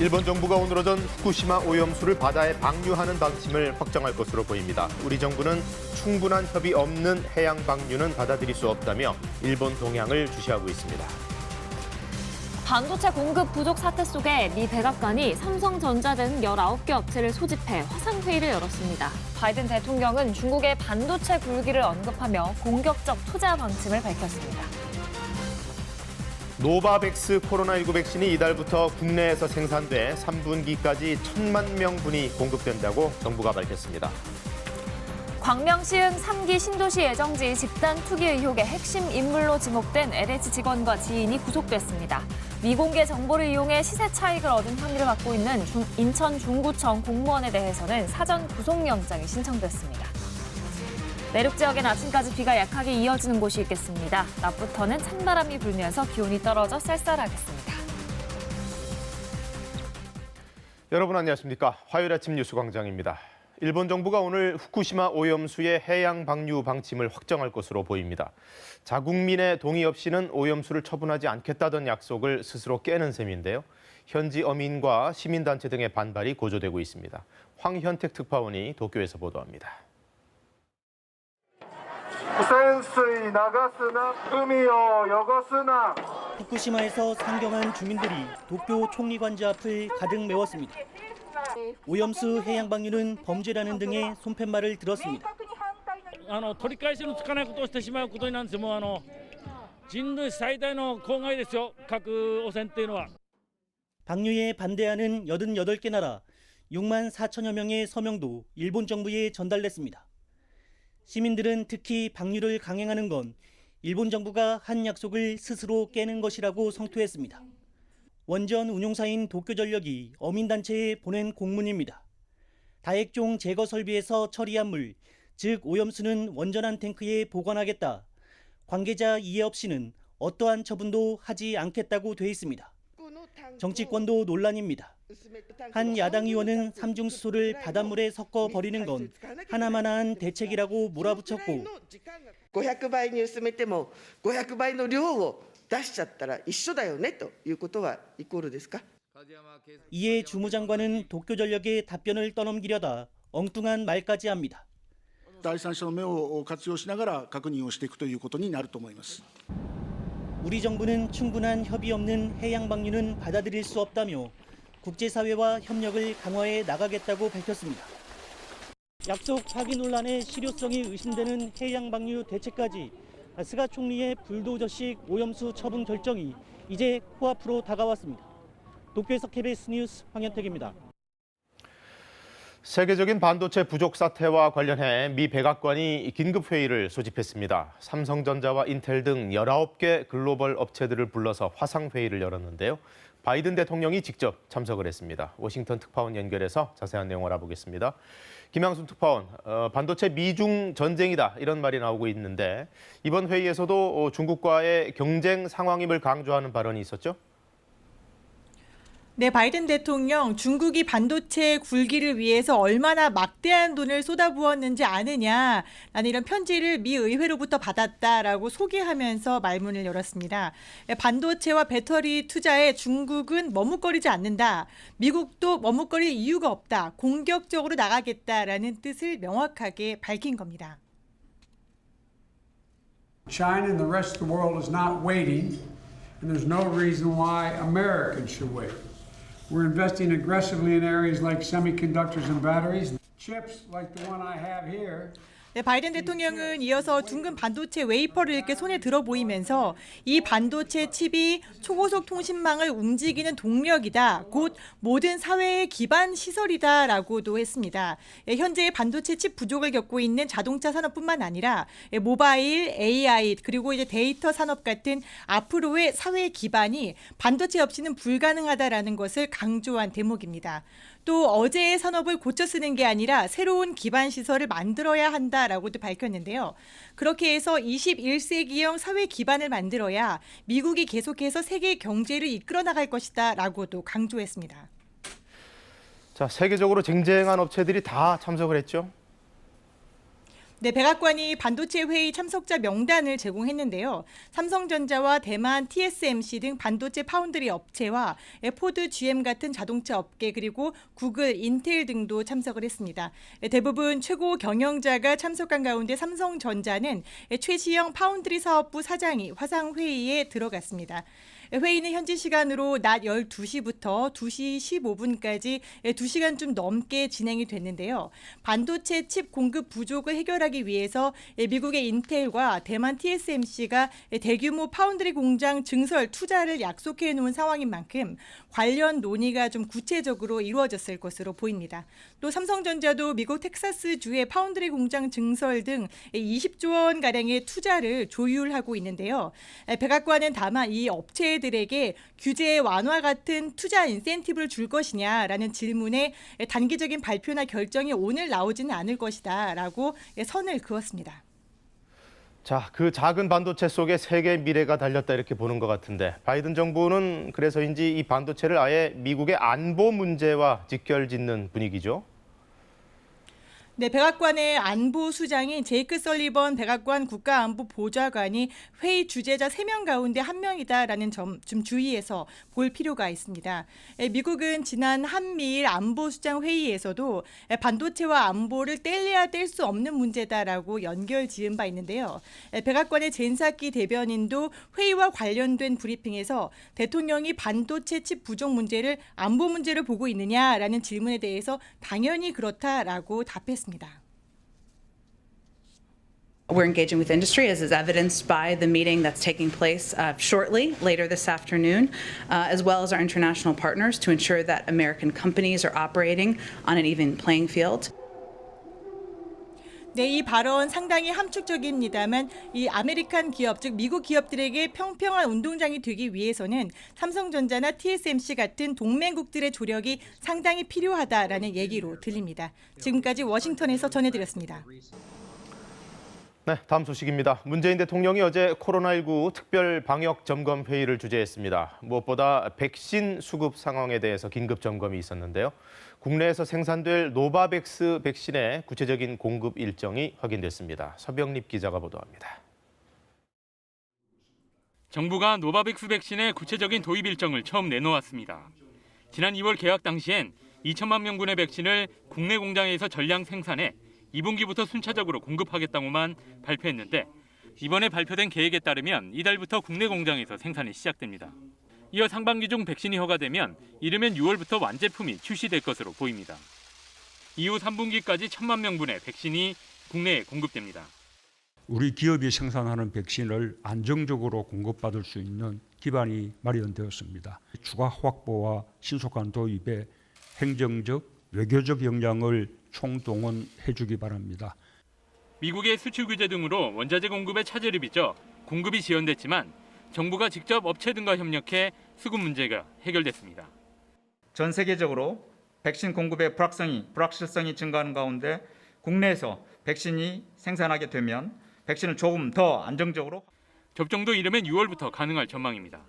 일본 정부가 오늘 오전 후쿠시마 오염수를 바다에 방류하는 방침을 확정할 것으로 보입니다. 우리 정부는 충분한 협의 없는 해양 방류는 받아들일 수 없다며 일본 동향을 주시하고 있습니다. 반도체 공급 부족 사태 속에 미 백악관이 삼성전자 등 19개 업체를 소집해 화상회의를 열었습니다. 바이든 대통령은 중국의 반도체 굴기를 언급하며 공격적 투자 방침을 밝혔습니다. 노바백스 코로나19 백신이 이달부터 국내에서 생산돼 3분기까지 1,000만 명분이 공급된다고 정부가 밝혔습니다. 광명 시흥 3기 신도시 예정지 집단 투기 의혹의 핵심 인물로 지목된 LH 직원과 지인이 구속됐습니다. 미공개 정보를 이용해 시세 차익을 얻은 혐의를 받고 있는 인천 중구청 공무원에 대해서는 사전 구속영장이 신청됐습니다. 내륙 지역엔 아침까지 비가 약하게 이어지는 곳이 있겠습니다. 낮부터는 찬바람이 불면서 기온이 떨어져 쌀쌀하겠습니다. 여러분 안녕하십니까? 화요일 아침 뉴스광장입니다. 일본 정부가 오늘 후쿠시마 오염수의 해양 방류 방침을 확정할 것으로 보입니다. 자국민의 동의 없이는 오염수를 처분하지 않겠다던 약속을 스스로 깨는 셈인데요. 현지 어민과 시민단체 등의 반발이 고조되고 있습니다. 황현택 특파원이 도쿄에서 보도합니다. 후쿠시마에서 상경한 주민들이 도쿄 총리관저 앞을 가득 메웠습니다. 오염수 해양 방류는 범죄라는 등의 손팻말을 들었습니다. 取り返しのつかないことをしてしまうことになるんですよ。人類最大の公害ですよ。核汚染っていうのは。 방류에 반대하는 88개 나라 6만 4천여 명의 서명도 일본 정부에 전달됐습니다. 시민들은 특히 방류를 강행하는 건 일본 정부가 한 약속을 스스로 깨는 것이라고 성토했습니다. 원전 운용사인 도쿄전력이 어민단체에 보낸 공문입니다. 다액종 제거 설비에서 처리한 물, 즉 오염수는 원전한 탱크에 보관하겠다. 관계자 이해 없이는 어떠한 처분도 하지 않겠다고 돼 있습니다. 정치권도 논란입니다. 한 야당 의원은 삼중수소를 바닷물에 섞어 버리는 건 하나만한 대책이라고 몰아붙였고 500倍に薄めても500倍の量を出しちゃったら一緒だよねということはイコールですか? 이에 주무장관은 도쿄전력의 답변을 떠넘기려다 엉뚱한 말까지 합니다. 第三者の目を活用しながら確認をしていくということになると思います. 우리 정부는 충분한 협의 없는 해양 방류는 받아들일 수 없다며 국제사회와 협력을 강화해 나가겠다고 밝혔습니다. 약속 파기 논란의 실효성이 의심되는 해양 방류 대책까지 스가 총리의 불도저식 오염수 처분 결정이 이제 코앞으로 다가왔습니다. 도쿄에서 KBS 뉴스 황현택입니다. 세계적인 반도체 부족 사태와 관련해 미 백악관이 긴급회의를 소집했습니다. 삼성전자와 인텔 등 19개 글로벌 업체들을 불러서 화상회의를 열었는데요. 바이든 대통령이 직접 참석을 했습니다. 워싱턴 특파원 연결해서 자세한 내용 알아보겠습니다. 김양순 특파원, 반도체 미중 전쟁이다 이런 말이 나오고 있는데 이번 회의에서도 중국과의 경쟁 상황임을 강조하는 발언이 있었죠? 네, 바이든 대통령 중국이 반도체 굴기를 위해서 얼마나 막대한 돈을 쏟아부었는지 아느냐 라는 이런 편지를 미 의회로부터 받았다라고 소개하면서 말문을 열었습니다. 반도체와 배터리 투자에 중국은 머뭇거리지 않는다. 미국도 머뭇거릴 이유가 없다. 공격적으로 나가겠다라는 뜻을 명확하게 밝힌 겁니다. China and the rest of the world is not waiting, and there's no reason why Americans should wait. We're investing aggressively in areas like semiconductors and batteries, chips like the one I have here. 네, 바이든 대통령은 이어서 둥근 반도체 웨이퍼를 이렇게 손에 들어 보이면서 이 반도체 칩이 초고속 통신망을 움직이는 동력이다. 곧 모든 사회의 기반 시설이다라고도 했습니다. 현재 반도체 칩 부족을 겪고 있는 자동차 산업뿐만 아니라 모바일, AI 그리고 이제 데이터 산업 같은 앞으로의 사회 기반이 반도체 없이는 불가능하다라는 것을 강조한 대목입니다. 또 어제의 산업을 고쳐 쓰는 게 아니라 새로운 기반 시설을 만들어야 한다라고도 밝혔는데요. 그렇게 해서 21세기형 사회 기반을 만들어야 미국이 계속해서 세계 경제를 이끌어 나갈 것이다라고도 강조했습니다. 자, 세계적으로 쟁쟁한 업체들이 다 참석을 했죠? 네, 백악관이 반도체 회의 참석자 명단을 제공했는데요. 삼성전자와 대만 TSMC 등 반도체 파운드리 업체와 포드, GM 같은 자동차 업계 그리고 구글, 인텔 등도 참석을 했습니다. 대부분 최고 경영자가 참석한 가운데 삼성전자는 최시영 파운드리 사업부 사장이 화상회의에 들어갔습니다. 회의는 현지 시간으로 낮 12시부터 2시 15분까지 2시간 좀 넘게 진행이 됐는데요. 반도체 칩 공급 부족을 해결하기 위해서 미국의 인텔과 대만 TSMC가 대규모 파운드리 공장 증설 투자를 약속해 놓은 상황인 만큼 관련 논의가 좀 구체적으로 이루어졌을 것으로 보입니다. 또 삼성전자도 미국 텍사스주의 파운드리 공장 증설 등 20조 원가량의 투자를 조율하고 있는데요. 백악관은 다만 이 업체들에게 규제 완화 같은 투자 인센티브를 줄 것이냐라는 질문에 단기적인 발표나 결정이 오늘 나오지는 않을 것이다라고 선을 그었습니다. 자, 그 작은 반도체 속에 세계의 미래가 달렸다 이렇게 보는 것 같은데 바이든 정부는 그래서인지 이 반도체를 아예 미국의 안보 문제와 직결짓는 분위기죠. 네, 백악관의 안보수장인 제이크 설리번 백악관 국가안보보좌관이 회의 주재자 3명 가운데 1명이다라는 점 좀 주의해서 볼 필요가 있습니다. 미국은 지난 한미일 안보수장 회의에서도 반도체와 안보를 뗄래야 뗄 수 없는 문제다라고 연결 지은 바 있는데요. 백악관의 젠사키 대변인도 회의와 관련된 브리핑에서 대통령이 반도체 칩 부족 문제를 안보 문제로 보고 있느냐라는 질문에 대해서 당연히 그렇다라고 답했습니다. We're engaging with industry, as is evidenced by the meeting that's taking place shortly, later this afternoon, as well as our international partners to ensure that American companies are operating on an even playing field. 네, 이 발언 상당히 함축적입니다만 이 아메리칸 기업, 즉 미국 기업들에게 평평한 운동장이 되기 위해서는 삼성전자나 TSMC 같은 동맹국들의 조력이 상당히 필요하다라는 얘기로 들립니다. 지금까지 워싱턴에서 전해드렸습니다. 네, 다음 소식입니다. 문재인 대통령이 어제 코로나19 특별 방역 점검 회의를 주재했습니다. 무엇보다 백신 수급 상황에 대해서 긴급 점검이 있었는데요. 국내에서 생산될 노바백스 백신의 구체적인 공급 일정이 확인됐습니다. 서병립 기자가 보도합니다. 정부가 노바백스 백신의 구체적인 도입 일정을 처음 내놓았습니다. 지난 2월 계약 당시엔 2천만 명분의 백신을 국내 공장에서 전량 생산해 2분기부터 순차적으로 공급하겠다고만 발표했는데 이번에 발표된 계획에 따르면 이달부터 국내 공장에서 생산이 시작됩니다. 이어 상반기 중 백신이 허가되면 이르면 6월부터 완제품이 출시될 것으로 보입니다. 이후 3분기까지 1,000만 명분의 백신이 국내에 공급됩니다. 우리 기업이 생산하는 백신을 안정적으로 공급받을 수 있는 기반이 마련되었습니다. 추가 확보와 신속한 도입에 행정적, 외교적 역량을 총동원해 주기 바랍니다. 미국의 수출 규제 등으로 원자재 공급에 차질이 빚어 공급이 지연됐지만 정부가 직접 업체 등과 협력해 수급 문제가 해결됐습니다. 전 세계적으로 백신 공급의 불확실성이 증가하는 가운데 국내에서 백신이 생산하게 되면 백신을 조금 더 안정적으로 접종도 이르면 6월부터 가능할 전망입니다.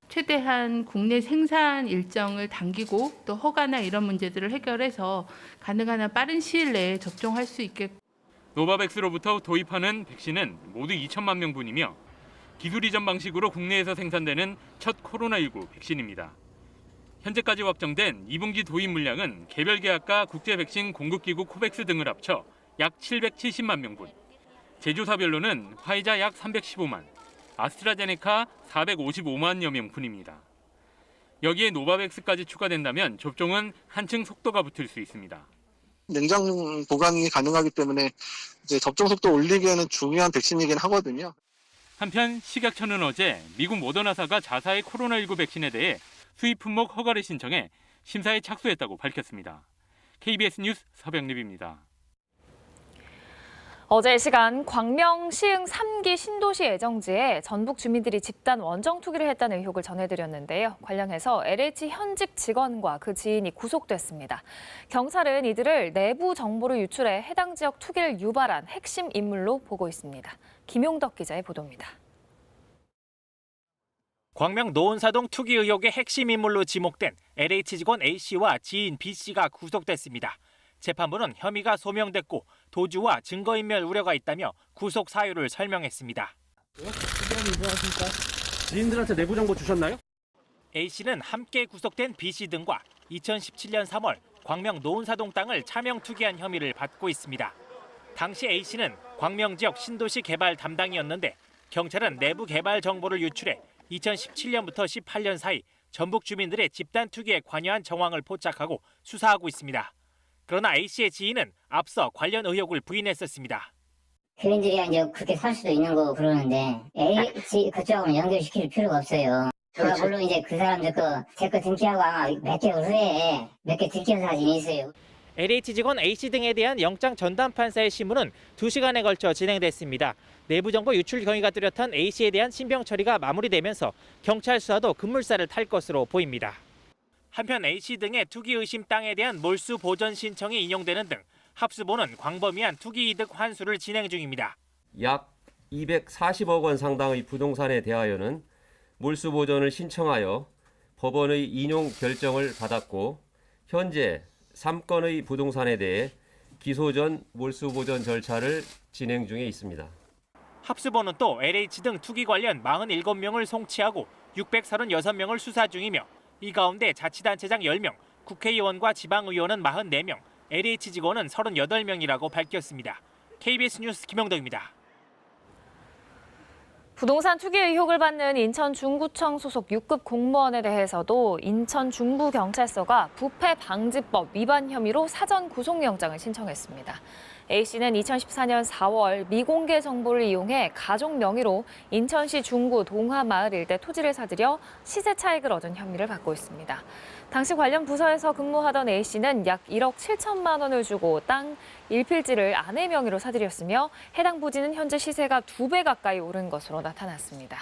최대한 국내 생산 일정을 당기고 또 허가나 이런 문제들을 해결해서 가능한 한 빠른 시일 내에 접종할 수 있게. 노바백스로부터 도입하는 백신은 모두 2천만 명분이며 기술 이전 방식으로 국내에서 생산되는 첫 코로나19 백신입니다. 현재까지 확정된 2분기 도입 물량은 개별 계약과 국제 백신 공급기구 코백스 등을 합쳐 약 770만 명분. 제조사별로는 화이자 약 315만, 아스트라제네카 455만여 명분입니다. 여기에 노바백스까지 추가된다면 접종은 한층 속도가 붙을 수 있습니다. 냉장 보관이 가능하기 때문에 이제 접종 속도 올리기에는 중요한 백신이긴 하거든요. 한편 식약처는 어제 미국 모더나사가 자사의 코로나19 백신에 대해 수입 품목 허가를 신청해 심사에 착수했다고 밝혔습니다. KBS 뉴스 서병립입니다. 어제 이 시간 광명 시흥 3기 신도시 예정지에 전북 주민들이 집단 원정 투기를 했다는 의혹을 전해드렸는데요. 관련해서 LH 현직 직원과 그 지인이 구속됐습니다. 경찰은 이들을 내부 정보를 유출해 해당 지역 투기를 유발한 핵심 인물로 보고 있습니다. 김용덕 기자의 보도입니다. 광명 노원사동 투기 의혹의 핵심 인물로 지목된 LH 직원 A씨와 지인 B씨가 구속됐습니다. 재판부는 혐의가 소명됐고 도주와 증거인멸 우려가 있다며 구속 사유를 설명했습니다. 지인들한테 내부 정보 주셨나요? A씨는 함께 구속된 B씨 등과 2017년 3월 광명 노은사동 땅을 차명 투기한 혐의를 받고 있습니다. 당시 A씨는 광명 지역 신도시 개발 담당이었는데 경찰은 내부 개발 정보를 유출해 2017년부터 18년 사이 전북 주민들의 집단 투기에 관여한 정황을 포착하고 수사하고 있습니다. 그러나 A씨의 지인은 앞서 관련 의혹을 부인했었습니다. 교인들이 이제 그렇게 살 수도 있는 거고 그러는데 A씨 그쪽하고는 연결시킬 필요가 없어요. 제가 물론 이제 그 사람들 제 거 등기하고 아마 몇 개월 후에 몇 개 등기한 사진이 있어요. LH 직원 A씨 등에 대한 영장 전담 판사의 심문은 2시간에 걸쳐 진행됐습니다. 내부 정보 유출 경위가 뚜렷한 A씨에 대한 신병 처리가 마무리되면서 경찰 수사도 급물살을 탈 것으로 보입니다. 한편 A씨 등의 투기 의심 땅에 대한 몰수 보전 신청이 인용되는 등 합수본은 광범위한 투기 이득 환수를 진행 중입니다. 약 240억 원 상당의 부동산에 대하여는 몰수 보전을 신청하여 법원의 인용 결정을 받았고 현재 3건의 부동산에 대해 기소 전 몰수 보전 절차를 진행 중에 있습니다. 합수본은 또 LH 등 투기 관련 47명을 송치하고 636명을 수사 중이며 이 가운데 자치단체장 10명, 국회의원과 지방의원은 44명, LH 직원은 38명이라고 밝혔습니다. KBS 뉴스 김영덕입니다. 부동산 투기 의혹을 받는 인천 중구청 소속 6급 공무원에 대해서도 인천 중부경찰서가 부패방지법 위반 혐의로 사전 구속영장을 신청했습니다. A씨는 2014년 4월 미공개 정보를 이용해 가족 명의로 인천시 중구 동화마을 일대 토지를 사들여 시세 차익을 얻은 혐의를 받고 있습니다. 당시 관련 부서에서 근무하던 A씨는 약 1억 7천만 원을 주고 땅 1필지를 아내 명의로 사들였으며 해당 부지는 현재 시세가 2배 가까이 오른 것으로 나타났습니다.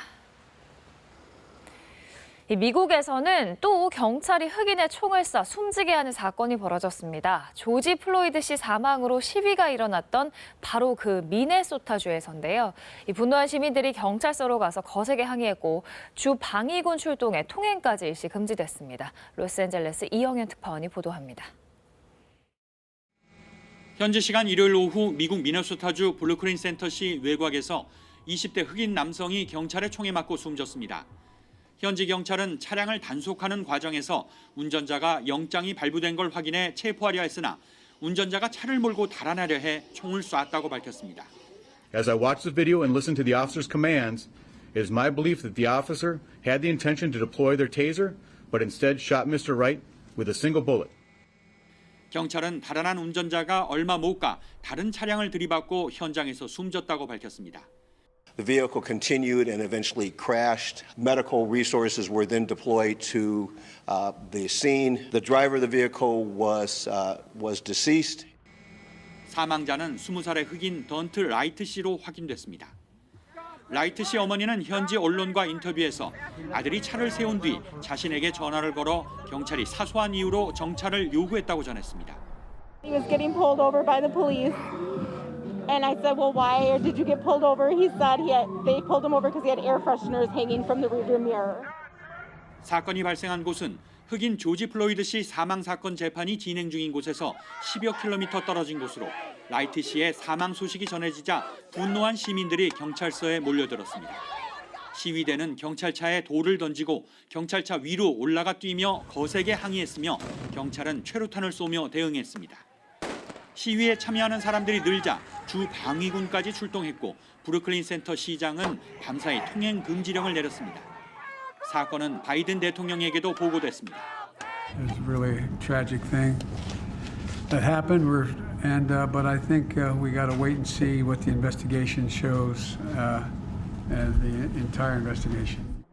미국에서는 또 경찰이 흑인의 총을 쏴 숨지게 하는 사건이 벌어졌습니다. 조지 플로이드 씨 사망으로 시위가 일어났던 바로 그 미네소타주에서인데요. 분노한 시민들이 경찰서로 가서 거세게 항의했고 주 방위군 출동에 통행까지 일시 금지됐습니다. 로스앤젤레스 이영현 특파원이 보도합니다. 현지 시간 일요일 오후 미국 미네소타주 블루크린 센터시 외곽에서 20대 흑인 남성이 경찰의 총에 맞고 숨졌습니다. 현지 경찰은 차량을 단속하는 과정에서 운전자가 영장이 발부된 걸 확인해 체포하려 했으나 운전자가 차를 몰고 달아나려 해 총을 쐈다고 밝혔습니다. As I watched the video and listened to the officer's commands, it is my belief that the officer had the intention to deploy their taser, but instead shot Mr. Wright with a single bullet. 경찰은 달아난 운전자가 얼마 못 가 다른 차량을 들이받고 현장에서 숨졌다고 밝혔습니다. The vehicle continued and eventually crashed. Medical resources were then deployed to the scene. The driver of the vehicle was deceased. 사망자는 20살의 흑인 던트 라이트 씨로 확인됐습니다. 라이트 씨 어머니는 현지 언론과 인터뷰에서 아들이 차를 세운 뒤 자신에게 전화를 걸어 경찰이 사소한 이유로 정차를 요구했다고 전했습니다. He was getting pulled over by the police. And I said, well, why did you get pulled over? He said they pulled him over because he had air fresheners hanging from the rearview mirror. 사건이 발생한 곳은 흑인 조지 플로이드 씨 사망 사건 재판이 진행 중인 곳에서 10여 킬로미터 떨어진 곳으로 라이트 씨의 사망 소식이 전해지자 분노한 시민들이 경찰서에 몰려들었습니다. 시위대는 경찰차에 돌을 던지고 경찰차 위로 올라가 뛰며 거세게 항의했으며 경찰은 최루탄을 쏘며 대응했습니다. 시위에 참여하는 사람들이 늘자 주 방위군까지 출동했고 브루클린 센터 시장은 밤사이 통행 금지령을 내렸습니다. 사건은 바이든 대통령에게도 보고됐습니다. It's really a tragic thing that happened, but I think we got to wait and see what the investigation shows and the entire investigation.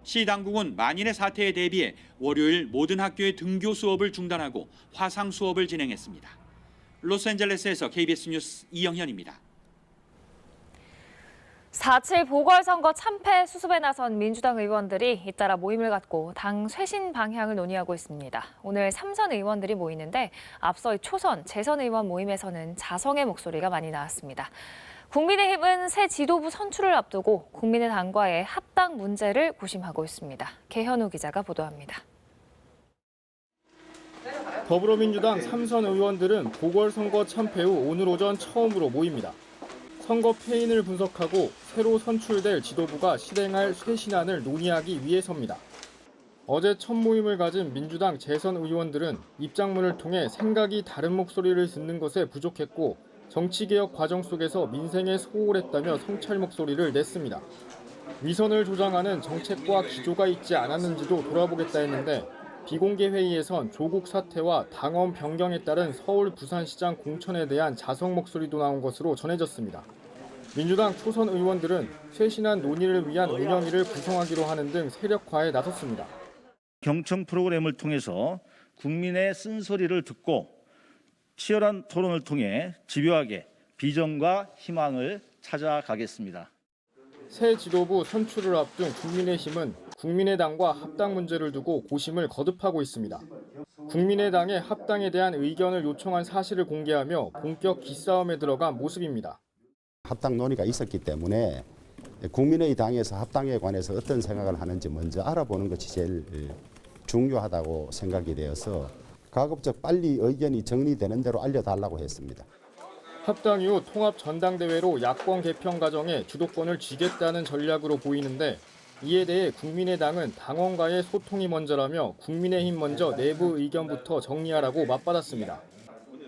시 당국은 만일의 사태에 대비해 월요일 모든 학교의 등교 수업을 중단하고 화상 수업을 진행했습니다. 로스앤젤레스에서 KBS 뉴스 이영현입니다. 4.7 보궐선거 참패 수습에 나선 민주당 의원들이 잇따라 모임을 갖고 당 쇄신 방향을 논의하고 있습니다. 오늘 3선 의원들이 모이는데 앞서 초선, 재선 의원 모임에서는 자성의 목소리가 많이 나왔습니다. 국민의힘은 새 지도부 선출을 앞두고 국민의당과의 합당 문제를 고심하고 있습니다. 개현우 기자가 보도합니다. 더불어민주당 3선 의원들은 보궐선거 참패 후 오늘 오전 처음으로 모입니다. 선거 패인을 분석하고 새로 선출될 지도부가 실행할 쇄신안을 논의하기 위해서입니다. 어제 첫 모임을 가진 민주당 재선 의원들은 입장문을 통해 생각이 다른 목소리를 듣는 것에 부족했고 정치개혁 과정 속에서 민생에 소홀했다며 성찰 목소리를 냈습니다. 위선을 조장하는 정책과 기조가 있지 않았는지도 돌아보겠다 했는데 비공개 회의에선 조국 사태와 당원 변경에 따른 서울 부산시장 공천에 대한 자성 목소리도 나온 것으로 전해졌습니다. 민주당 초선 의원들은 쇄신안 논의를 위한 운영위를 구성하기로 하는 등 세력화에 나섰습니다. 경청 프로그램을 통해서 국민의 쓴소리를 듣고 치열한 토론을 통해 집요하게 비전과 희망을 찾아가겠습니다. 새 지도부 선출을 앞둔 국민의힘은 국민의당과 합당 문제를 두고 고심을 거듭하고 있습니다. 국민의당의 합당에 대한 의견을 요청한 사실을 공개하며 본격 기싸움에 들어간 모습입니다. 합당 논의가 있었기 때문에 국민의당에서 합당에 관해서 어떤 생각을 하는지 먼저 알아보는 것이 제일 중요하다고 생각이 되어서 가급적 빨리 의견이 정리되는 대로 알려달라고 했습니다. 합당 이후 통합 전당대회로 야권 개편 과정에 주도권을 쥐겠다는 전략으로 보이는데 이에 대해 국민의당은 당원과의 소통이 먼저라며 국민의힘 먼저 내부 의견부터 정리하라고 맞받았습니다.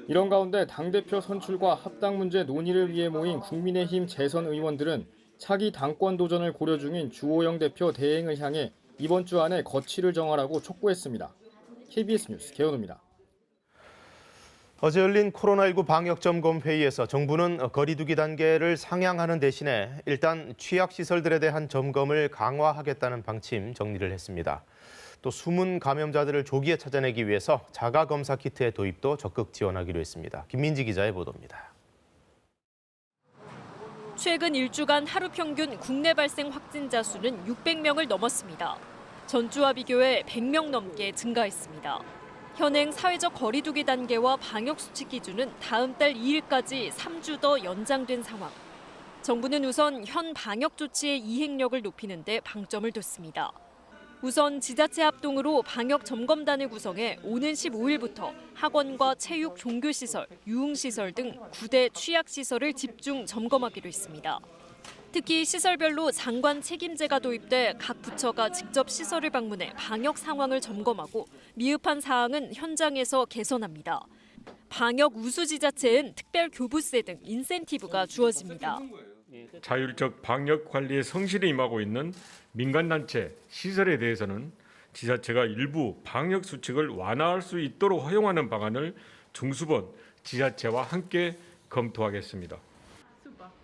이런 가운데 당대표 선출과 합당 문제 논의를 위해 모인 국민의힘 재선 의원들은 차기 당권 도전을 고려 중인 주호영 대표 대행을 향해 이번 주 안에 거취를 정하라고 촉구했습니다. KBS 뉴스 개헌우입니다. 어제 열린 코로나19 방역점검회의에서 정부는 거리두기 단계를 상향하는 대신에 일단 취약시설들에 대한 점검을 강화하겠다는 방침 정리를 했습니다. 또 숨은 감염자들을 조기에 찾아내기 위해서 자가검사 키트의 도입도 적극 지원하기로 했습니다. 김민지 기자의 보도입니다. 최근 일주간 하루 평균 국내 발생 확진자 수는 600명을 넘었습니다. 전주와 비교해 100명 넘게 증가했습니다. 현행 사회적 거리두기 단계와 방역수칙 기준은 다음 달 2일까지 3주 더 연장된 상황. 정부는 우선 현 방역 조치의 이행력을 높이는 데 방점을 뒀습니다. 우선 지자체 합동으로 방역 점검단을 구성해 오는 15일부터 학원과 체육, 종교시설, 유흥시설 등 9대 취약시설을 집중 점검하기로 했습니다. 특히 시설별로 장관 책임제가 도입돼 각 부처가 직접 시설을 방문해 방역 상황을 점검하고 미흡한 사항은 현장에서 개선합니다. 방역 우수 지자체엔 특별 교부세 등 인센티브가 주어집니다. 자율적 방역 관리에 성실히 임하고 있는 민간단체, 시설에 대해서는 지자체가 일부 방역 수칙을 완화할 수 있도록 허용하는 방안을 중수본 지자체와 함께 검토하겠습니다.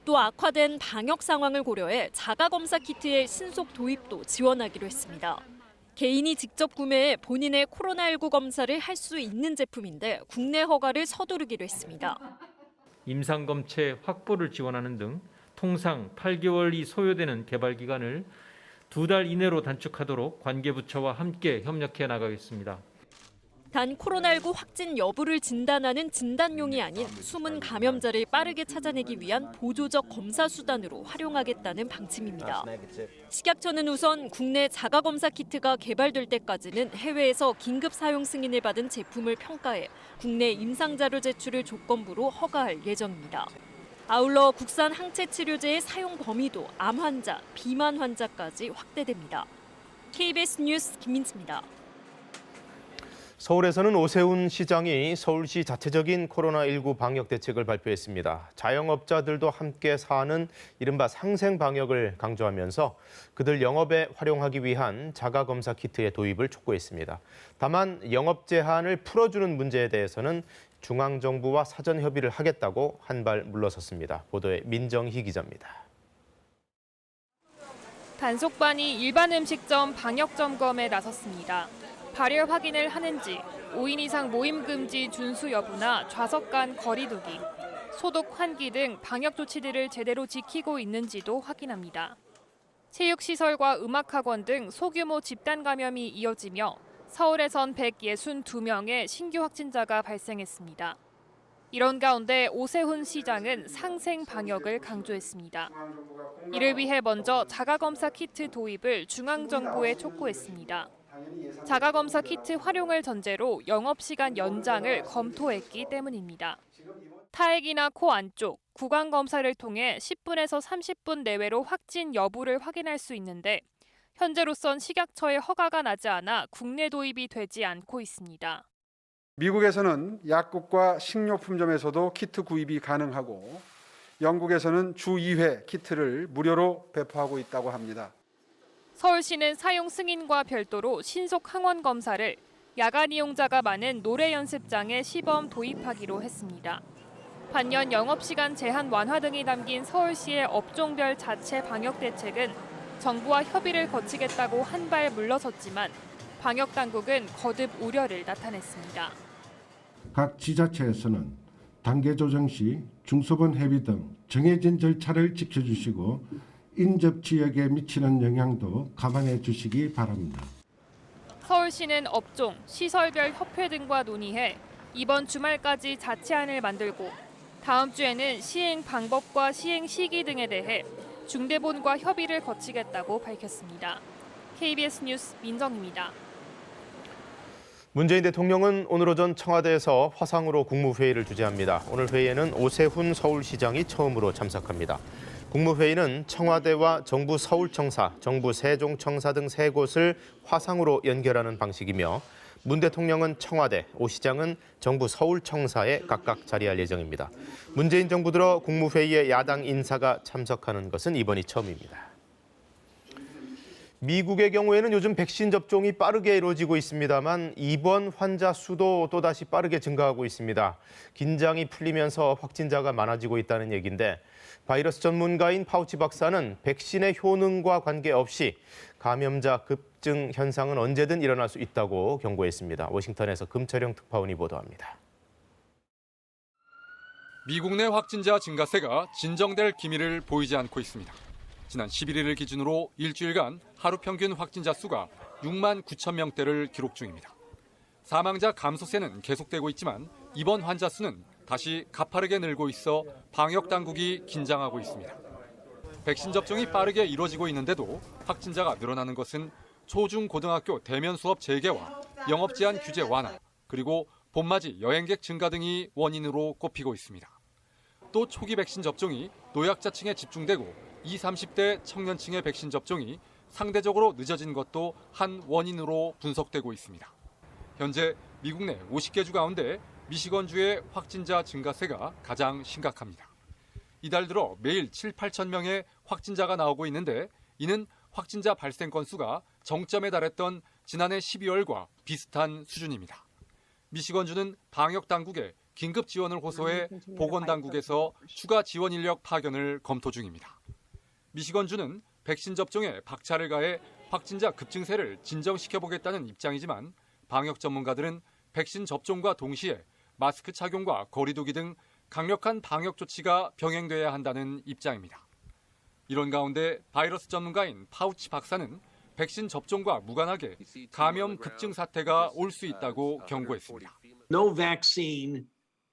또 악화된 방역 상황을 고려해 자가검사 키트의 신속 도입도 지원하기로 했습니다. 개인이 직접 구매해 본인의 코로나19 검사를 할 수 있는 제품인데 국내 허가를 서두르기로 했습니다. 임상검체 확보를 지원하는 등 통상 8개월이 소요되는 개발 기간을 2달 이내로 단축하도록 관계부처와 함께 협력해 나가겠습니다. 단 코로나19 확진 여부를 진단하는 진단용이 아닌 숨은 감염자를 빠르게 찾아내기 위한 보조적 검사 수단으로 활용하겠다는 방침입니다. 식약처는 우선 국내 자가검사 키트가 개발될 때까지는 해외에서 긴급 사용 승인을 받은 제품을 평가해 국내 임상자료 제출을 조건부로 허가할 예정입니다. 아울러 국산 항체 치료제의 사용 범위도 암 환자, 비만 환자까지 확대됩니다. KBS 뉴스 김민지입니다. 서울에서는 오세훈 시장이 서울시 자체적인 코로나19 방역 대책을 발표했습니다. 자영업자들도 함께 사는 이른바 상생 방역을 강조하면서 그들 영업에 활용하기 위한 자가검사 키트의 도입을 촉구했습니다. 다만 영업 제한을 풀어주는 문제에 대해서는 중앙정부와 사전 협의를 하겠다고 한 발 물러섰습니다. 보도에 민정희 기자입니다. 단속반이 일반 음식점 방역 점검에 나섰습니다. 발열 확인을 하는지, 5인 이상 모임 금지 준수 여부나 좌석 간 거리두기, 소독, 환기 등 방역 조치들을 제대로 지키고 있는지도 확인합니다. 체육시설과 음악학원 등 소규모 집단 감염이 이어지며 서울에선 162명의 신규 확진자가 발생했습니다. 이런 가운데 오세훈 시장은 상생 방역을 강조했습니다. 이를 위해 먼저 자가검사 키트 도입을 중앙정부에 촉구했습니다. 자가검사 키트 활용을 전제로 영업시간 연장을 검토했기 때문입니다. 타액이나 코 안쪽, 구강검사를 통해 10분에서 30분 내외로 확진 여부를 확인할 수 있는데 현재로선 식약처의 허가가 나지 않아 국내 도입이 되지 않고 있습니다. 미국에서는 약국과 식료품점에서도 키트 구입이 가능하고 영국에서는 주 2회 키트를 무료로 배포하고 있다고 합니다. 서울시는 사용 승인과 별도로 신속 항원 검사를 야간 이용자가 많은 노래 연습장에 시범 도입하기로 했습니다. 반면 영업시간 제한 완화 등이 담긴 서울시의 업종별 자체 방역 대책은 정부와 협의를 거치겠다고 한 발 물러섰지만 방역 당국은 거듭 우려를 나타냈습니다. 각 지자체에서는 단계 조정 시 중소본 회비 등 정해진 절차를 지켜주시고 인접 지역에 미치는 영향도 감안해 주시기 바랍니다. 서울시는 업종, 시설별 협회 등과 논의해 이번 주말까지 자치안을 만들고 다음 주에는 시행 방법과 시행 시기 등에 대해 중대본과 협의를 거치겠다고 밝혔습니다. KBS 뉴스 민정입니다. 문재인 대통령은 오늘 오전 청와대에서 화상으로 국무회의를 주재합니다. 오늘 회의에는 오세훈 서울시장이 처음으로 참석합니다. 국무회의는 청와대와 정부 서울청사, 정부 세종청사 등 3곳을 화상으로 연결하는 방식이며 문 대통령은 청와대, 오 시장은 정부 서울청사에 각각 자리할 예정입니다. 문재인 정부 들어 국무회의에 야당 인사가 참석하는 것은 이번이 처음입니다. 미국의 경우에는 요즘 백신 접종이 빠르게 이루어지고 있습니다만 입원 환자 수도 또다시 빠르게 증가하고 있습니다. 긴장이 풀리면서 확진자가 많아지고 있다는 얘기인데 바이러스 전문가인 파우치 박사는 백신의 효능과 관계없이 감염자 급증 현상은 언제든 일어날 수 있다고 경고했습니다. 워싱턴에서 금철영 특파원이 보도합니다. 미국 내 확진자 증가세가 진정될 기미를 보이지 않고 있습니다. 지난 11일을 기준으로 일주일간 하루 평균 확진자 수가 6만 9천 명대를 기록 중입니다. 사망자 감소세는 계속되고 있지만 입원 환자 수는 다시 가파르게 늘고 있어 방역 당국이 긴장하고 있습니다. 백신 접종이 빠르게 이루어지고 있는데도 확진자가 늘어나는 것은 초중고등학교 대면 수업 재개와 영업 제한 규제 완화, 그리고 봄맞이 여행객 증가 등이 원인으로 꼽히고 있습니다. 또 초기 백신 접종이 노약자층에 집중되고 20, 30대 청년층의 백신 접종이 상대적으로 늦어진 것도 한 원인으로 분석되고 있습니다. 현재 미국 내 50개 주 가운데 미시건주의 확진자 증가세가 가장 심각합니다. 이달 들어 매일 7, 8천 명의 확진자가 나오고 있는데 이는 확진자 발생 건수가 정점에 달했던 지난해 12월과 비슷한 수준입니다. 미시건주는 방역 당국에 긴급 지원을 호소해 보건당국에서 추가 지원 인력 파견을 검토 중입니다. 미시건주는 백신 접종에 박차를 가해 확진자 급증세를 진정시켜보겠다는 입장이지만 방역 전문가들은 백신 접종과 동시에 마스크 착용과 거리 두기 등 강력한 방역 조치가 병행돼야 한다는 입장입니다. 이런 가운데 바이러스 전문가인 파우치 박사는 백신 접종과 무관하게 감염 급증 사태가 올 수 있다고 경고했습니다. No vaccine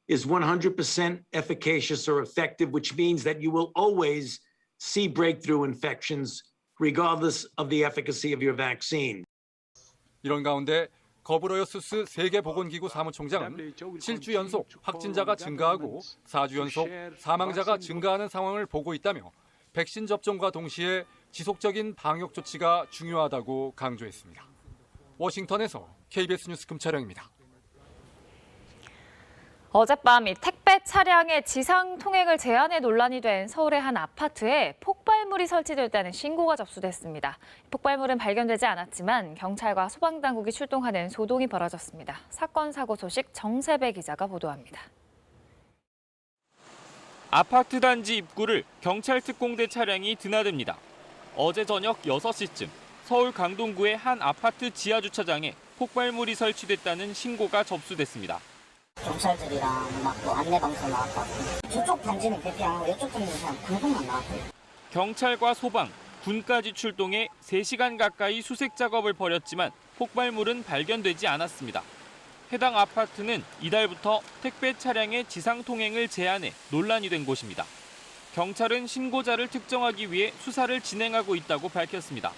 is 100% efficacious or effective, which means that you will always see breakthrough infections regardless of the efficacy of your vaccine. 이런 가운데 거브러여수스 세계보건기구 사무총장은 7주 연속 확진자가 증가하고 4주 연속 사망자가 증가하는 상황을 보고 있다며 백신 접종과 동시에 지속적인 방역 조치가 중요하다고 강조했습니다. 워싱턴에서 KBS 뉴스 금철영입니다. 어젯밤 택배 차량의 지상 통행을 제한해 논란이 된 서울의 한 아파트에 폭발물이 설치됐다는 신고가 접수됐습니다. 폭발물은 발견되지 않았지만 경찰과 소방당국이 출동하는 소동이 벌어졌습니다. 사건 사고 소식 정세배 기자가 보도합니다. 아파트 단지 입구를 경찰 특공대 차량이 드나듭니다. 어제 저녁 6시쯤 서울 강동구의 한 아파트 지하 주차장에 폭발물이 설치됐다는 신고가 접수됐습니다. 경찰들이랑 막 또 안내 방송 나왔다고. 저쪽 단지는 대피하고 이쪽 단지는 그냥 방송만 나왔어요. 경찰과 소방, 군까지 출동해 3시간 가까이 수색 작업을 벌였지만 폭발물은 발견되지 않았습니다. 해당 아파트는 이달부터 택배 차량의 지상 통행을 제한해 논란이 된 곳입니다. 경찰은 신고자를 특정하기 위해 수사를 진행하고 있다고 밝혔습니다.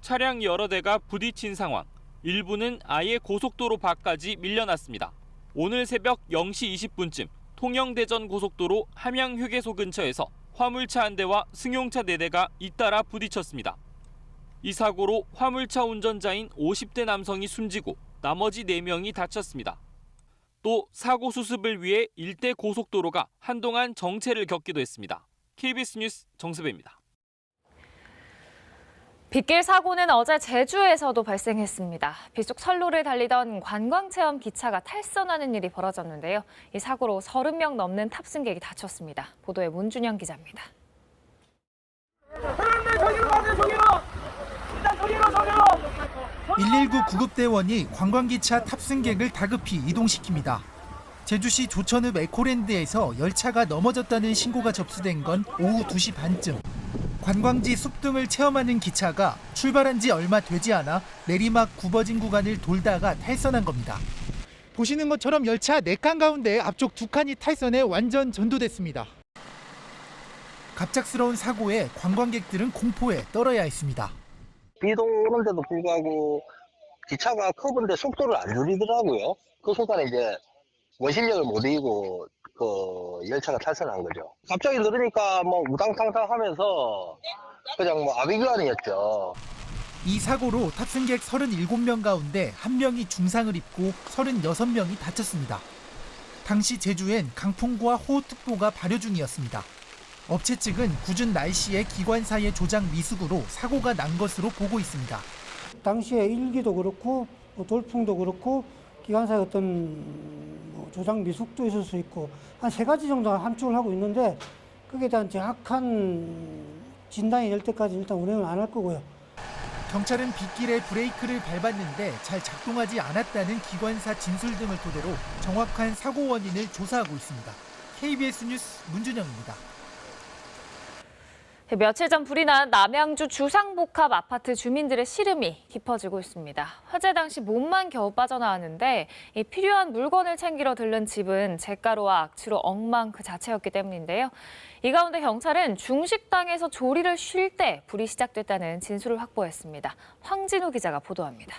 차량 여러 대가 부딪힌 상황. 일부는 아예 고속도로 밖까지 밀려났습니다. 오늘 새벽 0시 20분쯤 통영대전 고속도로 함양휴게소 근처에서 화물차 한 대와 승용차 4대가 잇따라 부딪혔습니다. 이 사고로 화물차 운전자인 50대 남성이 숨지고 나머지 4명이 다쳤습니다. 또 사고 수습을 위해 일대 고속도로가 한동안 정체를 겪기도 했습니다. KBS 뉴스 정수배입니다. 빗길 사고는 어제 제주에서도 발생했습니다. 빗속 선로를 달리던 관광체험 기차가 탈선하는 일이 벌어졌는데요. 이 사고로 30명 넘는 탑승객이 다쳤습니다. 보도에 문준영 기자입니다. 119 구급대원이 관광기차 탑승객을 다급히 이동시킵니다. 제주시 조천읍 에코랜드에서 열차가 넘어졌다는 신고가 접수된 건 오후 2시 반쯤. 관광지 숲 등을 체험하는 기차가 출발한 지 얼마 되지 않아 내리막 굽어진 구간을 돌다가 탈선한 겁니다. 보시는 것처럼 열차 4칸 가운데 앞쪽 2칸이 탈선해 완전 전도됐습니다. 갑작스러운 사고에 관광객들은 공포에 떨어야 했습니다. 비도 오는데도 불구하고 기차가 커브인데 속도를 안 줄이더라고요. 그 순간에 이제 원심력을 못 이기고 그 열차가 탈선한 거죠. 갑자기 들으니까 뭐 우당탕탕 하면서 그냥 뭐 아비규환이었죠. 이 사고로 탑승객 37명 가운데 1명이 중상을 입고 36명이 다쳤습니다. 당시 제주엔 강풍과 호우특보가 발효 중이었습니다. 업체 측은 굳은 날씨에 기관사의 조작 미숙으로 사고가 난 것으로 보고 있습니다. 당시에 일기도 그렇고 돌풍도 그렇고 기관사의 어떤 조작 미숙도 있을 수 있고 한 3가지 정도 함축을 하고 있는데 거기에 대한 정확한 진단이 될 때까지 일단 운행을 안 할 거고요. 경찰은 빗길에 브레이크를 밟았는데 잘 작동하지 않았다는 기관사 진술 등을 토대로 정확한 사고 원인을 조사하고 있습니다. KBS 뉴스 문준영입니다. 며칠 전 불이 난 남양주 주상복합 아파트 주민들의 시름이 깊어지고 있습니다. 화재 당시 몸만 겨우 빠져나왔는데 이 필요한 물건을 챙기러 들른 집은 잿가루와 악취로 엉망 그 자체였기 때문인데요. 이 가운데 경찰은 중식당에서 조리를 쉴 때 불이 시작됐다는 진술을 확보했습니다. 황진우 기자가 보도합니다.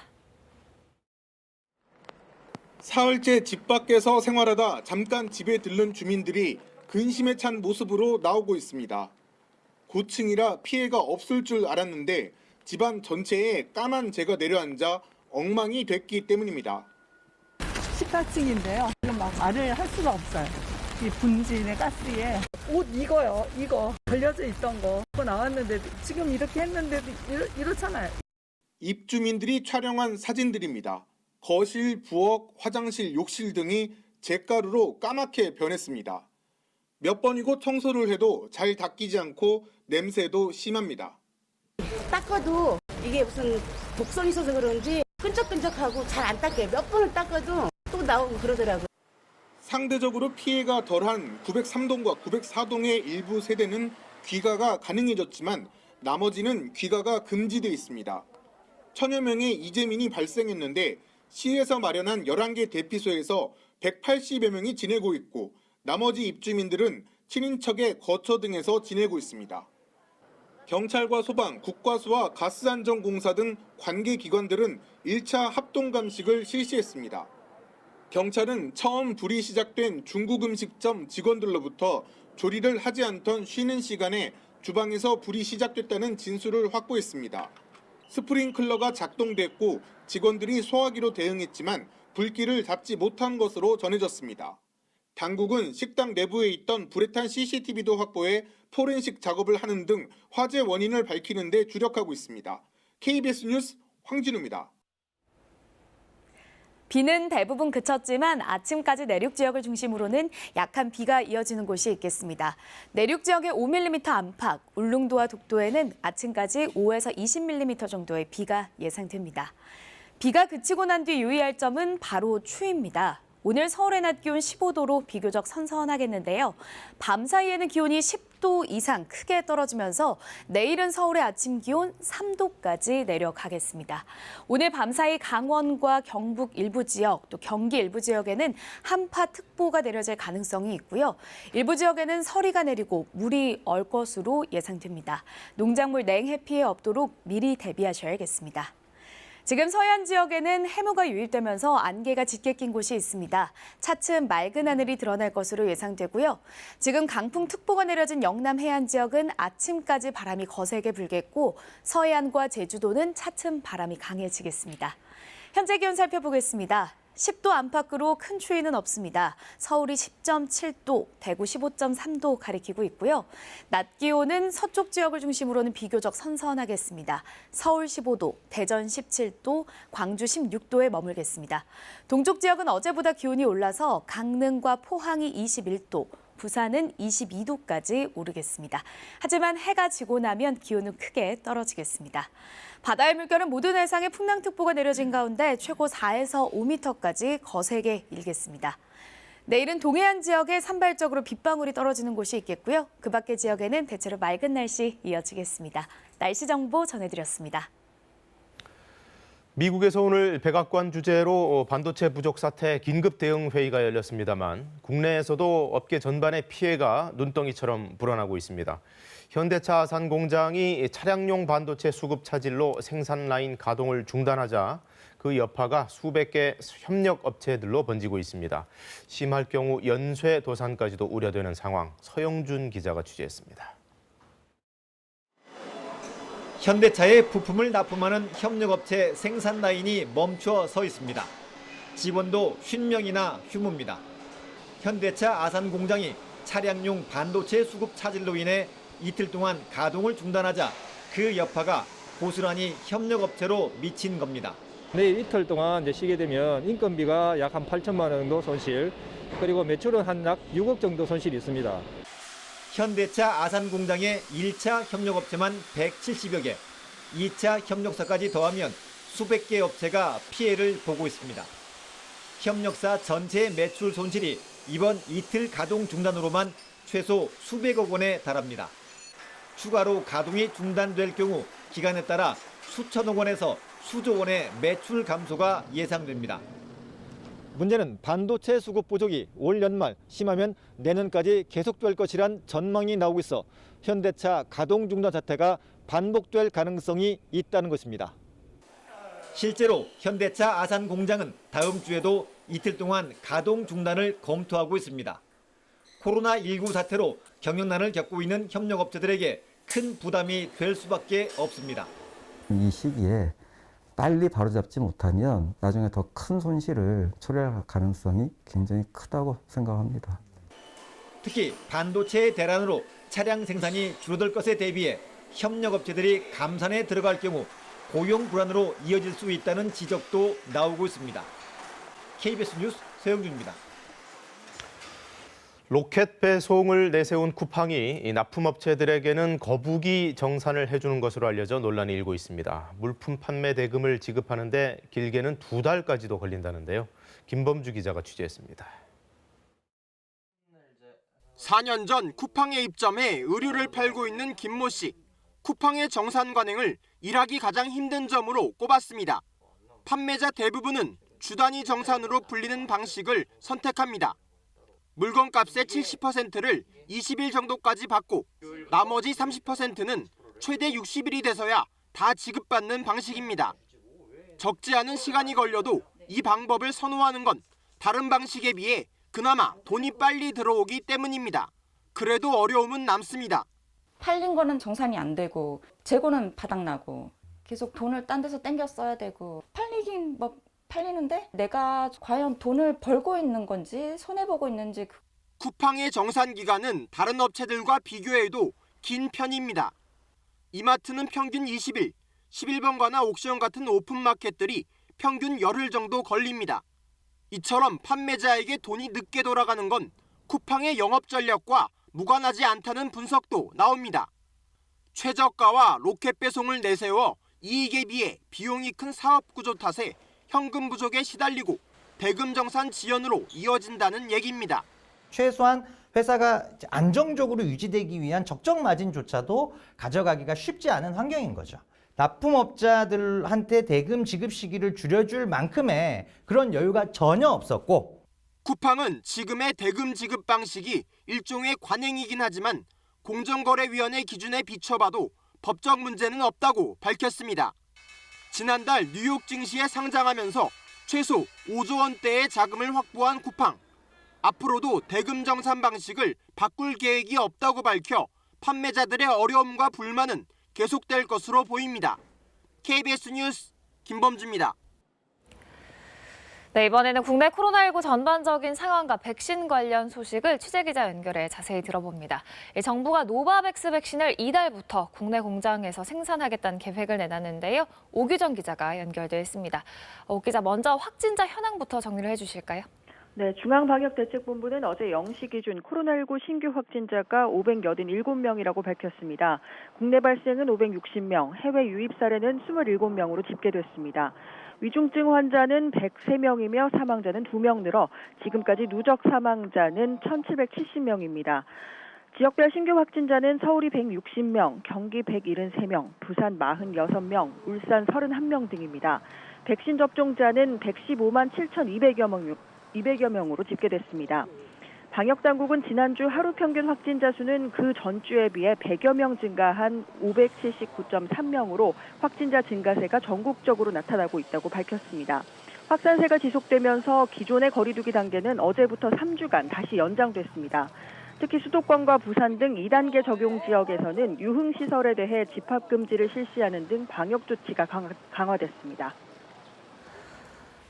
사흘째 집 밖에서 생활하다 잠깐 집에 들른 주민들이 근심에 찬 모습으로 나오고 있습니다. 고층이라 피해가 없을 줄 알았는데 집안 전체에 까만 재가 내려앉아 엉망이 됐기 때문입니다. 14층인데요. 막 말을 할 수가 없어요. 이 분진의 가스에 옷 이거 걸려져 있던 거 그거 나왔는데 지금 이렇게 했는데도 이렇잖아요. 입주민들이 촬영한 사진들입니다. 거실, 부엌, 화장실, 욕실 등이 잿가루로 까맣게 변했습니다. 몇 번이고 청소를 해도 잘 닦이지 않고 냄새도 심합니다. 닦아도 이게 무슨 독성이 있어서 그런지 끈적끈적하고 잘 안 닦여요. 몇 번을 닦아도 또 나오고 그러더라고요. 상대적으로 피해가 덜한 903동과 904동의 일부 세대는 귀가가 가능해졌지만 나머지는 귀가가 금지돼 있습니다. 1000여 명의 이재민이 발생했는데 시에서 마련한 11개 대피소에서 180여 명이 지내고 있고 나머지 입주민들은 친인척의 거처 등에서 지내고 있습니다. 경찰과 소방, 국과수와 가스안전공사 등 관계기관들은 1차 합동감식을 실시했습니다. 경찰은 처음 불이 시작된 중국 음식점 직원들로부터 조리를 하지 않던 쉬는 시간에 주방에서 불이 시작됐다는 진술을 확보했습니다. 스프링클러가 작동됐고 직원들이 소화기로 대응했지만 불길을 잡지 못한 것으로 전해졌습니다. 당국은 식당 내부에 있던 불에 탄 CCTV도 확보해 포렌식 작업을 하는 등 화재 원인을 밝히는 데 주력하고 있습니다. KBS 뉴스 황진우입니다. 비는 대부분 그쳤지만 아침까지 내륙 지역을 중심으로는 약한 비가 이어지는 곳이 있겠습니다. 내륙 지역의 5mm 안팎, 울릉도와 독도에는 아침까지 5에서 20mm 정도의 비가 예상됩니다. 비가 그치고 난 뒤 유의할 점은 바로 추위입니다. 오늘 서울의 낮 기온 15도로 비교적 선선하겠는데요. 밤 사이에는 기온이 10도 이상 크게 떨어지면서 내일은 서울의 아침 기온 3도까지 내려가겠습니다. 오늘 밤 사이 강원과 경북 일부 지역, 또 경기 일부 지역에는 한파특보가 내려질 가능성이 있고요. 일부 지역에는 서리가 내리고 물이 얼 것으로 예상됩니다. 농작물 냉해 피해 없도록 미리 대비하셔야겠습니다. 지금 서해안 지역에는 해무가 유입되면서 안개가 짙게 낀 곳이 있습니다. 차츰 맑은 하늘이 드러날 것으로 예상되고요. 지금 강풍특보가 내려진 영남 해안 지역은 아침까지 바람이 거세게 불겠고 서해안과 제주도는 차츰 바람이 강해지겠습니다. 현재 기온 살펴보겠습니다. 10도 안팎으로 큰 추위는 없습니다. 서울이 10.7도, 대구 15.3도 가리키고 있고요. 낮 기온은 서쪽 지역을 중심으로는 비교적 선선하겠습니다. 서울 15도, 대전 17도, 광주 16도에 머물겠습니다. 동쪽 지역은 어제보다 기온이 올라서 강릉과 포항이 21도, 부산은 22도까지 오르겠습니다. 하지만 해가 지고 나면 기온은 크게 떨어지겠습니다. 바다의 물결은 모든 해상에 풍랑특보가 내려진 가운데 최고 4에서 5m까지 거세게 일겠습니다. 내일은 동해안 지역에 산발적으로 빗방울이 떨어지는 곳이 있겠고요. 그 밖의 지역에는 대체로 맑은 날씨 이어지겠습니다. 날씨 정보 전해드렸습니다. 미국에서 오늘 백악관 주재로 반도체 부족 사태 긴급 대응 회의가 열렸습니다만 국내에서도 업계 전반의 피해가 눈덩이처럼 불어나고 있습니다. 현대차 아산 공장이 차량용 반도체 수급 차질로 생산 라인 가동을 중단하자 그 여파가 수백 개 협력 업체들로 번지고 있습니다. 심할 경우 연쇄 도산까지도 우려되는 상황, 서영준 기자가 취재했습니다. 현대차에 부품을 납품하는 협력업체 생산 라인이 멈춰 서 있습니다. 직원도 50명이나 휴무입니다. 현대차 아산 공장이 차량용 반도체 수급 차질로 인해 이틀 동안 가동을 중단하자 그 여파가 고스란히 협력업체로 미친 겁니다. 내일 이틀 동안 쉬게 되면 인건비가 약 한 8천만 원 정도 손실, 그리고 매출은 한 약 6억 정도 손실이 있습니다. 현대차 아산 공장의 1차 협력업체만 170여 개, 2차 협력사까지 더하면 수백 개 업체가 피해를 보고 있습니다. 협력사 전체 매출 손실이 이번 이틀 가동 중단으로만 최소 수백억 원에 달합니다. 추가로 가동이 중단될 경우 기간에 따라 수천억 원에서 수조 원의 매출 감소가 예상됩니다. 문제는 반도체 수급 부족이 올 연말, 심하면 내년까지 계속될 것이란 전망이 나오고 있어 현대차 가동 중단 사태가 반복될 가능성이 있다는 것입니다. 실제로 현대차 아산 공장은 다음 주에도 이틀 동안 가동 중단을 검토하고 있습니다. 코로나19 사태로 경영난을 겪고 있는 협력업체들에게 큰 부담이 될 수밖에 없습니다. 이 시기에 빨리 바로잡지 못하면 나중에 더 큰 손실을 초래할 가능성이 굉장히 크다고 생각합니다. 특히 반도체의 대란으로 차량 생산이 줄어들 것에 대비해 협력업체들이 감산에 들어갈 경우 고용 불안으로 이어질 수 있다는 지적도 나오고 있습니다. KBS 뉴스 서영준입니다. 로켓 배송을 내세운 쿠팡이 납품업체들에게는 거북이 정산을 해주는 것으로 알려져 논란이 일고 있습니다. 물품 판매 대금을 지급하는데 길게는 2달까지도 걸린다는데요. 김범주 기자가 취재했습니다. 4년 전 쿠팡에 입점해 의류를 팔고 있는 김모 씨. 쿠팡의 정산 관행을 일하기 가장 힘든 점으로 꼽았습니다. 판매자 대부분은 주 단위 정산으로 불리는 방식을 선택합니다. 물건값의 70%를 20일 정도까지 받고 나머지 30%는 최대 60일이 돼서야 다 지급받는 방식입니다. 적지 않은 시간이 걸려도 이 방법을 선호하는 건 다른 방식에 비해 그나마 돈이 빨리 들어오기 때문입니다. 그래도 어려움은 남습니다. 팔린 거는 정산이 안 되고 재고는 바닥나고 계속 돈을 딴 데서 땡겨 써야 되고 팔리긴 팔리는데 내가 과연 돈을 벌고 있는 건지 손해보고 있는지. 쿠팡의 정산 기간은 다른 업체들과 비교해도 긴 편입니다. 이마트는 평균 20일, 11번가나 옥션 같은 오픈마켓들이 평균 열흘 정도 걸립니다. 이처럼 판매자에게 돈이 늦게 돌아가는 건 쿠팡의 영업 전략과 무관하지 않다는 분석도 나옵니다. 최저가와 로켓 배송을 내세워 이익에 비해 비용이 큰 사업 구조 탓에 현금 부족에 시달리고 대금 정산 지연으로 이어진다는 얘기입니다. 최소한 회사가 안정적으로 유지되기 위한 적정 마진조차도 가져가기가 쉽지 않은 환경인 거죠. 납품업자들한테 대금 지급 시기를 줄여줄 만큼의 그런 여유가 전혀 없었고, 쿠팡은 지금의 대금 지급 방식이 일종의 관행이긴 하지만 공정거래위원회 기준에 비춰봐도 법적 문제는 없다고 밝혔습니다. 지난달 뉴욕 증시에 상장하면서 최소 5조 원대의 자금을 확보한 쿠팡. 앞으로도 대금 정산 방식을 바꿀 계획이 없다고 밝혀 판매자들의 어려움과 불만은 계속될 것으로 보입니다. KBS 뉴스 김범주입니다. 네, 이번에는 국내 코로나19 전반적인 상황과 백신 관련 소식을 취재기자 연결해 자세히 들어봅니다. 정부가 노바백스 백신을 이달부터 국내 공장에서 생산하겠다는 계획을 내놨는데요. 오규정 기자가 연결돼 있습니다. 오 기자, 먼저 확진자 현황부터 정리를 해주실까요? 네, 중앙방역대책본부는 어제 0시 기준 코로나19 신규 확진자가 587명이라고 밝혔습니다. 국내 발생은 560명, 해외 유입 사례는 27명으로 집계됐습니다. 위중증 환자는 103명이며 사망자는 2명 늘어 지금까지 누적 사망자는 1,770명입니다. 지역별 신규 확진자는 서울이 160명, 경기 173명, 부산 46명, 울산 31명 등입니다. 백신 접종자는 115만 7,200여 명으로 집계됐습니다. 방역당국은 지난주 하루 평균 확진자 수는 그 전주에 비해 100여 명 증가한 579.3명으로 확진자 증가세가 전국적으로 나타나고 있다고 밝혔습니다. 확산세가 지속되면서 기존의 거리두기 단계는 어제부터 3주간 다시 연장됐습니다. 특히 수도권과 부산 등 2단계 적용 지역에서는 유흥시설에 대해 집합금지를 실시하는 등 방역 조치가 강화됐습니다.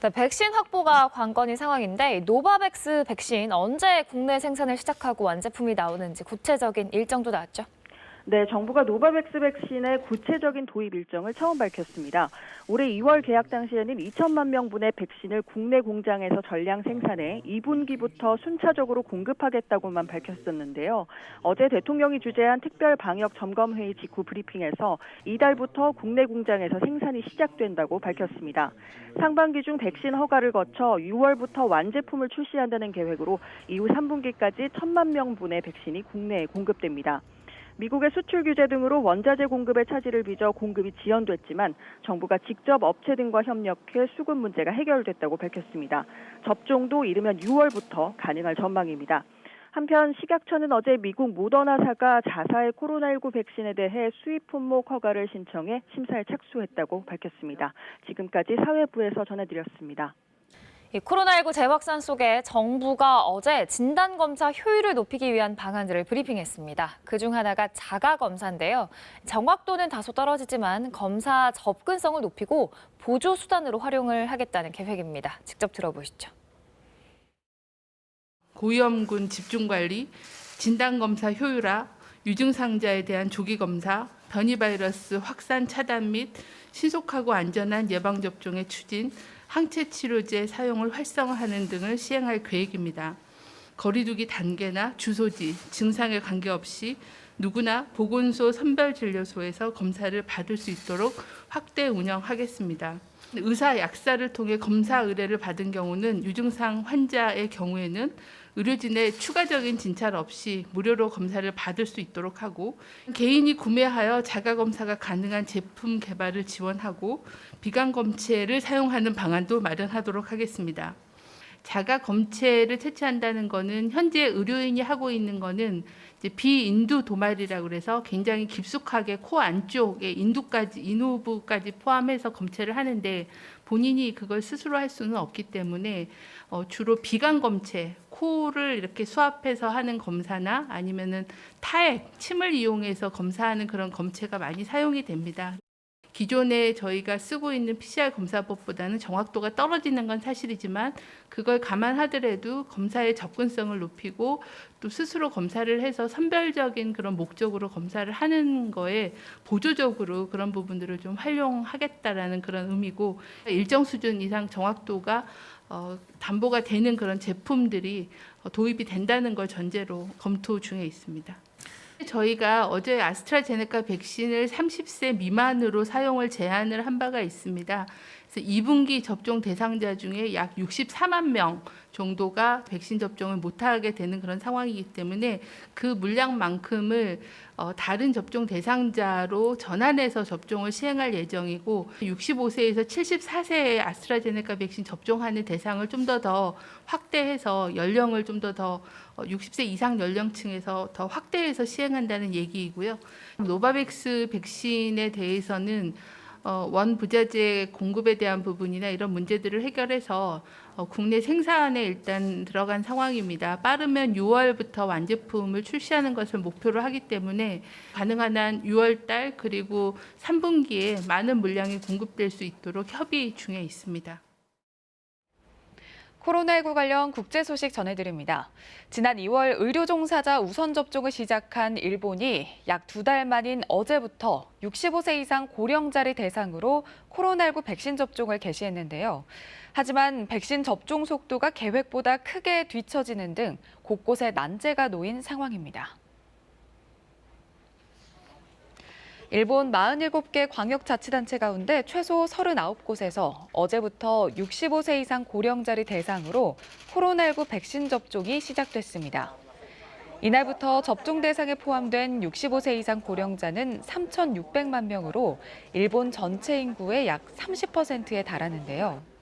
네, 백신 확보가 관건인 상황인데 노바백스 백신 언제 국내 생산을 시작하고 완제품이 나오는지 구체적인 일정도 나왔죠? 네, 정부가 노바백스 백신의 구체적인 도입 일정을 처음 밝혔습니다. 올해 2월 계약 당시에는 2천만 명분의 백신을 국내 공장에서 전량 생산해 2분기부터 순차적으로 공급하겠다고만 밝혔었는데요. 어제 대통령이 주재한 특별 방역 점검회의 직후 브리핑에서 이달부터 국내 공장에서 생산이 시작된다고 밝혔습니다. 상반기 중 백신 허가를 거쳐 6월부터 완제품을 출시한다는 계획으로 이후 3분기까지 1,000만 명분의 백신이 국내에 공급됩니다. 미국의 수출 규제 등으로 원자재 공급의 차질을 빚어 공급이 지연됐지만 정부가 직접 업체 등과 협력해 수급 문제가 해결됐다고 밝혔습니다. 접종도 이르면 6월부터 가능할 전망입니다. 한편 식약처는 어제 미국 모더나사가 자사의 코로나19 백신에 대해 수입 품목 허가를 신청해 심사에 착수했다고 밝혔습니다. 지금까지 사회부에서 전해드렸습니다. 코로나19 재확산 속에 정부가 어제 진단검사 효율을 높이기 위한 방안들을 브리핑했습니다. 그중 하나가 자가검사인데요. 정확도는 다소 떨어지지만 검사 접근성을 높이고 보조수단으로 활용을 하겠다는 계획입니다. 직접 들어보시죠. 고위험군 집중관리, 진단검사 효율화, 유증상자에 대한 조기검사, 변이바이러스 확산 차단 및 신속하고 안전한 예방접종의 추진, 항체치료제 사용을 활성화하는 등을 시행할 계획입니다. 거리두기 단계나 주소지, 증상에 관계없이 누구나 보건소 선별진료소에서 검사를 받을 수 있도록 확대 운영하겠습니다. 의사 약사를 통해 검사 의뢰를 받은 경우는 유증상 환자의 경우에는 의료진의 추가적인 진찰 없이 무료로 검사를 받을 수 있도록 하고, 개인이 구매하여 자가검사가 가능한 제품 개발을 지원하고 비강검체를 사용하는 방안도 마련하도록 하겠습니다. 자가검체를 채취한다는 것은 현재 의료인이 하고 있는 것은 이제 비인두 도말이라고 그래서 굉장히 깊숙하게 코 안쪽에 인후부까지 포함해서 검체를 하는데 본인이 그걸 스스로 할 수는 없기 때문에 주로 비강검체, 코를 이렇게 수압해서 하는 검사나 아니면은 타액, 침을 이용해서 검사하는 그런 검체가 많이 사용이 됩니다. 기존에 저희가 쓰고 있는 PCR 검사법보다는 정확도가 떨어지는 건 사실이지만 그걸 감안하더라도 검사의 접근성을 높이고 또 스스로 검사를 해서 선별적인 그런 목적으로 검사를 하는 거에 보조적으로 그런 부분들을 좀 활용하겠다라는 그런 의미고, 일정 수준 이상 정확도가 담보가 되는 그런 제품들이 도입이 된다는 걸 전제로 검토 중에 있습니다. 저희가 어제 아스트라제네카 백신을 30세 미만으로 사용을 제한을 한 바가 있습니다. 그래서 2분기 접종 대상자 중에 약 64만 명 정도가 백신 접종을 못하게 되는 그런 상황이기 때문에 그 물량만큼을 다른 접종 대상자로 전환해서 접종을 시행할 예정이고 65세에서 74세의 아스트라제네카 백신 접종하는 대상을 좀 더 확대해서 연령을 좀 더 60세 이상 연령층에서 더 확대해서 시행한다는 얘기이고요. 노바백스 백신에 대해서는 원부자재 공급에 대한 부분이나 이런 문제들을 해결해서 국내 생산에 일단 들어간 상황입니다. 빠르면 6월부터 완제품을 출시하는 것을 목표로 하기 때문에 가능한 한 6월 달 그리고 3분기에 많은 물량이 공급될 수 있도록 협의 중에 있습니다. 코로나19 관련 국제 소식 전해드립니다. 지난 2월 의료 종사자 우선 접종을 시작한 일본이 약 2달 만인 어제부터 65세 이상 고령자를 대상으로 코로나19 백신 접종을 개시했는데요. 하지만 백신 접종 속도가 계획보다 크게 뒤처지는 등 곳곳에 난제가 놓인 상황입니다. 일본 47개 광역자치단체 가운데 최소 39곳에서 어제부터 65세 이상 고령자를 대상으로 코로나19 백신 접종이 시작됐습니다. 이날부터 접종 대상에 포함된 65세 이상 고령자는 3,600만 명으로 일본 전체 인구의 약 30%에 달하는데요.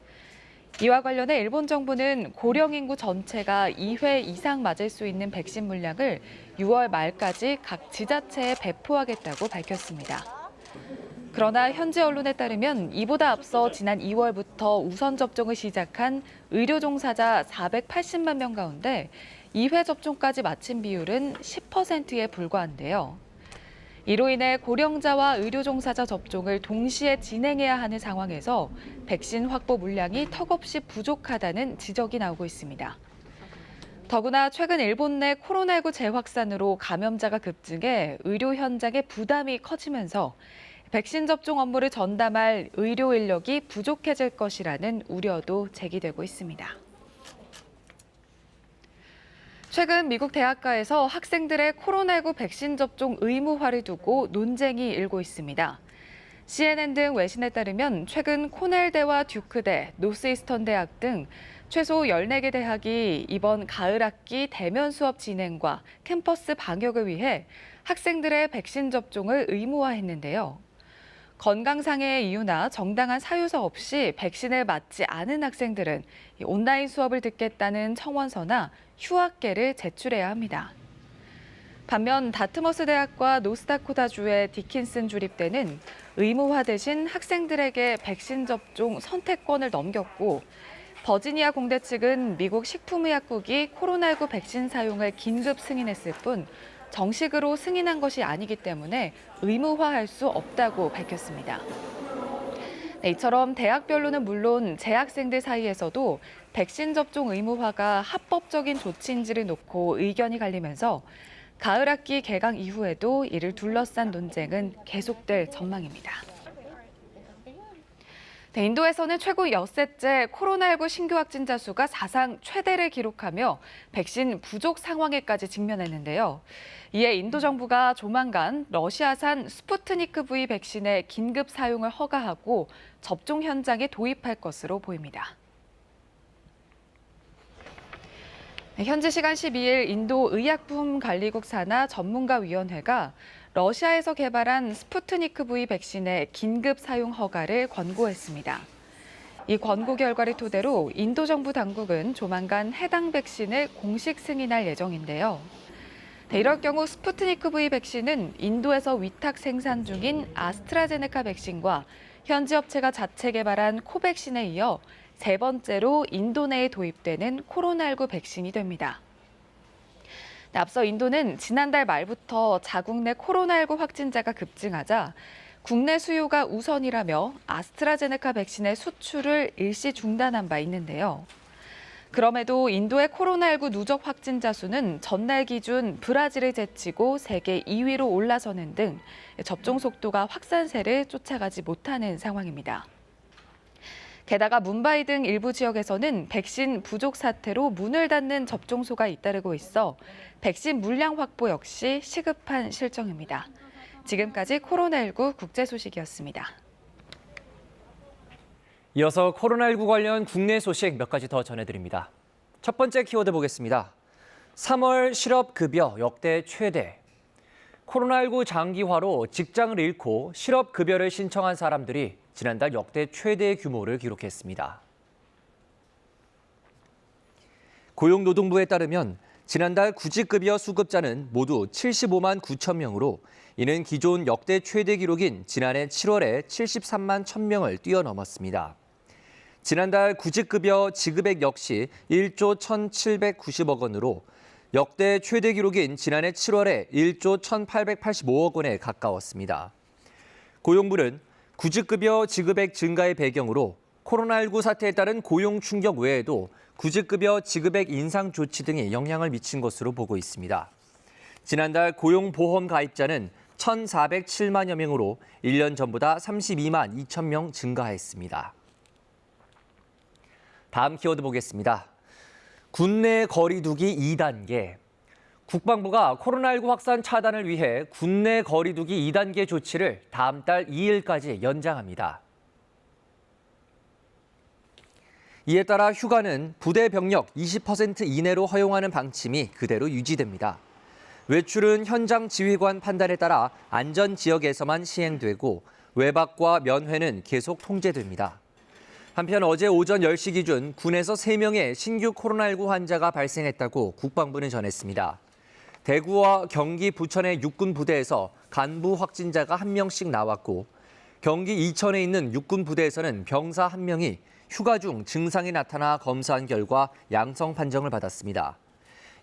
이와 관련해 일본 정부는 고령 인구 전체가 2회 이상 맞을 수 있는 백신 물량을 6월 말까지 각 지자체에 배포하겠다고 밝혔습니다. 그러나 현지 언론에 따르면 이보다 앞서 지난 2월부터 우선 접종을 시작한 의료 종사자 480만 명 가운데 2회 접종까지 마친 비율은 10%에 불과한데요. 이로 인해 고령자와 의료 종사자 접종을 동시에 진행해야 하는 상황에서 백신 확보 물량이 턱없이 부족하다는 지적이 나오고 있습니다. 더구나 최근 일본 내 코로나19 재확산으로 감염자가 급증해 의료 현장의 부담이 커지면서 백신 접종 업무를 전담할 의료 인력이 부족해질 것이라는 우려도 제기되고 있습니다. 최근 미국 대학가에서 학생들의 코로나19 백신 접종 의무화를 두고 논쟁이 일고 있습니다. CNN 등 외신에 따르면 최근 코넬대와 듀크대, 노스이스턴 대학 등 최소 14개 대학이 이번 가을 학기 대면 수업 진행과 캠퍼스 방역을 위해 학생들의 백신 접종을 의무화했는데요. 건강상의 이유나 정당한 사유서 없이 백신을 맞지 않은 학생들은 온라인 수업을 듣겠다는 청원서나 휴학계를 제출해야 합니다. 반면 다트머스 대학과 노스다코타주의 디킨슨 주립대는 의무화 대신 학생들에게 백신 접종 선택권을 넘겼고 버지니아 공대 측은 미국 식품의약국이 코로나19 백신 사용을 긴급 승인했을 뿐 정식으로 승인한 것이 아니기 때문에 의무화할 수 없다고 밝혔습니다. 이처럼 대학별로는 물론 재학생들 사이에서도 백신 접종 의무화가 합법적인 조치인지를 놓고 의견이 갈리면서 가을 학기 개강 이후에도 이를 둘러싼 논쟁은 계속될 전망입니다. 인도에서는 최고 엿새째 코로나19 신규 확진자 수가 사상 최대를 기록하며 백신 부족 상황에까지 직면했는데요. 이에 인도 정부가 조만간 러시아산 스푸트니크 V 백신의 긴급 사용을 허가하고 접종 현장에 도입할 것으로 보입니다. 현지 시간 12일 인도 의약품관리국 산하 전문가위원회가 러시아에서 개발한 스푸트니크 V 백신의 긴급 사용 허가를 권고했습니다. 이 권고 결과를 토대로 인도 정부 당국은 조만간 해당 백신을 공식 승인할 예정인데요. 이럴 경우 스푸트니크 V 백신은 인도에서 위탁 생산 중인 아스트라제네카 백신과 현지 업체가 자체 개발한 코백신에 이어 세 번째로 인도 내에 도입되는 코로나19 백신이 됩니다. 앞서 인도는 지난달 말부터 자국 내 코로나19 확진자가 급증하자 국내 수요가 우선이라며 아스트라제네카 백신의 수출을 일시 중단한 바 있는데요. 그럼에도 인도의 코로나19 누적 확진자 수는 전날 기준 브라질을 제치고 세계 2위로 올라서는 등 접종 속도가 확산세를 쫓아가지 못하는 상황입니다. 게다가 뭄바이 등 일부 지역에서는 백신 부족 사태로 문을 닫는 접종소가 잇따르고 있어 백신 물량 확보 역시 시급한 실정입니다. 지금까지 코로나19 국제 소식이었습니다. 이어서 코로나19 관련 국내 소식 몇 가지 더 전해드립니다. 첫 번째 키워드 보겠습니다. 3월 실업급여 역대 최대. 코로나19 장기화로 직장을 잃고 실업급여를 신청한 사람들이 지난달 역대 최대 규모를 기록했습니다. 고용노동부에 따르면 지난달 구직급여 수급자는 모두 75만 9천 명으로 이는 기존 역대 최대 기록인 지난해 7월에 73만 1,000명을 뛰어넘었습니다. 지난달 구직급여 지급액 역시 1조 1,790억 원으로 역대 최대 기록인 지난해 7월에 1조 1,885억 원에 가까웠습니다. 고용부는 구직급여 지급액 증가의 배경으로 코로나19 사태에 따른 고용 충격 외에도 구직급여 지급액 인상 조치 등이 영향을 미친 것으로 보고 있습니다. 지난달 고용보험 가입자는 1,407만여 명으로 1년 전보다 32만 2천 명 증가했습니다. 다음 키워드 보겠습니다. 국내 거리 두기 2단계. 국방부가 코로나19 확산 차단을 위해 국내 거리 두기 2단계 조치를 다음 달 2일까지 연장합니다. 이에 따라 휴가는 부대 병력 20% 이내로 허용하는 방침이 그대로 유지됩니다. 외출은 현장 지휘관 판단에 따라 안전 지역에서만 시행되고 외박과 면회는 계속 통제됩니다. 한편 어제 오전 10시 기준 군에서 3명의 신규 코로나19 환자가 발생했다고 국방부는 전했습니다. 대구와 경기 부천의 육군 부대에서 간부 확진자가 1명씩 나왔고 경기 이천에 있는 육군 부대에서는 병사 1명이 휴가 중 증상이 나타나 검사한 결과 양성 판정을 받았습니다.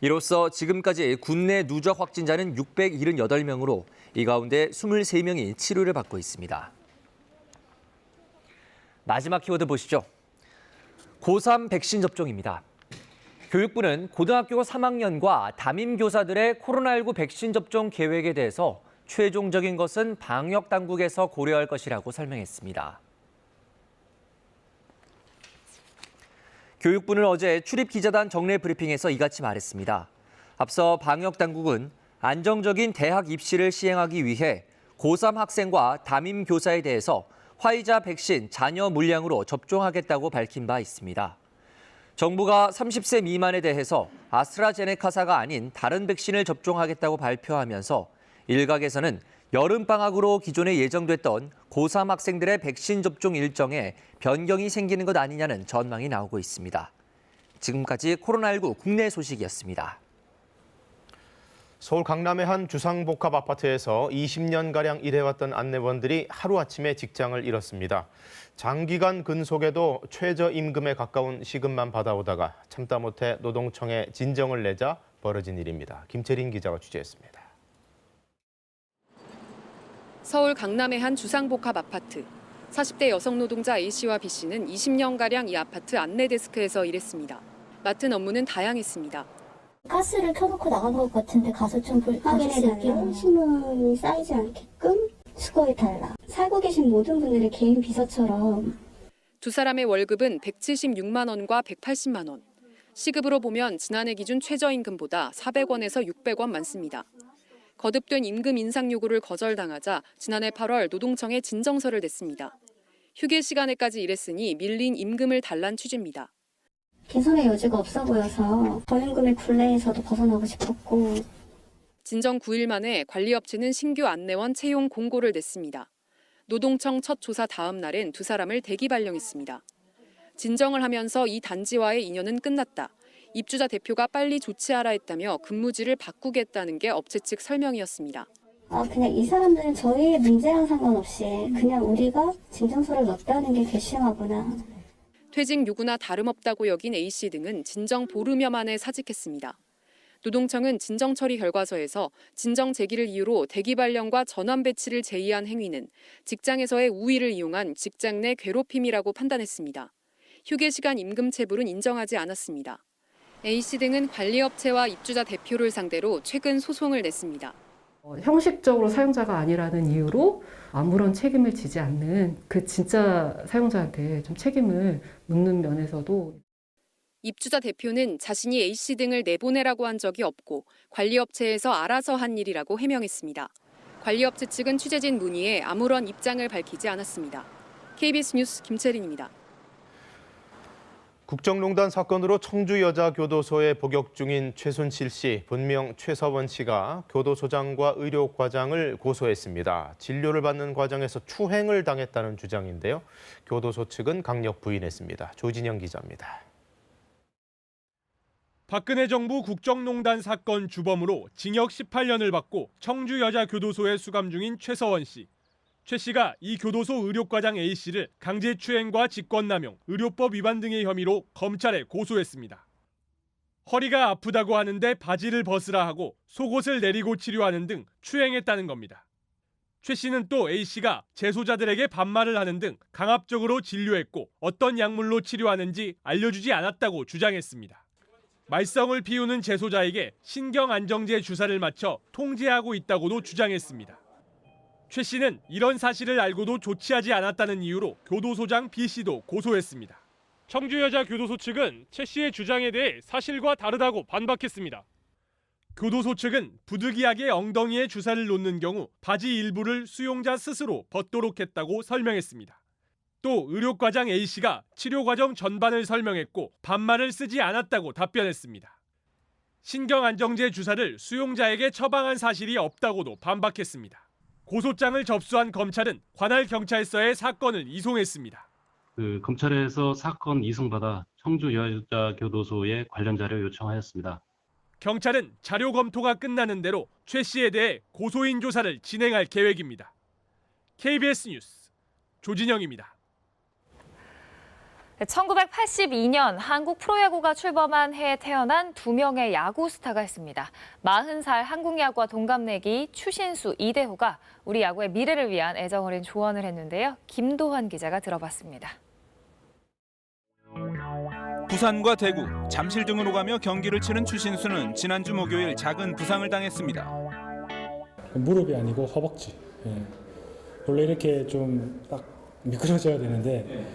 이로써 지금까지 국내 누적 확진자는 678명으로 이 가운데 23명이 치료를 받고 있습니다. 마지막 키워드 보시죠. 고3 백신 접종입니다. 교육부는 고등학교 3학년과 담임교사들의 코로나19 백신 접종 계획에 대해서 최종적인 것은 방역 당국에서 고려할 것이라고 설명했습니다. 교육부는 어제 출입기자단 정례 브리핑에서 이같이 말했습니다. 앞서 방역 당국은 안정적인 대학 입시를 시행하기 위해 고3 학생과 담임 교사에 대해서 화이자 백신 잔여 물량으로 접종하겠다고 밝힌 바 있습니다. 정부가 30세 미만에 대해서 아스트라제네카사가 아닌 다른 백신을 접종하겠다고 발표하면서 일각에서는 여름방학으로 기존에 예정됐던 고3 학생들의 백신 접종 일정에 변경이 생기는 것 아니냐는 전망이 나오고 있습니다. 지금까지 코로나19 국내 소식이었습니다. 서울 강남의 한 주상복합 아파트에서 20년가량 일해왔던 안내원들이 하루아침에 직장을 잃었습니다. 장기간 근속에도 최저임금에 가까운 시급만 받아오다가 참다 못해 노동청에 진정을 내자 벌어진 일입니다. 김채린 기자가 취재했습니다. 서울 강남의 한 주상복합 아파트. 40대 여성 노동자 A씨와 B씨는 20년가량 이 아파트 안내 데스크에서 일했습니다. 맡은 업무는 다양했습니다. 가스를 켜놓고 나간 것 같은데 가서 좀 확인해달라. 신문이 쌓이지 않게끔 수거해달라. 살고 계신 모든 분들의 개인 비서처럼. 두 사람의 월급은 176만 원과 180만 원. 시급으로 보면 지난해 기준 최저임금보다 400원에서 600원 많습니다. 거듭된 임금 인상 요구를 거절당하자 지난해 8월 노동청에 진정서를 냈습니다. 휴게 시간에까지 일했으니 밀린 임금을 달란 취지입니다. 개선의 여지가 없어 보여서 저임금의 굴레에서도 벗어나고 싶었고. 진정 9일 만에 관리업체는 신규 안내원 채용 공고를 냈습니다. 노동청 첫 조사 다음 날엔 두 사람을 대기 발령했습니다. 진정을 하면서 이 단지와의 인연은 끝났다. 입주자 대표가 빨리 조치하라 했다며 근무지를 바꾸겠다는 게 업체 측 설명이었습니다. 그냥 이 사람들은 저희의 문제랑 상관없이 그냥 우리가 진정서를 넣었다는 게 괘씸하구나. 퇴직 요구나 다름없다고 여긴 A씨 등은 진정 보름여 만에 사직했습니다. 노동청은 진정 처리 결과서에서 진정 제기를 이유로 대기 발령과 전환 배치를 제의한 행위는 직장에서의 우위를 이용한 직장 내 괴롭힘이라고 판단했습니다. 휴게 시간 임금 체불은 인정하지 않았습니다. A씨 등은 관리업체와 입주자 대표를 상대로 최근 소송을 냈습니다. 형식적으로 사용자가 아니라는 이유로 아무런 책임을 지지 않는 그 진짜 사용자한테 좀 책임을 묻는 면에서도 입주자 대표는 자신이 A씨 등을 내보내라고 한 적이 없고 관리업체에서 알아서 한 일이라고 해명했습니다. 관리업체 측은 취재진 문의에 아무런 입장을 밝히지 않았습니다. KBS 뉴스 김채린입니다. 국정농단 사건으로 청주여자교도소에 복역 중인 최순실 씨, 본명 최서원 씨가 교도소장과 의료과장을 고소했습니다. 진료를 받는 과정에서 추행을 당했다는 주장인데요. 교도소 측은 강력 부인했습니다. 조진영 기자입니다. 박근혜 정부 국정농단 사건 주범으로 징역 18년을 받고 청주여자교도소에 수감 중인 최서원 씨. 최 씨가 이 교도소 의료과장 A 씨를 강제추행과 직권남용, 의료법 위반 등의 혐의로 검찰에 고소했습니다. 허리가 아프다고 하는데 바지를 벗으라 하고 속옷을 내리고 치료하는 등 추행했다는 겁니다. 최 씨는 또 A 씨가 재소자들에게 반말을 하는 등 강압적으로 진료했고 어떤 약물로 치료하는지 알려주지 않았다고 주장했습니다. 말썽을 피우는 재소자에게 신경안정제 주사를 맞춰 통제하고 있다고도 주장했습니다. 최 씨는 이런 사실을 알고도 조치하지 않았다는 이유로 교도소장 B 씨도 고소했습니다. 청주여자교도소 측은 최 씨의 주장에 대해 사실과 다르다고 반박했습니다. 교도소 측은 부득이하게 엉덩이에 주사를 놓는 경우 바지 일부를 수용자 스스로 벗도록 했다고 설명했습니다. 또 의료과장 A 씨가 치료 과정 전반을 설명했고 반말을 쓰지 않았다고 답변했습니다. 신경안정제 주사를 수용자에게 처방한 사실이 없다고도 반박했습니다. 고소장을 접수한 검찰은 관할 경찰서에 사건을 이송했습니다. 검찰에서 사건 이송받아 청주여자교도소에 관련 자료 요청하였습니다. 경찰은 자료 검토가 끝나는 대로 최 씨에 대해 고소인 조사를 진행할 계획입니다. KBS 뉴스 조진영입니다. 1982년 한국 프로야구가 출범한 해에 태어난 2명의 야구 스타가 있습니다. 40살 한국 야구와 동갑내기 추신수, 이대호가 우리 야구의 미래를 위한 애정어린 조언을 했는데요. 김도환 기자가 들어봤습니다. 부산과 대구, 잠실 등으로 가며 경기를 치른 추신수는 지난주 목요일 작은 부상을 당했습니다. 무릎이 아니고 허벅지. 원래 이렇게 좀 딱 미끄러져야 되는데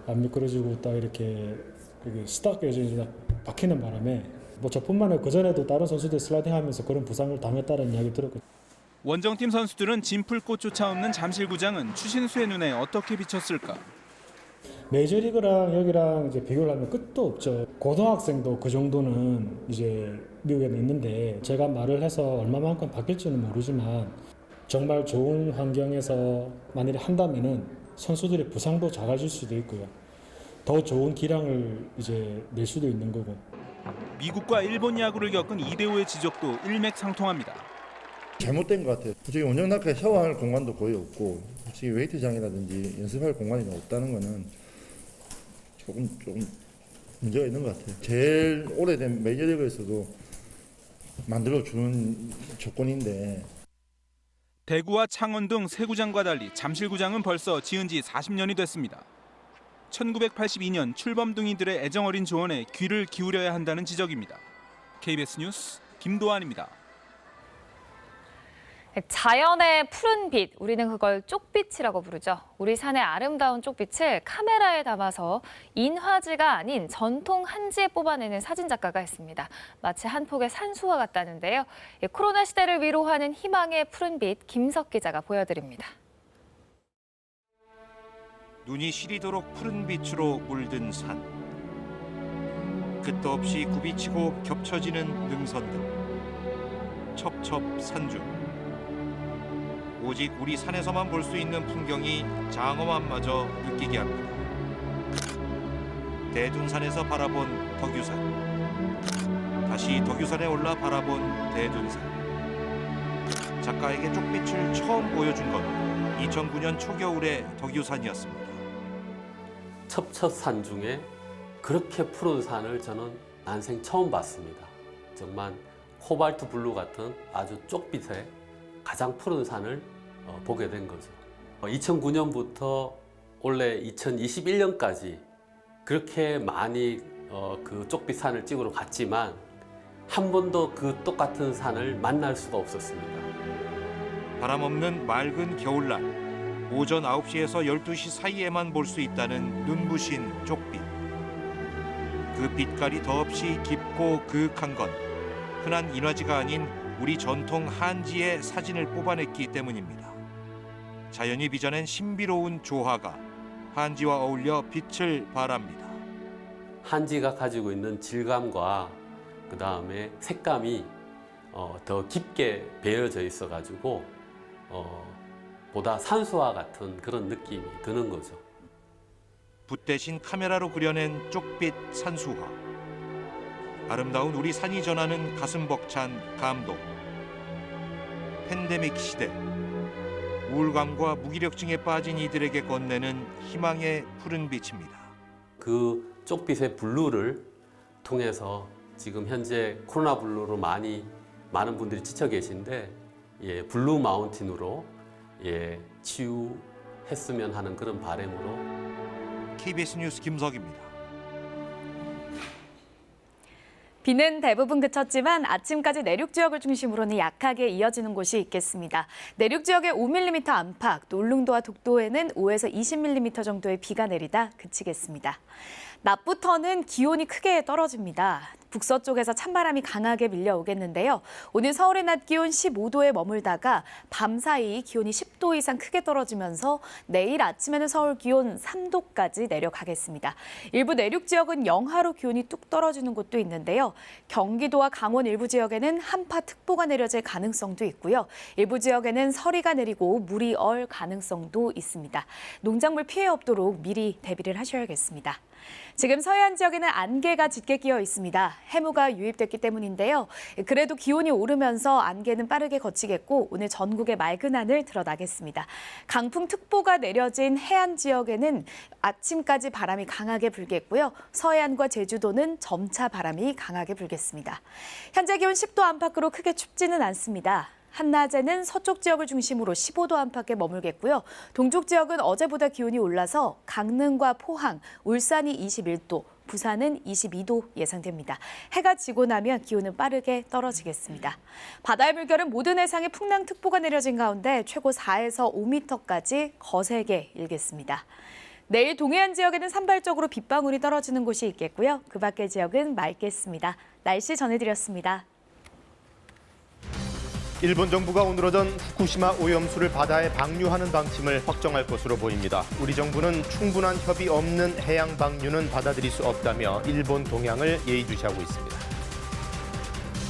안 미끄러지고 딱 이렇게 스탁 여전히 박히는 바람에 저뿐만 아니라 그전에도 다른 선수들 슬라이딩하면서 그런 부상을 당했다는 이야기 들었고. 원정팀 선수들은 진풀꽃 쫓아오는 잠실구장은 추신수의 눈에 어떻게 비쳤을까? 메이저리그랑 여기랑 이제 비교를 하면 끝도 없죠. 고등학생도 그 정도는 이제 미국에는 있는데 제가 말을 해서 얼마만큼 바뀔지는 모르지만 정말 좋은 환경에서 만일에 한다면은 선수들의 부상도 작아질 수도 있고요. 더 좋은 기량을 이제 낼 수도 있는 거고. 미국과 일본 야구를 겪은 이대호의 지적도 일맥상통합니다. 잘못된 것 같아요. 솔직히 원정답게 샤워할 공간도 거의 없고, 솔직히 웨이트장이라든지 연습할 공간이 없다는 거는 조금 문제가 있는 것 같아요. 제일 오래된 메이저리그에서도 만들어주는 조건인데. 대구와 창원 등 세 구장과 달리 잠실구장은 벌써 지은 지 40년이 됐습니다. 1982년 출범둥이들의 애정어린 조언에 귀를 기울여야 한다는 지적입니다. KBS 뉴스 김도환입니다. 자연의 푸른 빛, 우리는 그걸 쪽빛이라고 부르죠. 우리 산의 아름다운 쪽빛을 카메라에 담아서 인화지가 아닌 전통 한지에 뽑아내는 사진작가가 있습니다. 마치 한 폭의 산수와 같다는데요. 코로나 시대를 위로하는 희망의 푸른 빛, 김석 기자가 보여드립니다. 눈이 시리도록 푸른 빛으로 물든 산. 끝도 없이 굽이치고 겹쳐지는 능선들. 첩첩산중. 오직 우리 산에서만 볼 수 있는 풍경이 장엄함마저 느끼게 합니다. 대둔산에서 바라본 덕유산. 다시 덕유산에 올라 바라본 대둔산. 작가에게 쪽빛을 처음 보여준 건 2009년 초겨울의 덕유산이었습니다. 첩첩산중에 그렇게 푸른 산을 저는 난생 처음 봤습니다. 정말 코발트 블루 같은 아주 쪽빛의 가장 푸른 산을 보게 된 거죠. 2009년부터 올해 2021년까지 그렇게 많이 그 쪽빛 산을 찍으러 갔지만 한 번도 그 똑같은 산을 만날 수가 없었습니다. 바람 없는 맑은 겨울날 오전 9시에서 12시 사이에만 볼 수 있다는 눈부신 쪽빛. 그 빛깔이 더없이 깊고 그윽한 건 흔한 인화지가 아닌 우리 전통 한지의 사진을 뽑아냈기 때문입니다. 자연이 빚어낸 신비로운 조화가 한지와 어울려 빛을 발합니다. 한지가 가지고 있는 질감과 그 다음에 색감이 더 깊게 배어져 있어가지고 보다 산수화 같은 그런 느낌이 드는 거죠. 붓 대신 카메라로 그려낸 쪽빛 산수화. 아름다운 우리 산이 전하는 가슴 벅찬 감동. 팬데믹 시대. 우울감과 무기력증에 빠진 이들에게 건네는 희망의 푸른 빛입니다. 그 쪽빛의 블루를 통해서 지금 현재 코로나 블루로 많은 분들이 지쳐 계신데 블루 마운틴으로 치유했으면 하는 그런 바람으로. KBS 뉴스 김석입니다. 비는 대부분 그쳤지만 아침까지 내륙 지역을 중심으로는 약하게 이어지는 곳이 있겠습니다. 내륙 지역에 5mm 안팎, 울릉도와 독도에는 5에서 20mm 정도의 비가 내리다 그치겠습니다. 낮부터는 기온이 크게 떨어집니다. 북서쪽에서 찬바람이 강하게 밀려오겠는데요. 오늘 서울의 낮 기온 15도에 머물다가 밤사이 기온이 10도 이상 크게 떨어지면서 내일 아침에는 서울 기온 3도까지 내려가겠습니다. 일부 내륙 지역은 영하로 기온이 뚝 떨어지는 곳도 있는데요. 경기도와 강원 일부 지역에는 한파특보가 내려질 가능성도 있고요. 일부 지역에는 서리가 내리고 물이 얼 가능성도 있습니다. 농작물 피해 없도록 미리 대비를 하셔야겠습니다. 지금 서해안 지역에는 안개가 짙게 끼어 있습니다. 해무가 유입됐기 때문인데요. 그래도 기온이 오르면서 안개는 빠르게 걷히겠고 오늘 전국에 맑은 하늘 드러나겠습니다. 강풍특보가 내려진 해안 지역에는 아침까지 바람이 강하게 불겠고요. 서해안과 제주도는 점차 바람이 강하게 불겠습니다. 현재 기온 10도 안팎으로 크게 춥지는 않습니다. 한낮에는 서쪽 지역을 중심으로 15도 안팎에 머물겠고요. 동쪽 지역은 어제보다 기온이 올라서 강릉과 포항, 울산이 21도, 부산은 22도 예상됩니다. 해가 지고 나면 기온은 빠르게 떨어지겠습니다. 바다의 물결은 모든 해상에 풍랑특보가 내려진 가운데 최고 4에서 5m까지 거세게 일겠습니다. 내일 동해안 지역에는 산발적으로 빗방울이 떨어지는 곳이 있겠고요. 그 밖의 지역은 맑겠습니다. 날씨 전해드렸습니다. 일본 정부가 오늘 오전 후쿠시마 오염수를 바다에 방류하는 방침을 확정할 것으로 보입니다. 우리 정부는 충분한 협의 없는 해양 방류는 받아들일 수 없다며 일본 동향을 예의주시하고 있습니다.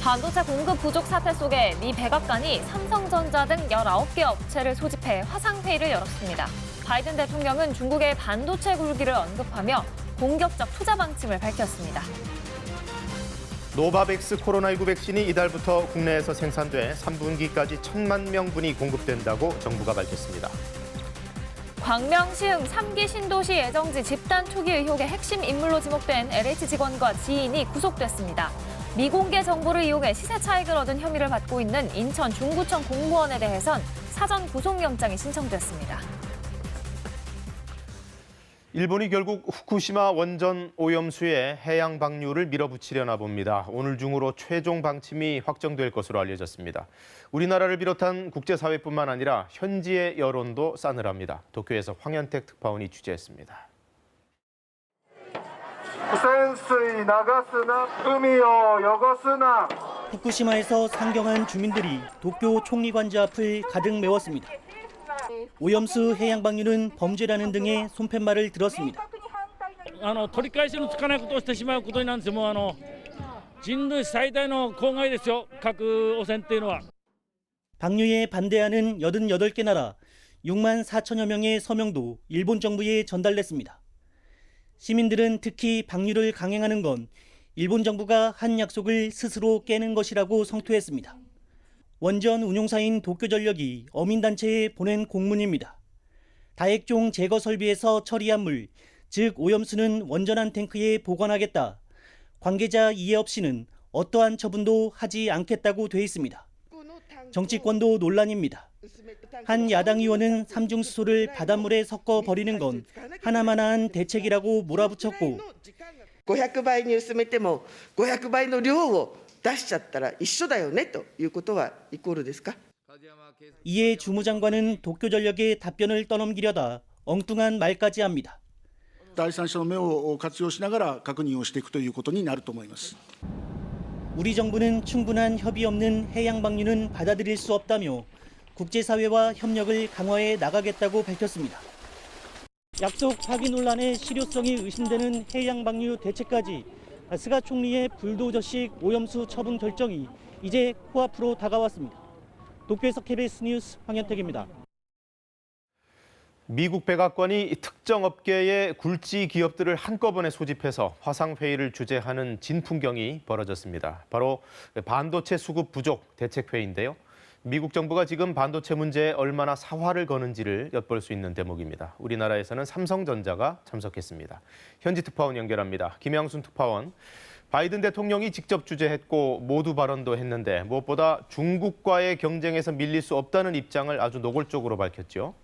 반도체 공급 부족 사태 속에 미 백악관이 삼성전자 등 19개 업체를 소집해 화상회의를 열었습니다. 바이든 대통령은 중국의 반도체 굴기를 언급하며 공격적 투자 방침을 밝혔습니다. 노바백스 코로나19 백신이 이달부터 국내에서 생산돼 3분기까지 1,000만 명분이 공급된다고 정부가 밝혔습니다. 광명 시흥 3기 신도시 예정지 집단 투기 의혹의 핵심 인물로 지목된 LH 직원과 지인이 구속됐습니다. 미공개 정보를 이용해 시세 차익을 얻은 혐의를 받고 있는 인천 중구청 공무원에 대해선 사전 구속영장이 신청됐습니다. 일본이 결국 후쿠시마 원전 오염수에 해양 방류를 밀어붙이려나 봅니다. 오늘 중으로 최종 방침이 확정될 것으로 알려졌습니다. 우리나라를 비롯한 국제사회뿐만 아니라 현지의 여론도 싸늘합니다. 도쿄에서 황현택 특파원이 취재했습니다. 후쿠시마에서 상경한 주민들이 도쿄 총리관저 앞을 가득 메웠습니다. 오염수 해양 방류는 범죄라는 등의 손팻말을 들었습니다. 取り返しのつかないことをしてしまうことになるんですよ。もう人類最大の公害ですよ。核汚染っていうのは。 방류에 반대하는 88개 나라 6만 4천여 명의 서명도 일본 정부에 전달됐습니다. 시민들은 특히 방류를 강행하는 건 일본 정부가 한 약속을 스스로 깨는 것이라고 성토했습니다. 원전 운용사인 도쿄전력이 어민단체에 보낸 공문입니다. 다액종 제거 설비에서 처리한 물, 즉 오염수는 원전한 탱크에 보관하겠다. 관계자 이해 없이는 어떠한 처분도 하지 않겠다고 돼 있습니다. 정치권도 논란입니다. 한 야당 의원은 삼중수소를 바닷물에 섞어 버리는 건 하나마나한 대책이라고 몰아붙였고 500倍に薄めても500倍の量を出しちゃったら一緒だよねということはイコールですか? 이에 주무장관은 도쿄전력의 답변을 떠넘기려다 엉뚱한 말까지 합니다. 第三者の目を活用しながら確認をしていくということになると思います. 우리 정부는 충분한 협의 없는 해양 방류는 받아들일 수 없다며 국제사회와 협력을 강화해 나가겠다고 밝혔습니다. 약속 파기 논란의 실효성이 의심되는 해양 방류 대책까지 스가 총리의 불도저식 오염수 처분 결정이 이제 코앞으로 다가왔습니다. 도쿄에서 KBS 뉴스 황현택입니다. 미국 백악관이 특정 업계의 굴지 기업들을 한꺼번에 소집해서 화상회의를 주재하는 진풍경이 벌어졌습니다. 바로 반도체 수급 부족 대책회의인데요. 미국 정부가 지금 반도체 문제에 얼마나 사활을 거는지를 엿볼 수 있는 대목입니다. 우리나라에서는 삼성전자가 참석했습니다. 현지 특파원 연결합니다. 김양순 특파원. 바이든 대통령이 직접 주재했고 모두 발언도 했는데 무엇보다 중국과의 경쟁에서 밀릴 수 없다는 입장을 아주 노골적으로 밝혔죠.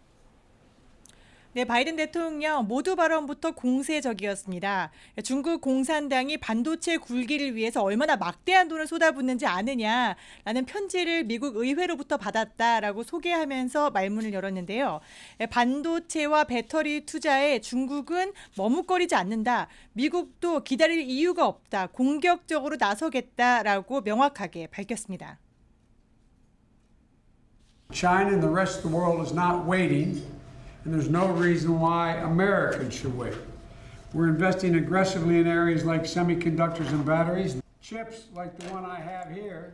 네, 바이든 대통령 모두 발언부터 공세적이었습니다. 중국 공산당이 반도체 굴기를 위해서 얼마나 막대한 돈을 쏟아붓는지 아느냐라는 편지를 미국 의회로부터 받았다라고 소개하면서 말문을 열었는데요. 반도체와 배터리 투자에 중국은 머뭇거리지 않는다. 미국도 기다릴 이유가 없다. 공격적으로 나서겠다라고 명확하게 밝혔습니다. China and the rest of the world is not waiting. And there's no reason why Americans should wait. We're investing aggressively in areas like semiconductors and batteries. Chips like the one I have here.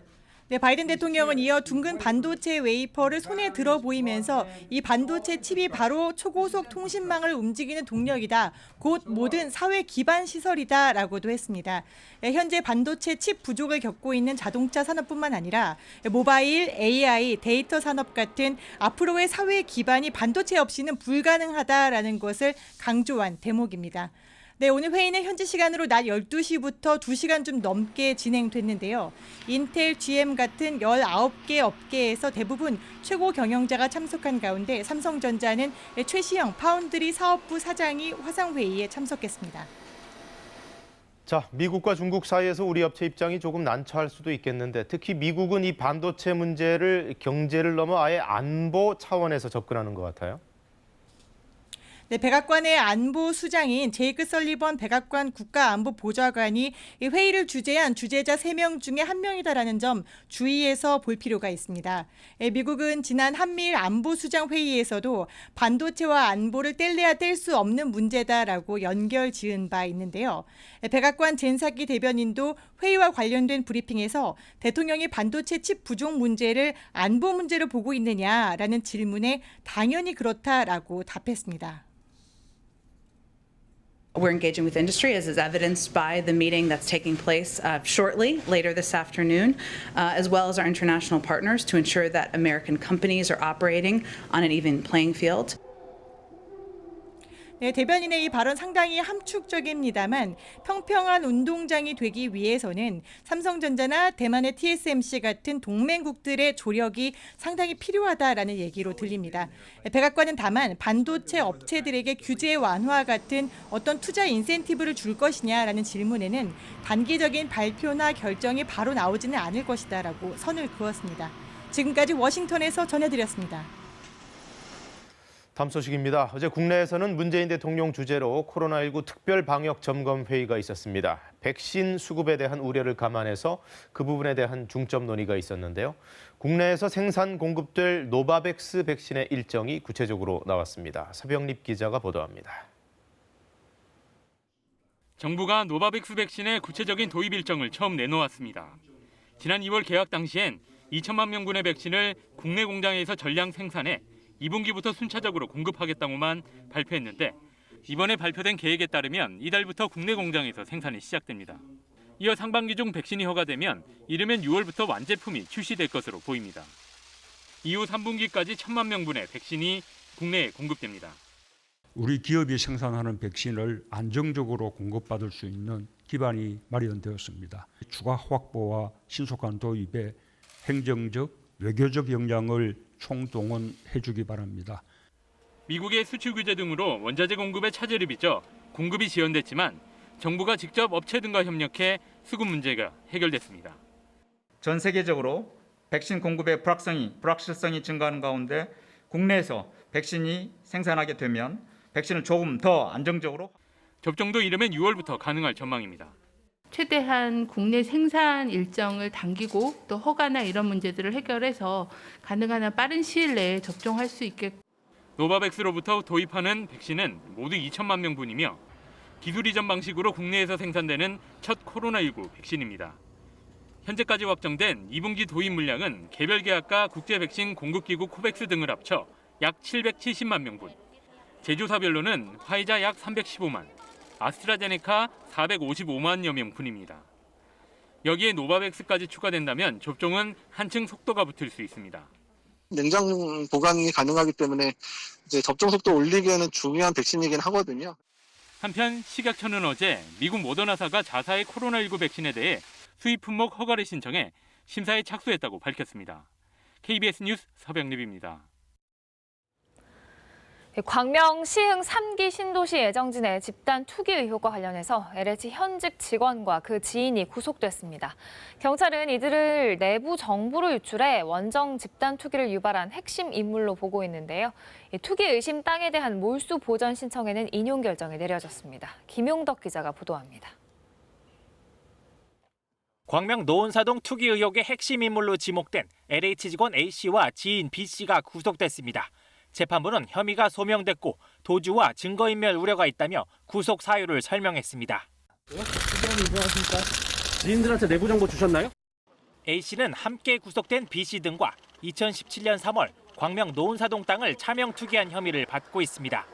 네, 바이든 대통령은 이어 둥근 반도체 웨이퍼를 손에 들어 보이면서 이 반도체 칩이 바로 초고속 통신망을 움직이는 동력이다. 곧 모든 사회 기반 시설이다라고도 했습니다. 현재 반도체 칩 부족을 겪고 있는 자동차 산업뿐만 아니라 모바일, AI, 데이터 산업 같은 앞으로의 사회 기반이 반도체 없이는 불가능하다라는 것을 강조한 대목입니다. 네, 오늘 회의는 현지 시간으로 낮 12시부터 2시간 좀 넘게 진행됐는데요. 인텔, GM 같은 19개 업계에서 대부분 최고 경영자가 참석한 가운데 삼성전자는 최시영 파운드리 사업부 사장이 화상회의에 참석했습니다. 자, 미국과 중국 사이에서 우리 업체 입장이 조금 난처할 수도 있겠는데 특히 미국은 이 반도체 문제를 경제를 넘어 아예 안보 차원에서 접근하는 것 같아요. 네, 백악관의 안보 수장인 제이크 설리번 백악관 국가안보보좌관이 이 회의를 주재한 주재자 3명 중에 1명이다라는 점 주의해서 볼 필요가 있습니다. 미국은 지난 한미일 안보수장 회의에서도 반도체와 안보를 뗄래야 뗄 수 없는 문제다라고 연결 지은 바 있는데요. 백악관 젠사키 대변인도 회의와 관련된 브리핑에서 대통령이 반도체 칩 부족 문제를 안보 문제로 보고 있느냐라는 질문에 당연히 그렇다라고 답했습니다. We're engaging with industry, as is evidenced by the meeting that's taking place shortly, later this afternoon, as well as our international partners to ensure that American companies are operating on an even playing field. 네, 대변인의 이 발언 상당히 함축적입니다만 평평한 운동장이 되기 위해서는 삼성전자나 대만의 TSMC 같은 동맹국들의 조력이 상당히 필요하다라는 얘기로 들립니다. 백악관은 다만 반도체 업체들에게 규제 완화 같은 어떤 투자 인센티브를 줄 것이냐라는 질문에는 단기적인 발표나 결정이 바로 나오지는 않을 것이다라고 선을 그었습니다. 지금까지 워싱턴에서 전해드렸습니다. 다음 소식입니다. 어제 국내에서는 문재인 대통령 주재로 코로나19 특별 방역 점검 회의가 있었습니다. 백신 수급에 대한 우려를 감안해서 그 부분에 대한 중점 논의가 있었는데요. 국내에서 생산 공급될 노바백스 백신의 일정이 구체적으로 나왔습니다. 서병립 기자가 보도합니다. 정부가 노바백스 백신의 구체적인 도입 일정을 처음 내놓았습니다. 지난 2월 계약 당시엔 2천만 명분의 백신을 국내 공장에서 전량 생산해 2분기부터 순차적으로 공급하겠다고만 발표했는데 이번에 발표된 계획에 따르면 이달부터 국내 공장에서 생산이 시작됩니다. 이어 상반기 중 백신이 허가되면 이르면 6월부터 완제품이 출시될 것으로 보입니다. 이후 3분기까지 1,000만 명분의 백신이 국내에 공급됩니다. 우리 기업이 생산하는 백신을 안정적으로 공급받을 수 있는 기반이 마련되었습니다. 추가 확보와 신속한 도입에 행정적, 외교적 역량을 총동원해 주기 바랍니다. 미국의 수출 규제 등으로 원자재 공급에 차질이 빚어 공급이 지연됐지만 정부가 직접 업체 등과 협력해 수급 문제가 해결됐습니다. 전 세계적으로 백신 공급의 불확실성이 증가하는 가운데 국내에서 백신이 생산하게 되면 백신을 조금 더 안정적으로 접종도 이르면 6월부터 가능할 전망입니다. 최대한 국내 생산 일정을 당기고 또 허가나 이런 문제들을 해결해서 가능한 한 빠른 시일 내에 접종할 수 있게. 노바백스로부터 도입하는 백신은 모두 2천만 명분이며 기술 이전 방식으로 국내에서 생산되는 첫 코로나19 백신입니다. 현재까지 확정된 2분기 도입 물량은 개별 계약과 국제 백신 공급기구 코백스 등을 합쳐 약 770만 명분. 제조사별로는 화이자 약 315만, 아스트라제네카 455만여 명분입니다. 여기에 노바백스까지 추가된다면 접종은 한층 속도가 붙을 수 있습니다. 냉장 보관이 가능하기 때문에 이제 접종 속도 올리기에는 중요한 백신이긴 하거든요. 한편 식약처는 어제 미국 모더나사가 자사의 코로나19 백신에 대해 수입 품목 허가를 신청해 심사에 착수했다고 밝혔습니다. KBS 뉴스 서병립입니다. 광명 시흥 3기 신도시 예정진의 집단 투기 의혹과 관련해서 LH 현직 직원과 그 지인이 구속됐습니다. 경찰은 이들을 내부 정보로 유출해 원정 집단 투기를 유발한 핵심 인물로 보고 있는데요. 투기 의심 땅에 대한 몰수 보전 신청에는 인용 결정이 내려졌습니다. 김용덕 기자가 보도합니다. 광명 노원사동 투기 의혹의 핵심 인물로 지목된 LH 직원 A씨와 지인 B씨가 구속됐습니다. 재판부는 혐의가 소명됐고 도주와 증거인멸 우려가 있다며 구속 사유를 설명했습니다. 지인들한테 내부 정보 주셨나요? A씨는 함께 구속된 B씨 등과 2017년 3월 광명 노원사동 땅을 차명 투기한 혐의를 받고 있습니다.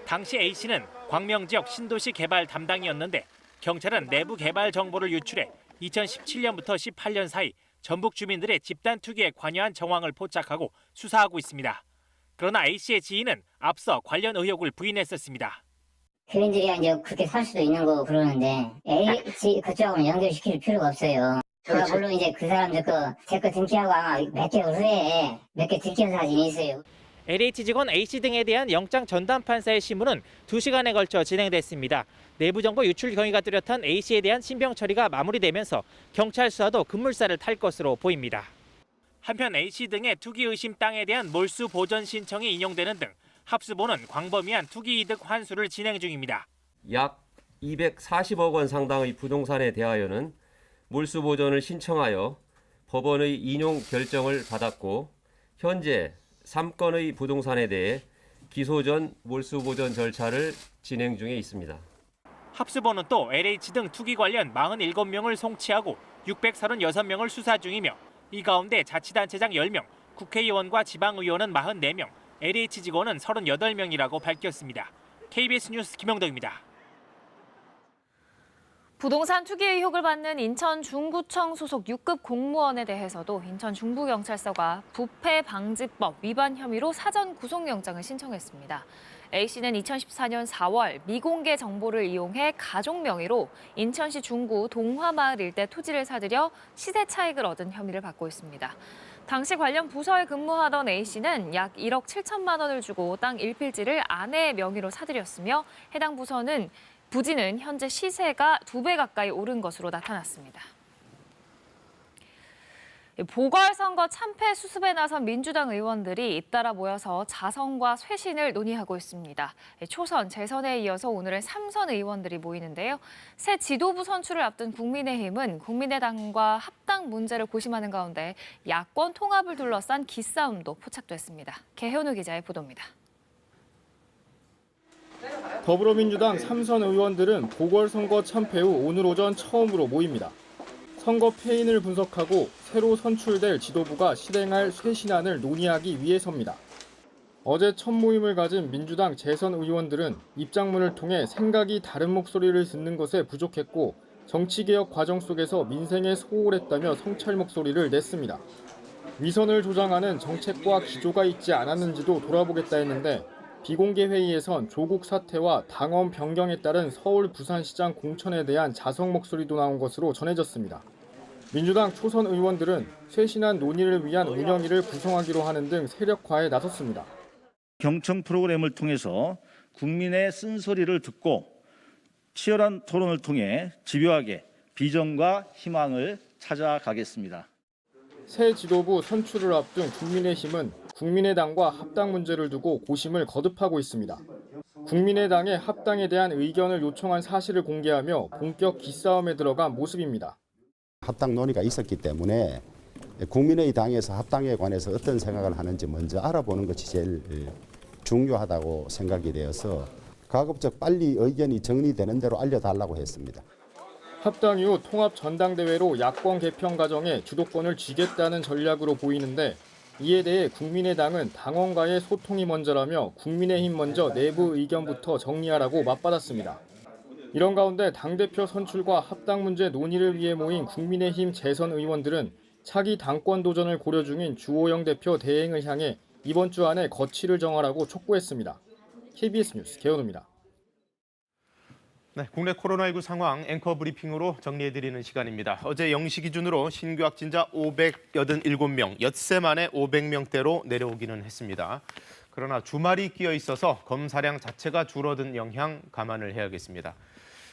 당시 A씨는 광명 지역 신도시 개발 담당이었는데 경찰은 내부 개발 정보를 유출해 2017년부터 18년 사이 전북 주민들의 집단 투기에 관여한 정황을 포착하고 수사하고 있습니다. 그러나 A씨의 지인은 앞서 관련 의혹을 부인했었습니다. 교인들이 이제 그렇게 살 수도 있는 거고 그러는데 H 그쪽하고는 연결시킬 필요가 없어요. 제가 물론 이제 그 사람들 제 거 등기하고 아마 몇 개월 후에 몇 개 등기한 사진이 있어요. LH 직원 A씨 등에 대한 영장 전담 판사의 심문은 2시간에 걸쳐 진행됐습니다. 내부 정보 유출 경위가 뚜렷한 A씨에 대한 신병 처리가 마무리되면서 경찰 수사도 급물살을 탈 것으로 보입니다. 한편 A씨 등의 투기 의심 땅에 대한 몰수 보전 신청이 인용되는 등 합수본은 광범위한 투기 이득 환수를 진행 중입니다. 약 240억 원 상당의 부동산에 대하여는 몰수 보전을 신청하여 법원의 인용 결정을 받았고 현재 3건의 부동산에 대해 기소 전 몰수 보전 절차를 진행 중에 있습니다. 합수본은 또 LH 등 투기 관련 47명을 송치하고 636명을 수사 중이며 이 가운데 자치단체장 10명, 국회의원과 지방의원은 44명, LH 직원은 38명이라고 밝혔습니다. KBS 뉴스 김영덕입니다. 부동산 투기 의혹을 받는 인천 중구청 소속 6급 공무원에 대해서도 인천 중부경찰서가 부패방지법 위반 혐의로 사전 구속영장을 신청했습니다. A씨는 2014년 4월 미공개 정보를 이용해 가족 명의로 인천시 중구 동화마을 일대 토지를 사들여 시세 차익을 얻은 혐의를 받고 있습니다. 당시 관련 부서에 근무하던 A씨는 약 1억 7천만 원을 주고 땅 1필지를 아내의 명의로 사들였으며 해당 부지는 현재 시세가 2배 가까이 오른 것으로 나타났습니다. 보궐선거 참패 수습에 나선 민주당 의원들이 잇따라 모여서 자성과 쇄신을 논의하고 있습니다. 초선, 재선에 이어서 오늘은 3선 의원들이 모이는데요. 새 지도부 선출을 앞둔 국민의힘은 국민의당과 합당 문제를 고심하는 가운데 야권 통합을 둘러싼 기싸움도 포착됐습니다. 개현우 기자의 보도입니다. 더불어민주당 3선 의원들은 보궐선거 참패 후 오늘 오전 처음으로 모입니다. 선거 패인을 분석하고 새로 선출될 지도부가 실행할 쇄신안을 논의하기 위해서입니다. 어제 첫 모임을 가진 민주당 재선 의원들은 입장문을 통해 생각이 다른 목소리를 듣는 것에 부족했고 정치개혁 과정 속에서 민생에 소홀했다며 성찰 목소리를 냈습니다. 위선을 조장하는 정책과 기조가 있지 않았는지도 돌아보겠다 했는데 비공개 회의에선 조국 사태와 당원 변경에 따른 서울 부산시장 공천에 대한 자성 목소리도 나온 것으로 전해졌습니다. 민주당 초선 의원들은 쇄신안 논의를 위한 운영위를 구성하기로 하는 등 세력화에 나섰습니다. 경청 프로그램을 통해서 국민의 쓴소리를 듣고 치열한 토론을 통해 집요하게 비전과 희망을 찾아가겠습니다. 새 지도부 선출을 앞둔 국민의힘은 국민의당과 합당 문제를 두고 고심을 거듭하고 있습니다. 국민의당의 합당에 대한 의견을 요청한 사실을 공개하며 본격 기싸움에 들어간 모습입니다. 합당 논의가 있었기 때문에 국민의당에서 합당에 관해서 어떤 생각을 하는지 먼저 알아보는 것이 제일 중요하다고 생각이 되어서 가급적 빨리 의견이 정리되는 대로 알려달라고 했습니다. 합당 이후 통합 전당대회로 야권 개편 과정에 주도권을 쥐겠다는 전략으로 보이는데 이에 대해 국민의당은 당원과의 소통이 먼저라며 국민의힘 먼저 내부 의견부터 정리하라고 맞받았습니다. 이런 가운데 당대표 선출과 합당 문제 논의를 위해 모인 국민의힘 재선 의원들은 차기 당권 도전을 고려 중인 주호영 대표 대행을 향해 이번 주 안에 거취를 정하라고 촉구했습니다. KBS 뉴스 개헌우입니다. 네, 국내 코로나19 상황 앵커 브리핑으로 정리해드리는 시간입니다. 어제 0시 기준으로 신규 확진자 587명, 엿새 만에 500명대로 내려오기는 했습니다. 그러나 주말이 끼어 있어서 검사량 자체가 줄어든 영향 감안을 해야겠습니다.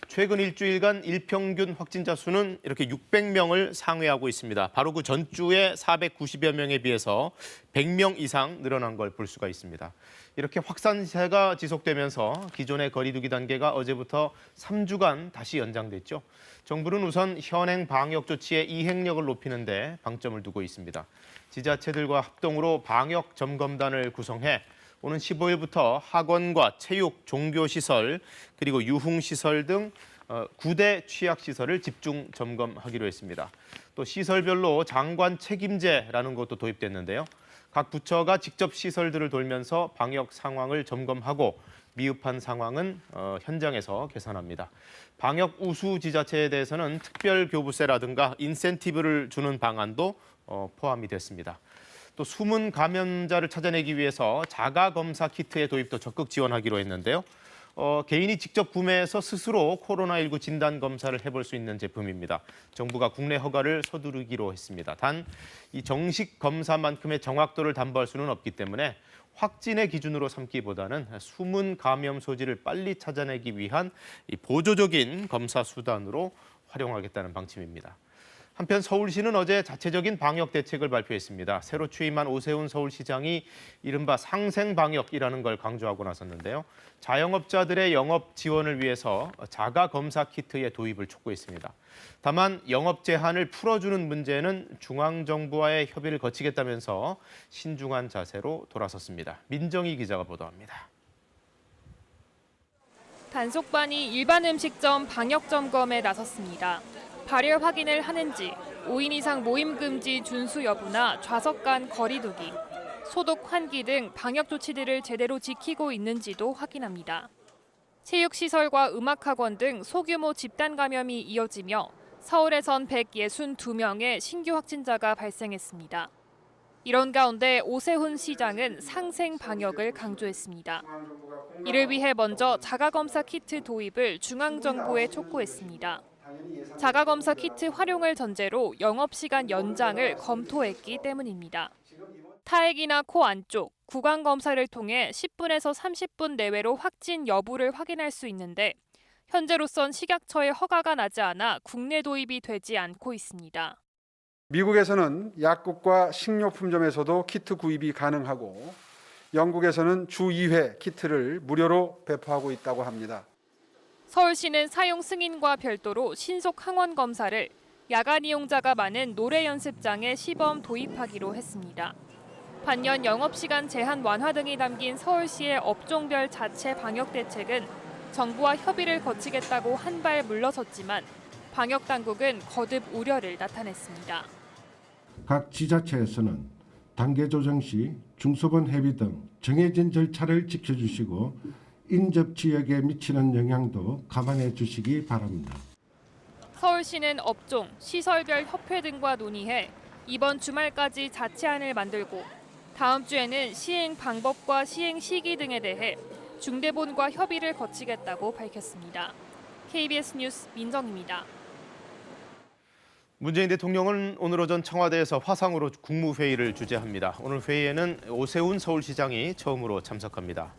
최근 일주일간 일평균 확진자 수는 이렇게 600명을 상회하고 있습니다. 바로 그 전주의 490여 명에 비해서 100명 이상 늘어난 걸 볼 수가 있습니다. 이렇게 확산세가 지속되면서 기존의 거리두기 단계가 어제부터 3주간 다시 연장됐죠. 정부는 우선 현행 방역 조치의 이행력을 높이는 데 방점을 두고 있습니다. 지자체들과 합동으로 방역 점검단을 구성해 오는 15일부터 학원과 체육, 종교시설, 그리고 유흥시설 등 9대 취약시설을 집중 점검하기로 했습니다. 또 시설별로 장관 책임제라는 것도 도입됐는데요. 각 부처가 직접 시설들을 돌면서 방역 상황을 점검하고 미흡한 상황은 현장에서 개선합니다. 방역 우수 지자체에 대해서는 특별 교부세라든가 인센티브를 주는 방안도 포함이 됐습니다. 또 숨은 감염자를 찾아내기 위해서 자가검사 키트의 도입도 적극 지원하기로 했는데요. 개인이 직접 구매해서 스스로 코로나19 진단검사를 해볼 수 있는 제품입니다. 정부가 국내 허가를 서두르기로 했습니다. 단, 이 정식 검사만큼의 정확도를 담보할 수는 없기 때문에 확진의 기준으로 삼기보다는 숨은 감염 소지를 빨리 찾아내기 위한 이 보조적인 검사 수단으로 활용하겠다는 방침입니다. 한편 서울시는 어제 자체적인 방역 대책을 발표했습니다. 새로 취임한 오세훈 서울시장이 이른바 상생방역이라는 걸 강조하고 나섰는데요. 자영업자들의 영업 지원을 위해서 자가검사 키트의 도입을 촉구했습니다. 다만 영업 제한을 풀어주는 문제는 중앙정부와의 협의를 거치겠다면서 신중한 자세로 돌아섰습니다. 민정희 기자가 보도합니다. 단속반이 일반 음식점 방역 점검에 나섰습니다. 발열 확인을 하는지, 5인 이상 모임 금지 준수 여부나 좌석 간 거리두기, 소독 환기 등 방역 조치들을 제대로 지키고 있는지도 확인합니다. 체육시설과 음악학원 등 소규모 집단 감염이 이어지며 서울에선 162명의 신규 확진자가 발생했습니다. 이런 가운데 오세훈 시장은 상생 방역을 강조했습니다. 이를 위해 먼저 자가검사 키트 도입을 중앙정부에 촉구했습니다. 자가검사 키트 활용을 전제로 영업시간 연장을 검토했기 때문입니다. 타액이나 코 안쪽, 구강검사를 통해 10분에서 30분 내외로 확진 여부를 확인할 수 있는데 현재로선 식약처의 허가가 나지 않아 국내 도입이 되지 않고 있습니다. 미국에서는 약국과 식료품점에서도 키트 구입이 가능하고 영국에서는 주 2회 키트를 무료로 배포하고 있다고 합니다. 서울시는 사용 승인과 별도로 신속 항원 검사를 야간 이용자가 많은 노래 연습장에 시범 도입하기로 했습니다. 반면 영업시간 제한 완화 등이 담긴 서울시의 업종별 자체 방역 대책은 정부와 협의를 거치겠다고 한 발 물러섰지만 방역 당국은 거듭 우려를 나타냈습니다. 각 지자체에서는 단계 조정 시 중소본 회비 등 정해진 절차를 지켜주시고 인접 지역에 미치는 영향도 감안해 주시기 바랍니다. 서울시는 업종, 시설별 협회 등과 논의해 이번 주말까지 자체안을 만들고 다음 주에는 시행 방법과 시행 시기 등에 대해 중대본과 협의를 거치겠다고 밝혔습니다. KBS 뉴스 민정입니다. 문재인 대통령은 오늘 오전 청와대에서 화상으로 국무회의를 주재합니다. 오늘 회의에는 오세훈 서울시장이 처음으로 참석합니다.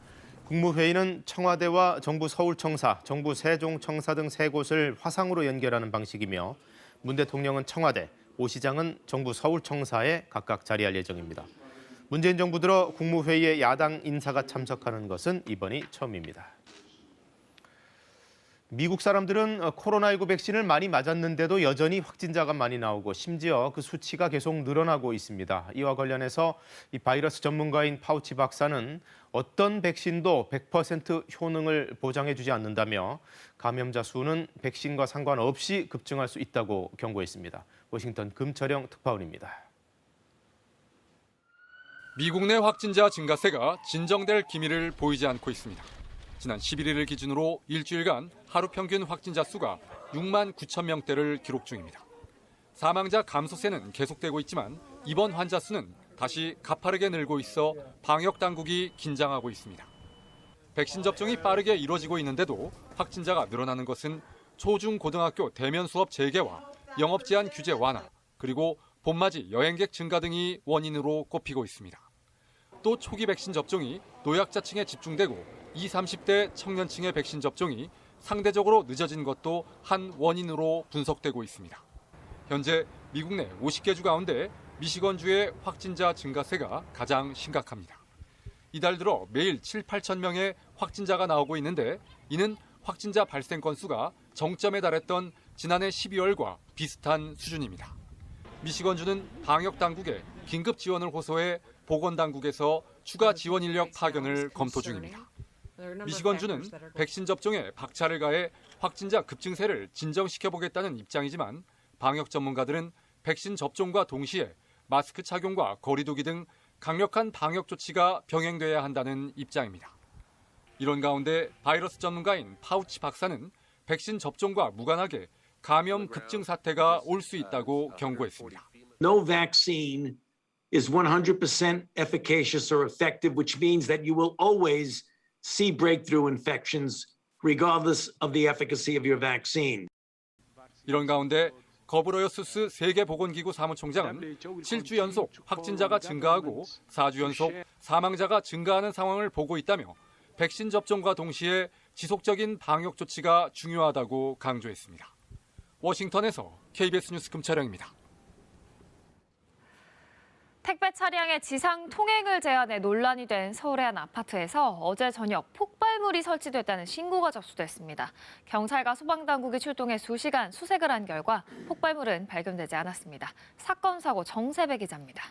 국무회의는 청와대와 정부 서울청사, 정부 세종청사 등 세 곳을 화상으로 연결하는 방식이며 문 대통령은 청와대, 오 시장은 정부 서울청사에 각각 자리할 예정입니다. 문재인 정부 들어 국무회의에 야당 인사가 참석하는 것은 이번이 처음입니다. 미국 사람들은 코로나19 백신을 많이 맞았는데도 여전히 확진자가 많이 나오고 심지어 그 수치가 계속 늘어나고 있습니다. 이와 관련해서 이 바이러스 전문가인 파우치 박사는 어떤 백신도 100% 효능을 보장해주지 않는다며 감염자 수는 백신과 상관없이 급증할 수 있다고 경고했습니다. 워싱턴 금철영 특파원입니다. 미국 내 확진자 증가세가 진정될 기미를 보이지 않고 있습니다. 지난 11일을 기준으로 일주일간 하루 평균 확진자 수가 6만 9천 명대를 기록 중입니다. 사망자 감소세는 계속되고 있지만 입원 환자 수는 다시 가파르게 늘고 있어 방역 당국이 긴장하고 있습니다. 백신 접종이 빠르게 이루어지고 있는데도 확진자가 늘어나는 것은 초중 고등학교 대면 수업 재개와 영업 제한 규제 완화, 그리고 봄맞이 여행객 증가 등이 원인으로 꼽히고 있습니다. 또 초기 백신 접종이 노약자층에 집중되고 20, 30대 청년층의 백신 접종이 상대적으로 늦어진 것도 한 원인으로 분석되고 있습니다. 현재 미국 내 50개 주 가운데 미시건주의 확진자 증가세가 가장 심각합니다. 이달 들어 매일 7, 8천 명의 확진자가 나오고 있는데 이는 확진자 발생 건수가 정점에 달했던 지난해 12월과 비슷한 수준입니다. 미시건주는 방역 당국에 긴급 지원을 호소해 보건당국에서 추가 지원 인력 파견을 검토 중입니다. 미시건주는 백신 접종에 박차를 가해 확진자 급증세를 진정시켜보겠다는 입장이지만 방역 전문가들은 백신 접종과 동시에 마스크 착용과 거리 두기 등 강력한 방역 조치가 병행돼야 한다는 입장입니다. 이런 가운데 바이러스 전문가인 파우치 박사는 백신 접종과 무관하게 감염 급증 사태가 올 수 있다고 경고했습니다. No vaccine is 100% efficacious or effective, which means that you will always see breakthrough infections regardless of the efficacy of your vaccine. 이런 가운데 거브로여수스 세계보건기구 사무총장은 7주 연속 확진자가 증가하고 4주 연속 사망자가 증가하는 상황을 보고 있다며 백신 접종과 동시에 지속적인 방역 조치가 중요하다고 강조했습니다. 워싱턴에서 KBS 뉴스 금철영입니다. 택배 차량의 지상 통행을 제한해 논란이 된 서울의 한 아파트에서 어제 저녁 폭발물이 설치됐다는 신고가 접수됐습니다. 경찰과 소방당국이 출동해 수시간 수색을 한 결과 폭발물은 발견되지 않았습니다. 사건 사고 정세배 기자입니다.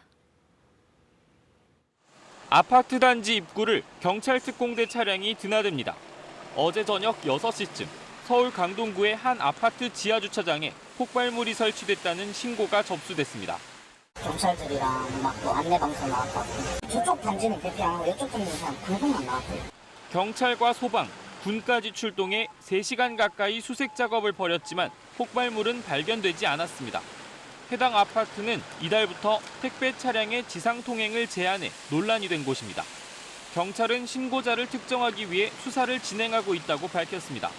아파트 단지 입구를 경찰 특공대 차량이 드나듭니다. 어제 저녁 6시쯤 서울 강동구의 한 아파트 지하 주차장에 폭발물이 설치됐다는 신고가 접수됐습니다. 경찰들이랑 막 또 안내방송 나왔다고. 저쪽 단지는 그렇게 안 하고 이쪽 단지는 그냥 방송만 나왔고. 경찰과 소방, 군까지 출동해 3시간 가까이 수색 작업을 벌였지만 폭발물은 발견되지 않았습니다. 해당 아파트는 이달부터 택배 차량의 지상 통행을 제한해 논란이 된 곳입니다. 경찰은 신고자를 특정하기 위해 수사를 진행하고 있다고 밝혔습니다.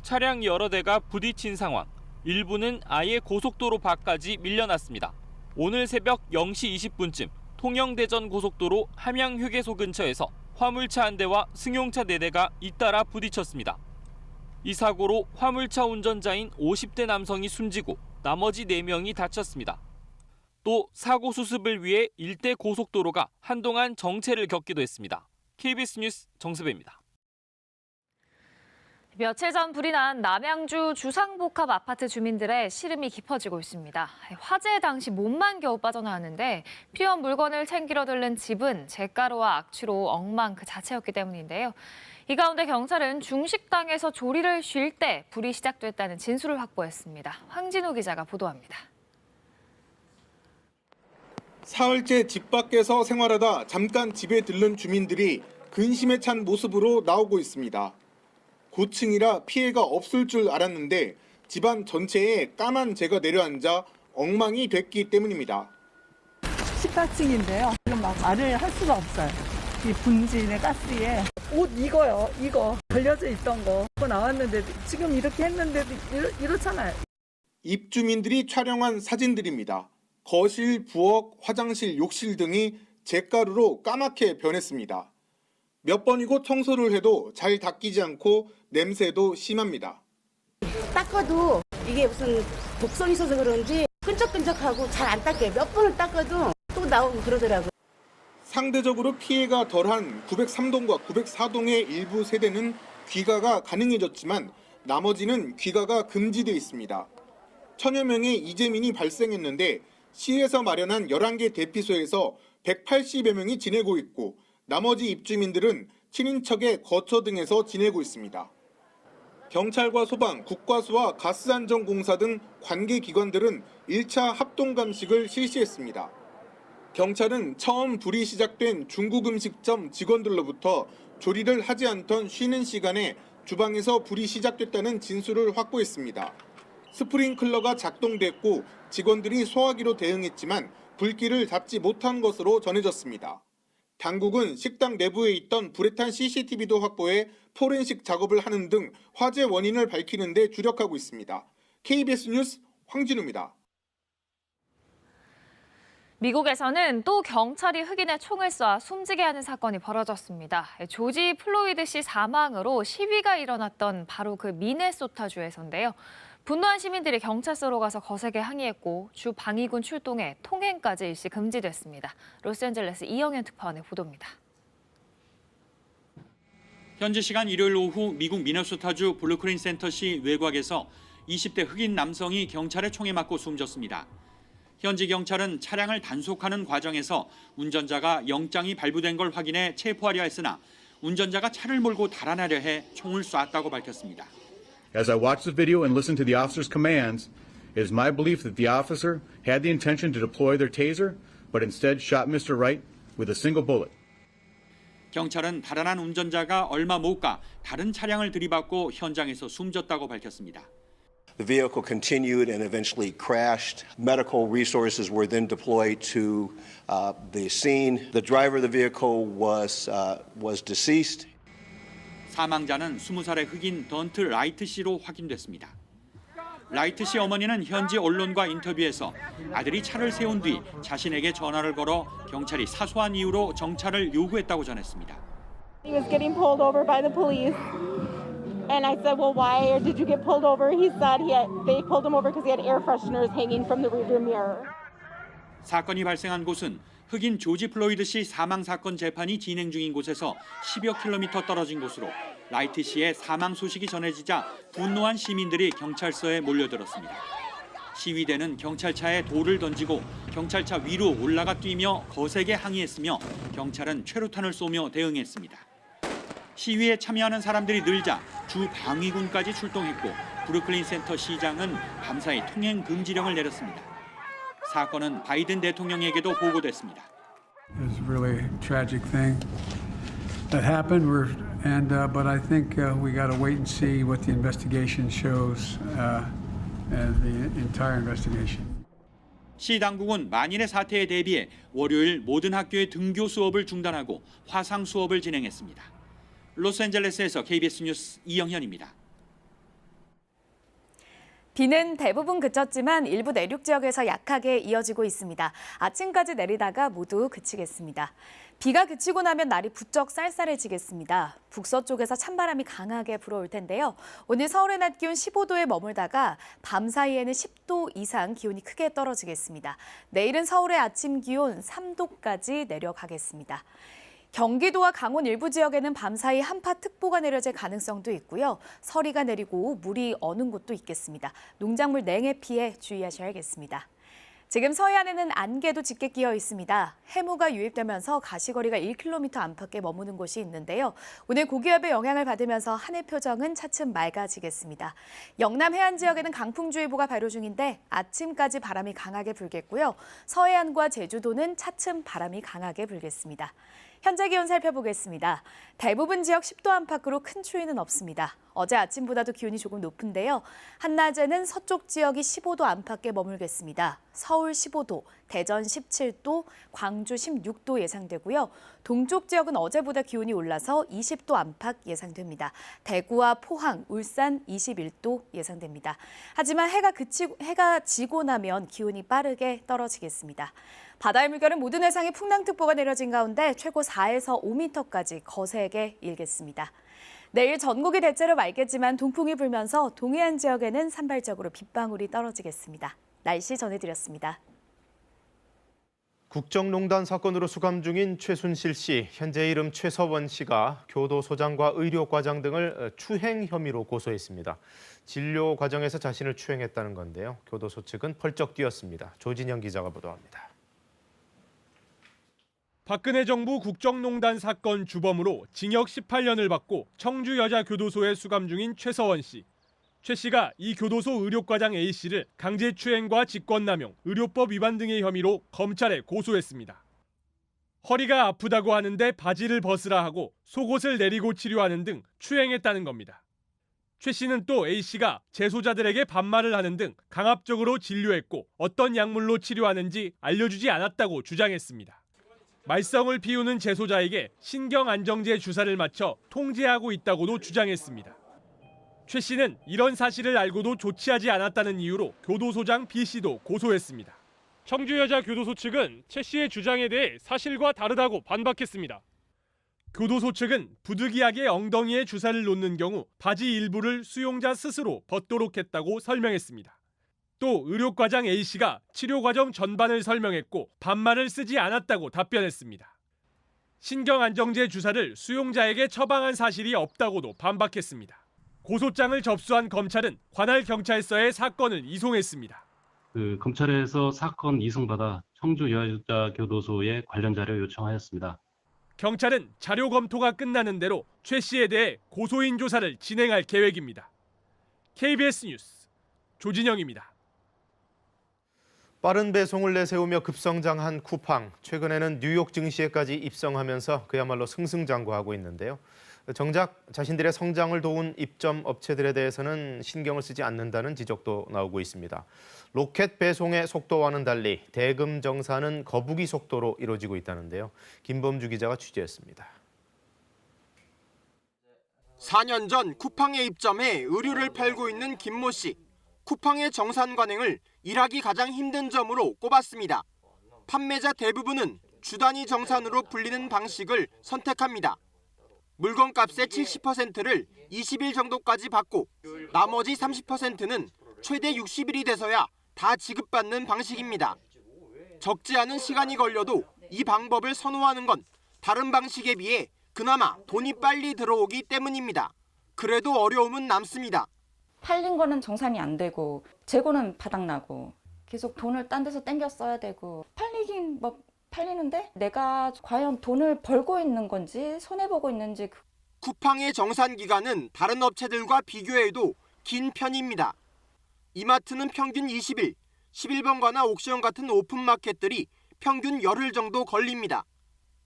차량 여러 대가 부딪힌 상황, 일부는 아예 고속도로 밖까지 밀려났습니다. 오늘 새벽 0시 20분쯤 통영대전 고속도로 함양휴게소 근처에서 화물차 한 대와 승용차 4대가 잇따라 부딪혔습니다. 이 사고로 화물차 운전자인 50대 남성이 숨지고 나머지 4명이 다쳤습니다. 또 사고 수습을 위해 일대 고속도로가 한동안 정체를 겪기도 했습니다. KBS 뉴스 정세배입니다. 며칠 전 불이 난 남양주 주상복합 아파트 주민들의 시름이 깊어지고 있습니다. 화재 당시 몸만 겨우 빠져나왔는데 필요한 물건을 챙기러 들른 집은 재가루와 악취로 엉망 그 자체였기 때문인데요. 이 가운데 경찰은 중식당에서 조리를 쉴 때 불이 시작됐다는 진술을 확보했습니다. 황진우 기자가 보도합니다. 사흘째 집 밖에서 생활하다 잠깐 집에 들른 주민들이 근심에 찬 모습으로 나오고 있습니다. 고층이라 피해가 없을 줄 알았는데 집안 전체에 까만 재가 내려앉아 엉망이 됐기 때문입니다. 14층인데요. 지금 막 말을 할 수가 없어요. 이 분진의 가스에 옷 이거 걸려져 있던 거 그거 나왔는데 지금 이렇게 했는데도 이렇잖아요. 입주민들이 촬영한 사진들입니다. 거실, 부엌, 화장실, 욕실 등이 잿가루로 까맣게 변했습니다. 몇 번이고 청소를 해도 잘 닦이지 않고 냄새도 심합니다. 닦아도 이게 무슨 독성이 있어서 그런지 끈적끈적하고 잘 안 닦여요. 몇 번을 닦아도 또 나오고 그러더라고요. 상대적으로 피해가 덜한 903동과 904동의 일부 세대는 귀가가 가능해졌지만 나머지는 귀가가 금지돼 있습니다. 천여 명의 이재민이 발생했는데 시에서 마련한 11개 대피소에서 180여 명이 지내고 있고 나머지 입주민들은 친인척의 거처 등에서 지내고 있습니다. 경찰과 소방, 국과수와 가스안전공사 등 관계기관들은 1차 합동감식을 실시했습니다. 경찰은 처음 불이 시작된 중국 음식점 직원들로부터 조리를 하지 않던 쉬는 시간에 주방에서 불이 시작됐다는 진술을 확보했습니다. 스프링클러가 작동됐고 직원들이 소화기로 대응했지만 불길을 잡지 못한 것으로 전해졌습니다. 당국은 식당 내부에 있던 불에 탄 CCTV도 확보해 포렌식 작업을 하는 등 화재 원인을 밝히는 데 주력하고 있습니다. KBS 뉴스 황진우입니다. 미국에서는 또 경찰이 흑인의 총을 쏴 숨지게 하는 사건이 벌어졌습니다. 조지 플로이드 씨 사망으로 시위가 일어났던 바로 그 미네소타주에서인데요. 분노한 시민들이 경찰서로 가서 거세게 항의했고 주 방위군 출동에 통행까지 일시 금지됐습니다. 로스앤젤레스 이영현 특파원의 보도입니다. 현지 시간 일요일 오후 미국 미네소타주 블루크린 센터시 외곽에서 20대 흑인 남성이 경찰의 총에 맞고 숨졌습니다. 현지 경찰은 차량을 단속하는 과정에서 운전자가 영장이 발부된 걸 확인해 체포하려 했으나 운전자가 차를 몰고 달아나려 해 총을 쐈다고 밝혔습니다. As I watched the video and listened to the officer's commands, it is my belief that the officer had the intention to deploy their taser, but instead shot Mr. Wright with a single bullet. 경찰은 달아난 운전자가 얼마 못 가 다른 차량을 들이받고 현장에서 숨졌다고 밝혔습니다. The vehicle continued and eventually crashed. Medical resources were then deployed to the scene. The driver of the vehicle was deceased. 사망자는 20살의 흑인 던트 라이트 씨로 확인됐습니다. 라이트 씨 어머니는 현지 언론과 인터뷰에서 아들이 차를 세운 뒤 자신에게 전화를 걸어 경찰이 사소한 이유로 정차를 요구했다고 전했습니다. He was getting pulled over by the police. And I said, well, why did you get pulled over? He said they pulled him over because he had air fresheners hanging from the rearview mirror. 사건이 발생한 곳은 흑인 조지 플로이드 씨 사망 사건 재판이 진행 중인 곳에서 10여 킬로미터 떨어진 곳으로 라이트 씨의 사망 소식이 전해지자 분노한 시민들이 경찰서에 몰려들었습니다. 시위대는 경찰차에 돌을 던지고 경찰차 위로 올라가 뛰며 거세게 항의했으며 경찰은 최루탄을 쏘며 대응했습니다. 시위에 참여하는 사람들이 늘자 주 방위군까지 출동했고 브루클린 센터 시장은 밤사이 통행 금지령을 내렸습니다. 사건은 바이든 대통령에게도 보고됐습니다. It's really a tragic thing that happened. But I think we got to wait and see what the investigation shows and the entire investigation. 시 당국은 만일의 사태에 대비해 월요일 모든 학교의 등교 수업을 중단하고 화상 수업을 진행했습니다. 로스앤젤레스에서 KBS 뉴스 이영현입니다. 비는 대부분 그쳤지만 일부 내륙 지역에서 약하게 이어지고 있습니다. 아침까지 내리다가 모두 그치겠습니다. 비가 그치고 나면 날이 부쩍 쌀쌀해지겠습니다. 북서쪽에서 찬바람이 강하게 불어올 텐데요. 오늘 서울의 낮 기온 15도에 머물다가 밤 사이에는 10도 이상 기온이 크게 떨어지겠습니다. 내일은 서울의 아침 기온 3도까지 내려가겠습니다. 경기도와 강원 일부 지역에는 밤사이 한파특보가 내려질 가능성도 있고요. 서리가 내리고 물이 어는 곳도 있겠습니다. 농작물 냉해 피해 주의하셔야겠습니다. 지금 서해안에는 안개도 짙게 끼어 있습니다. 해무가 유입되면서 가시거리가 1km 안팎에 머무는 곳이 있는데요. 오늘 고기압의 영향을 받으면서 하늘 표정은 차츰 맑아지겠습니다. 영남 해안 지역에는 강풍주의보가 발효 중인데 아침까지 바람이 강하게 불겠고요. 서해안과 제주도는 차츰 바람이 강하게 불겠습니다. 현재 기온 살펴보겠습니다. 대부분 지역 10도 안팎으로 큰 추위는 없습니다. 어제 아침보다도 기온이 조금 높은데요. 한낮에는 서쪽 지역이 15도 안팎에 머물겠습니다. 서울 15도, 대전 17도, 광주 16도 예상되고요. 동쪽 지역은 어제보다 기온이 올라서 20도 안팎 예상됩니다. 대구와 포항, 울산 21도 예상됩니다. 하지만 해가 지고 나면 기온이 빠르게 떨어지겠습니다. 바다의 물결은 모든 해상에 풍랑특보가 내려진 가운데 최고 4에서 5m까지 거세게 일겠습니다. 내일 전국이 대체로 맑겠지만 동풍이 불면서 동해안 지역에는 산발적으로 빗방울이 떨어지겠습니다. 날씨 전해드렸습니다. 국정농단 사건으로 수감 중인 최순실 씨, 현재 이름 최서원 씨가 교도소장과 의료과장 등을 추행 혐의로 고소했습니다. 진료 과정에서 자신을 추행했다는 건데요. 교도소 측은 펄쩍 뛰었습니다. 조진영 기자가 보도합니다. 박근혜 정부 국정농단 사건 주범으로 징역 18년을 받고 청주여자교도소에 수감 중인 최서원 씨. 최 씨가 이 교도소 의료과장 A 씨를 강제추행과 직권남용, 의료법 위반 등의 혐의로 검찰에 고소했습니다. 허리가 아프다고 하는데 바지를 벗으라 하고 속옷을 내리고 치료하는 등 추행했다는 겁니다. 최 씨는 또 A 씨가 재소자들에게 반말을 하는 등 강압적으로 진료했고 어떤 약물로 치료하는지 알려주지 않았다고 주장했습니다. 말썽을 피우는 재소자에게 신경안정제 주사를 맞춰 통제하고 있다고도 주장했습니다. 최 씨는 이런 사실을 알고도 조치하지 않았다는 이유로 교도소장 B 씨도 고소했습니다. 청주여자교도소 측은 최 씨의 주장에 대해 사실과 다르다고 반박했습니다. 교도소 측은 부득이하게 엉덩이에 주사를 놓는 경우 바지 일부를 수용자 스스로 벗도록 했다고 설명했습니다. 또 의료과장 A 씨가 치료 과정 전반을 설명했고 반말을 쓰지 않았다고 답변했습니다. 신경안정제 주사를 수용자에게 처방한 사실이 없다고도 반박했습니다. 고소장을 접수한 검찰은 관할 경찰서에 사건을 이송했습니다. 검찰에서 사건 이송받아 청주여자교도소에 관련 자료 요청하였습니다. 경찰은 자료 검토가 끝나는 대로 최 씨에 대해 고소인 조사를 진행할 계획입니다. KBS 뉴스 조진영입니다. 빠른 배송을 내세우며 급성장한 쿠팡. 최근에는 뉴욕 증시에까지 입성하면서 그야말로 승승장구하고 있는데요. 정작 자신들의 성장을 도운 입점 업체들에 대해서는 신경을 쓰지 않는다는 지적도 나오고 있습니다. 로켓 배송의 속도와는 달리 대금 정산은 거북이 속도로 이루어지고 있다는데요. 김범주 기자가 취재했습니다. 4년 전 쿠팡에 입점해 의류를 팔고 있는 김모 씨. 쿠팡의 정산 관행을 일하기 가장 힘든 점으로 꼽았습니다. 판매자 대부분은 주 단위 정산으로 불리는 방식을 선택합니다. 물건값의 70%를 20일 정도까지 받고 나머지 30%는 최대 60일이 돼서야 다 지급받는 방식입니다. 적지 않은 시간이 걸려도 이 방법을 선호하는 건 다른 방식에 비해 그나마 돈이 빨리 들어오기 때문입니다. 그래도 어려움은 남습니다. 팔린 거는 정산이 안 되고 재고는 바닥나고 계속 돈을 딴 데서 땡겨 써야 되고 팔리긴 팔리는데 내가 과연 돈을 벌고 있는 건지 손해보고 있는지. 쿠팡의 정산 기간은 다른 업체들과 비교해도 긴 편입니다. 이마트는 평균 20일, 11번가나 옥션 같은 오픈마켓들이 평균 열흘 정도 걸립니다.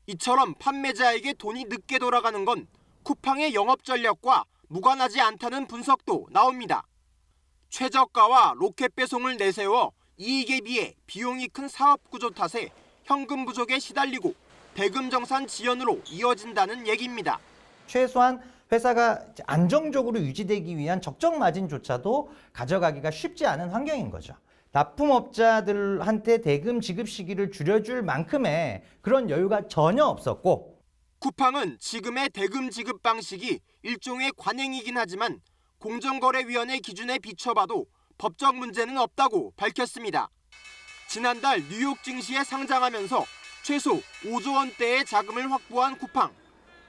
이처럼 판매자에게 돈이 늦게 돌아가는 건 쿠팡의 영업 전략과 무관하지 않다는 분석도 나옵니다. 최저가와 로켓 배송을 내세워 이익에 비해 비용이 큰 사업 구조 탓에 현금 부족에 시달리고 대금 정산 지연으로 이어진다는 얘기입니다. 최소한 회사가 안정적으로 유지되기 위한 적정 마진조차도 가져가기가 쉽지 않은 환경인 거죠. 납품업자들한테 대금 지급 시기를 줄여줄 만큼의 그런 여유가 전혀 없었고, 쿠팡은 지금의 대금 지급 방식이 일종의 관행이긴 하지만 공정거래위원회 기준에 비춰봐도 법적 문제는 없다고 밝혔습니다. 지난달 뉴욕 증시에 상장하면서 최소 5조 원대의 자금을 확보한 쿠팡.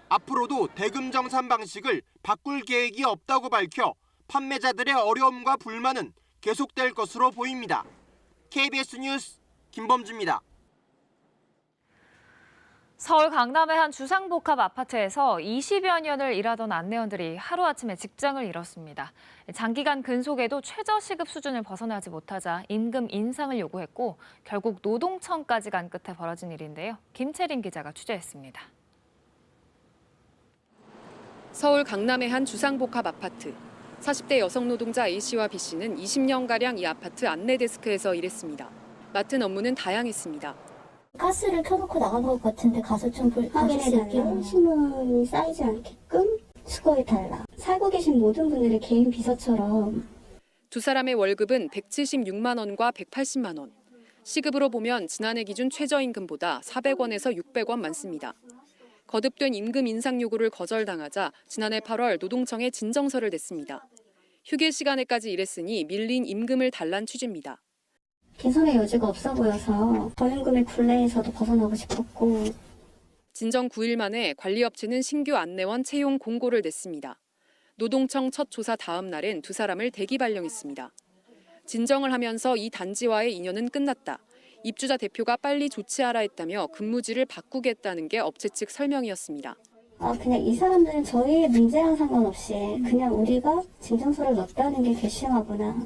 앞으로도 대금 정산 방식을 바꿀 계획이 없다고 밝혀 판매자들의 어려움과 불만은 계속될 것으로 보입니다. KBS 뉴스 김범주입니다. 서울 강남의 한 주상복합 아파트에서 20여 년을 일하던 안내원들이 하루아침에 직장을 잃었습니다. 장기간 근속에도 최저시급 수준을 벗어나지 못하자 임금 인상을 요구했고 결국 노동청까지 간 끝에 벌어진 일인데요. 김채린 기자가 취재했습니다. 서울 강남의 한 주상복합 아파트. 40대 여성 노동자 A씨와 B씨는 20년가량 이 아파트 안내 데스크에서 일했습니다. 맡은 업무는 다양했습니다. 가스를 켜놓고 나간 것 같은데 가서 좀 확인해드릴게요. 신문이 쌓이지 않게끔 수거해달라. 살고 계신 모든 분들의 개인 비서처럼. 두 사람의 월급은 176만 원과 180만 원. 시급으로 보면 지난해 기준 최저임금보다 400원에서 600원 많습니다. 거듭된 임금 인상 요구를 거절당하자 지난해 8월 노동청에 진정서를 냈습니다. 휴게 시간에까지 일했으니 밀린 임금을 달란 취지입니다. 개선의 여지가 없어 보여서 저임금의 굴레에서도 벗어나고 싶었고. 진정 9일 만에 관리업체는 신규 안내원 채용 공고를 냈습니다. 노동청 첫 조사 다음 날엔 두 사람을 대기 발령했습니다. 진정을 하면서 이 단지와의 인연은 끝났다. 입주자 대표가 빨리 조치하라 했다며 근무지를 바꾸겠다는 게 업체 측 설명이었습니다. 그냥 이 사람들은 저희의 문제랑 상관없이 그냥 우리가 진정서를 넣었다는 게 괘씸하구나.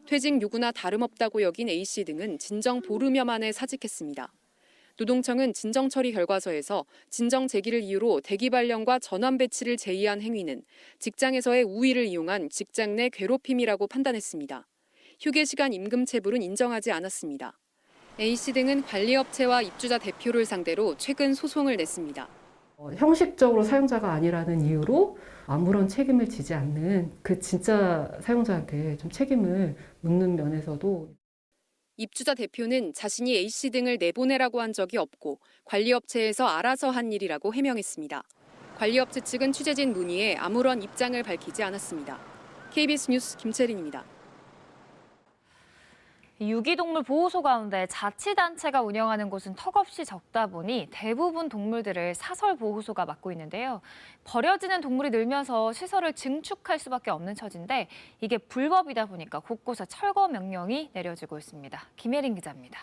퇴직 요구나 다름없다고 여긴 A씨 등은 진정 보름여 만에 사직했습니다. 노동청은 진정 처리 결과서에서 진정 제기를 이유로 대기 발령과 전환 배치를 제의한 행위는 직장에서의 우위를 이용한 직장 내 괴롭힘이라고 판단했습니다. 휴게 시간 임금 체불은 인정하지 않았습니다. A씨 등은 관리업체와 입주자 대표를 상대로 최근 소송을 냈습니다. 형식적으로 사용자가 아니라는 이유로 아무런 책임을 지지 않는 그 진짜 사용자한테 좀 책임을 묻는 면에서도 입주자 대표는 자신이 A씨 등을 내보내라고 한 적이 없고 관리업체에서 알아서 한 일이라고 해명했습니다. 관리업체 측은 취재진 문의에 아무런 입장을 밝히지 않았습니다. KBS 뉴스 김채린입니다. 유기동물 보호소 가운데 자치단체가 운영하는 곳은 턱없이 적다 보니 대부분 동물들을 사설보호소가 맡고 있는데요. 버려지는 동물이 늘면서 시설을 증축할 수밖에 없는 처지인데 이게 불법이다 보니까 곳곳에 철거 명령이 내려지고 있습니다. 김혜린 기자입니다.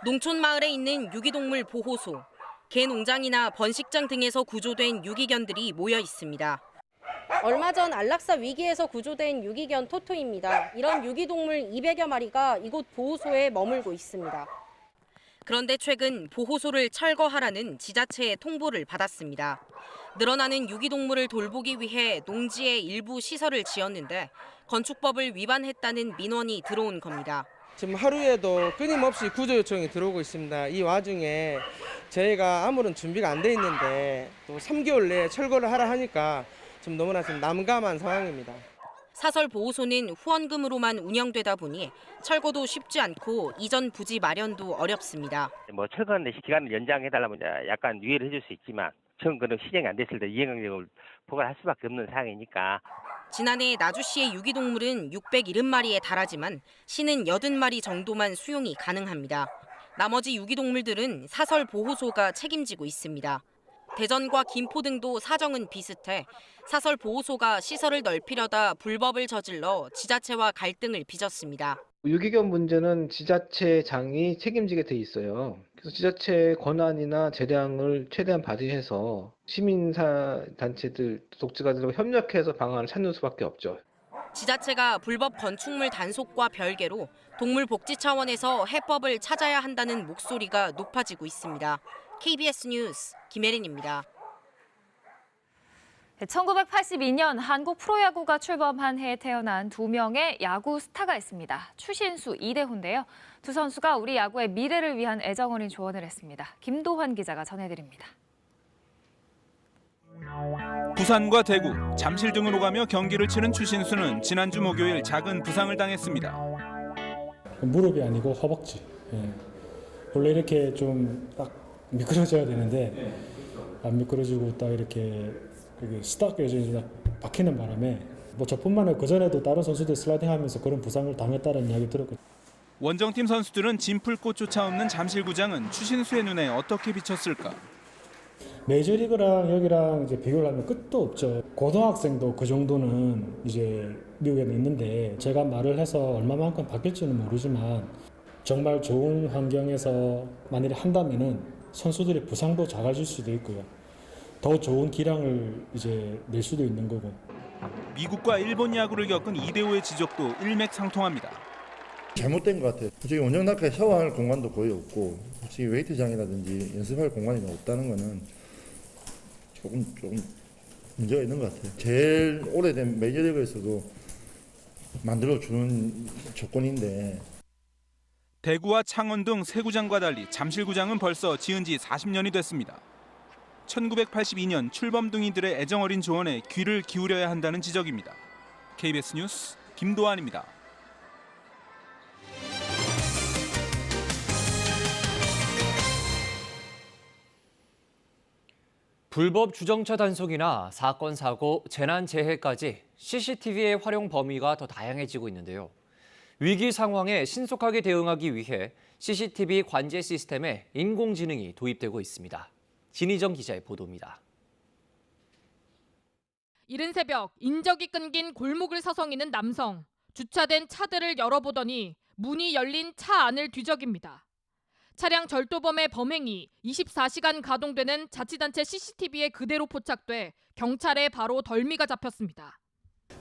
농촌 마을에 있는 유기동물 보호소. 개농장이나 번식장 등에서 구조된 유기견들이 모여 있습니다. 얼마 전 안락사 위기에서 구조된 유기견 토토입니다. 이런 유기동물 200여 마리가 이곳 보호소에 머물고 있습니다. 그런데 최근 보호소를 철거하라는 지자체의 통보를 받았습니다. 늘어나는 유기동물을 돌보기 위해 농지에 일부 시설을 지었는데 건축법을 위반했다는 민원이 들어온 겁니다. 지금 하루에도 끊임없이 구조 요청이 들어오고 있습니다. 이 와중에 저희가 아무런 준비가 안 돼 있는데 또 3개월 내에 철거를 하라 하니까 좀 너무나 좀 난감한 상황입니다. 사설 보호소는 후원금으로만 운영되다 보니 철거도 쉽지 않고 이전 부지 마련도 어렵습니다. 철거하는 기간을 연장해달라면 약간 유예를 해줄 수 있지만 전 그런 시행이 안 됐을 때 이행령을 포괄할 수밖에 없는 상황이니까. 지난해 나주시의 유기동물은 670마리에 달하지만 시는 80마리 정도만 수용이 가능합니다. 나머지 유기동물들은 사설 보호소가 책임지고 있습니다. 대전과 김포 등도 사정은 비슷해 사설 보호소가 시설을 넓히려다 불법을 저질러 지자체와 갈등을 빚었습니다. 유기견 문제는 지자체장이 책임지게 돼 있어요. 그래서 지자체의 권한이나 재량을 최대한 발휘해서 시민단체들, 독자들과 협력해서 방안을 찾는 수밖에 없죠. 지자체가 불법 건축물 단속과 별개로 동물 복지 차원에서 해법을 찾아야 한다는 목소리가 높아지고 있습니다. KBS 뉴스 김혜린입니다. 1982년 한국 프로야구가 출범한 해에 태어난 두 명의 야구 스타가 있습니다. 추신수, 이대호인데요. 두 선수가 우리 야구의 미래를 위한 애정어린 조언을 했습니다. 김도환 기자가 전해드립니다. 부산과 대구, 잠실 등으로 가며 경기를 치른 추신수는 지난주 목요일 작은 부상을 당했습니다. 무릎이 아니고 허벅지. 원래 이렇게 좀 딱 미끄러져야 되는데 안 미끄러지고 딱 이렇게 스탁 여전히 딱 박히는 바람에 저뿐만 아니라 그전에도 다른 선수들 슬라이딩하면서 그런 부상을 당했다는 이야기 들었거든요. 원정팀 선수들은 진풀꽃조차 없는 잠실구장은 추신수의 눈에 어떻게 비쳤을까? 메이저리그랑 여기랑 이제 비교를 하면 끝도 없죠. 고등학생도 그 정도는 이제 미국에는 있는데 제가 말을 해서 얼마만큼 바뀔지는 모르지만 정말 좋은 환경에서 만일에 한다면은 선수들의 부상도 작아질 수도 있고요. 더 좋은 기량을 이제 낼 수도 있는 거고. 미국과 일본 야구를 겪은 이대호의 지적도 일맥상통합니다. 잘못된 것 같아요. 솔직히 원정낙하에 샤워할 공간도 거의 없고 솔직히 웨이트장이라든지 연습할 공간이 없다는 거는 조금 문제가 있는 것 같아요. 제일 오래된 메이저리그에서도 만들어주는 조건인데 대구와 창원 등 세 구장과 달리 잠실구장은 벌써 지은 지 40년이 됐습니다. 1982년 출범둥이들의 애정어린 조언에 귀를 기울여야 한다는 지적입니다. KBS 뉴스 김도환입니다. 불법 주정차 단속이나 사건, 사고, 재난, 재해까지 CCTV의 활용 범위가 더 다양해지고 있는데요. 위기 상황에 신속하게 대응하기 위해 CCTV 관제 시스템에 인공지능이 도입되고 있습니다. 진희정 기자의 보도입니다. 이른 새벽 인적이 끊긴 골목을 서성이는 남성. 주차된 차들을 열어보더니 문이 열린 차 안을 뒤적입니다. 차량 절도범의 범행이 24시간 가동되는 자치단체 CCTV에 그대로 포착돼 경찰에 바로 덜미가 잡혔습니다.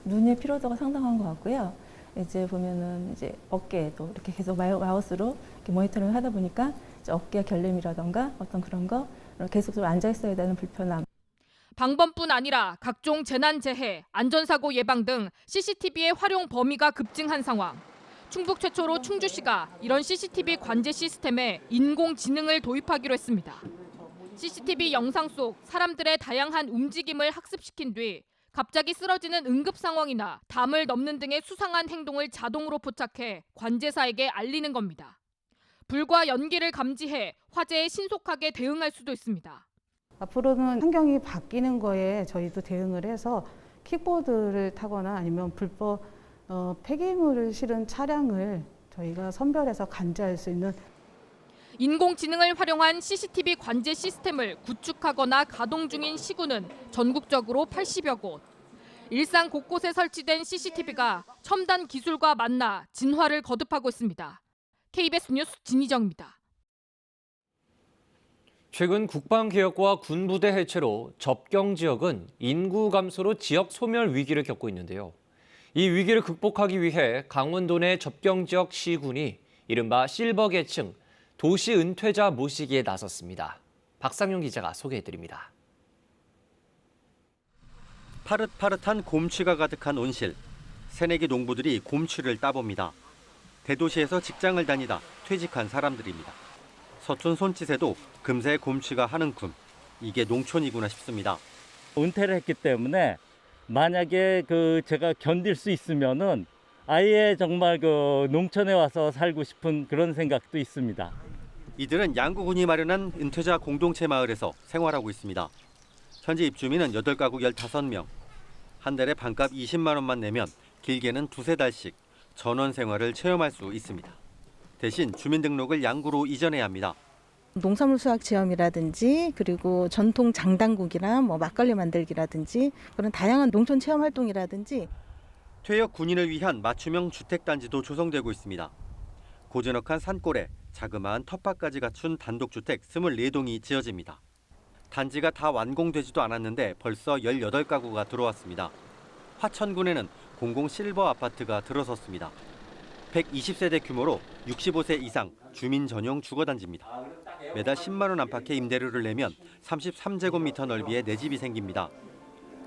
눈의 피로도가 상당한 것 같고요. 이제 보면은 이제 어깨에도 이렇게 계속 마우스로 이렇게 모니터링을 하다 보니까 이제 어깨 결림이라던가 어떤 그런 거 계속 앉아 있어야 되는 불편함. 방범뿐 아니라 각종 재난재해, 안전사고 예방 등 CCTV의 활용 범위가 급증한 상황. 충북 최초로 충주시가 이런 CCTV 관제 시스템에 인공지능을 도입하기로 했습니다. CCTV 영상 속 사람들의 다양한 움직임을 학습시킨 뒤 갑자기 쓰러지는 응급 상황이나 담을 넘는 등의 수상한 행동을 자동으로 포착해 관제사에게 알리는 겁니다. 불과 연기를 감지해 화재에 신속하게 대응할 수도 있습니다. 앞으로는 환경이 바뀌는 거에 저희도 대응을 해서 킥보드를 타거나 아니면 불법 폐기물을 실은 차량을 저희가 선별해서 관제할 수 있는 인공지능을 활용한 CCTV 관제 시스템을 구축하거나 가동 중인 시군은 전국적으로 80여 곳. 일상 곳곳에 설치된 CCTV가 첨단 기술과 만나 진화를 거듭하고 있습니다. KBS 뉴스 진희정입니다. 최근 국방개혁과 군부대 해체로 접경 지역은 인구 감소로 지역 소멸 위기를 겪고 있는데요. 이 위기를 극복하기 위해 강원도 내 접경 지역 시군이 이른바 실버 계층 도시 은퇴자 모시기에 나섰습니다. 박상용 기자가 소개해드립니다. 파릇파릇한 곰취가 가득한 온실. 새내기 농부들이 곰취를 따봅니다. 대도시에서 직장을 다니다 퇴직한 사람들입니다. 서툰 손짓에도 금세 곰취가 하는 큼. 이게 농촌이구나 싶습니다. 은퇴를 했기 때문에 만약에 제가 견딜 수 있으면은 아예 정말 농촌에 와서 살고 싶은 그런 생각도 있습니다. 이들은 양구군이 마련한 은퇴자 공동체 마을에서 생활하고 있습니다. 현재 입주민은 8가구 15명. 한 달에 반값 20만 원만 내면 길게는 2-3달씩 전원 생활을 체험할 수 있습니다. 대신 주민등록을 양구로 이전해야 합니다. 농산물 수확 체험이라든지 그리고 전통 장단국이나 막걸리 만들기라든지 그런 다양한 농촌 체험 활동이라든지 퇴역 군인을 위한 맞춤형 주택단지도 조성되고 있습니다. 고즈넉한 산골에 자그마한 텃밭까지 갖춘 단독주택 24동이 지어집니다. 단지가 다 완공되지도 않았는데 벌써 18가구가 들어왔습니다. 화천군에는 공공 실버 아파트가 들어섰습니다. 120세대 규모로 65세 이상 주민 전용 주거단지입니다. 매달 10만 원 안팎의 임대료를 내면 33제곱미터 넓이의 내 집이 생깁니다.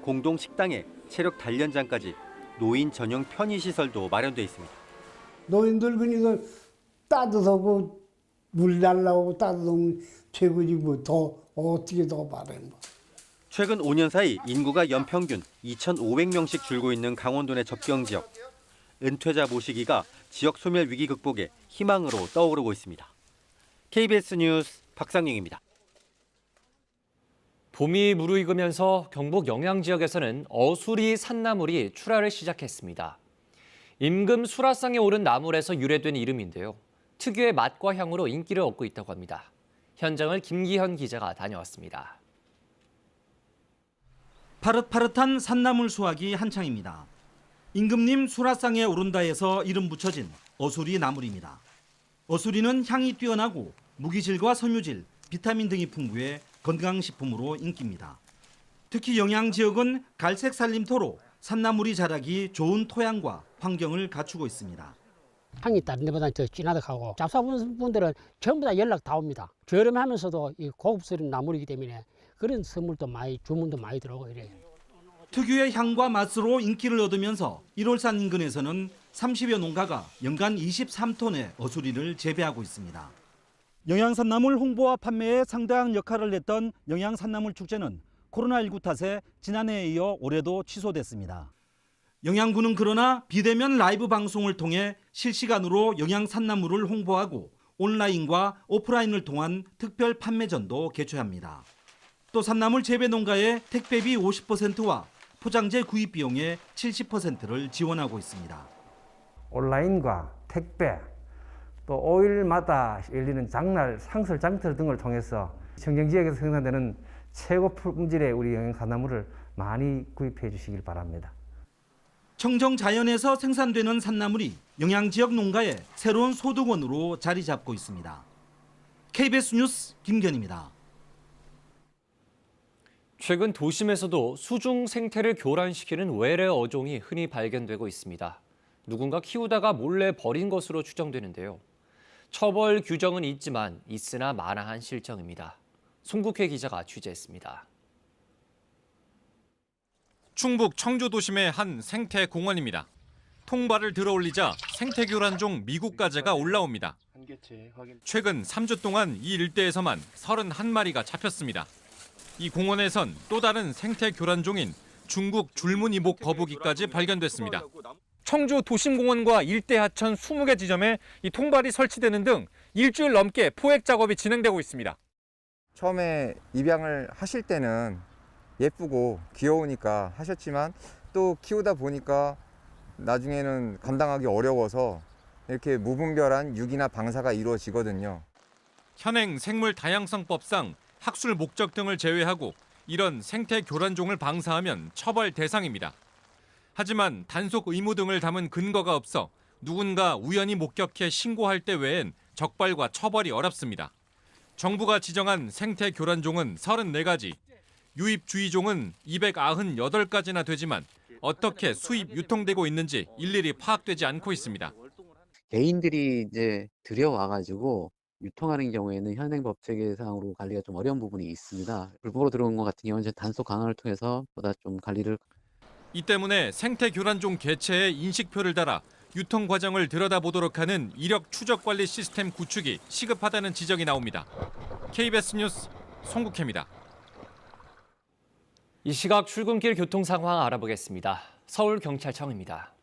공동 식당에 체력 단련장까지 노인 전용 편의시설도 마련돼 있습니다. 노인들 그러니까 따뜻하고 물 달라고 따뜻하면 최고지 뭐 더 어떻게 더 바래 뭐. 최근 5년 사이 인구가 연평균 2,500명씩 줄고 있는 강원도 내 접경 지역. 은퇴자 모시기가 지역 소멸 위기 극복의 희망으로 떠오르고 있습니다. KBS 뉴스 박상영입니다. 봄이 무르익으면서 경북 영양 지역에서는 어수리 산나물이 출하를 시작했습니다. 임금 수라상에 오른 나물에서 유래된 이름인데요. 특유의 맛과 향으로 인기를 얻고 있다고 합니다. 현장을 김기현 기자가 다녀왔습니다. 파릇파릇한 산나물 수확이 한창입니다. 임금님 수라상에 오른다에서 이름 붙여진 어수리 나물입니다. 어수리는 향이 뛰어나고 무기질과 섬유질, 비타민 등이 풍부해 건강식품으로 인기입니다. 특히 영양 지역은 갈색 산림토로 산나물이 자라기 좋은 토양과 환경을 갖추고 있습니다. 향이 다른 데보다 더 진하다고 잡사분들은 전부 다 연락 다 옵니다. 저렴하면서도 이 고급스러운 나물이기 때문에 그런 선물도 많이 주문도 많이 들어오고 이래요. 특유의 향과 맛으로 인기를 얻으면서 1월산 인근에서는 30여 농가가 연간 23톤의 어수리를 재배하고 있습니다. 영양산나물 홍보와 판매에 상당한 역할을 했던 영양산나물 축제는 코로나19 탓에 지난해에 이어 올해도 취소됐습니다. 영양군은 그러나 비대면 라이브 방송을 통해 실시간으로 영양산나물을 홍보하고 온라인과 오프라인을 통한 특별 판매전도 개최합니다. 또 산나물 재배 농가의 택배비 50%와 포장재 구입 비용의 70%를 지원하고 있습니다. 온라인과 택배, 또 5일마다 열리는 장날, 상설 장터 등을 통해서 청정지역에서 생산되는 최고 품질의 우리 영양산나물을 많이 구입해 주시길 바랍니다. 청정 자연에서 생산되는 산나물이 영양지역 농가의 새로운 소득원으로 자리 잡고 있습니다. KBS 뉴스 김견입니다. 최근 도심에서도 수중 생태를 교란시키는 외래 어종이 흔히 발견되고 있습니다. 누군가 키우다가 몰래 버린 것으로 추정되는데요. 처벌 규정은 있지만 있으나 마나한 실정입니다. 송국회 기자가 취재했습니다. 충북 청주 도심의 한 생태 공원입니다. 통발을 들어올리자 생태교란종 미국가재가 올라옵니다. 최근 3주 동안 이 일대에서만 31마리가 잡혔습니다. 이 공원에선 또 다른 생태교란종인 중국 줄무늬목 거북이까지 발견됐습니다. 청주 도심공원과 일대 하천 20개 지점에 이 통발이 설치되는 등 일주일 넘게 포획 작업이 진행되고 있습니다. 처음에 입양을 하실 때는 예쁘고 귀여우니까 하셨지만 또 키우다 보니까 나중에는 감당하기 어려워서 이렇게 무분별한 유기나 방사가 이루어지거든요. 현행 생물 다양성법상 학술 목적 등을 제외하고 이런 생태 교란종을 방사하면 처벌 대상입니다. 하지만 단속 의무 등을 담은 근거가 없어 누군가 우연히 목격해 신고할 때 외엔 적발과 처벌이 어렵습니다. 정부가 지정한 생태 교란종은 34가지, 유입 주의종은 298가지나 되지만 어떻게 수입 유통되고 있는지 일일이 파악되지 않고 있습니다. 개인들이 이제 들여와가지고 유통하는 경우에는 현행 법 체계상으로 관리가 좀 어려운 부분이 있습니다. 불법으로 들어온 것 같은 경우는 단속 강화를 통해서 보다 좀 관리를. 이 때문에 생태 교란종 개체에 인식표를 달아 유통 과정을 들여다보도록 하는 이력 추적 관리 시스템 구축이 시급하다는 지적이 나옵니다. KBS 뉴스 송국혜입니다. 이 시각 출근길 교통 상황 알아보겠습니다. 서울경찰청입니다.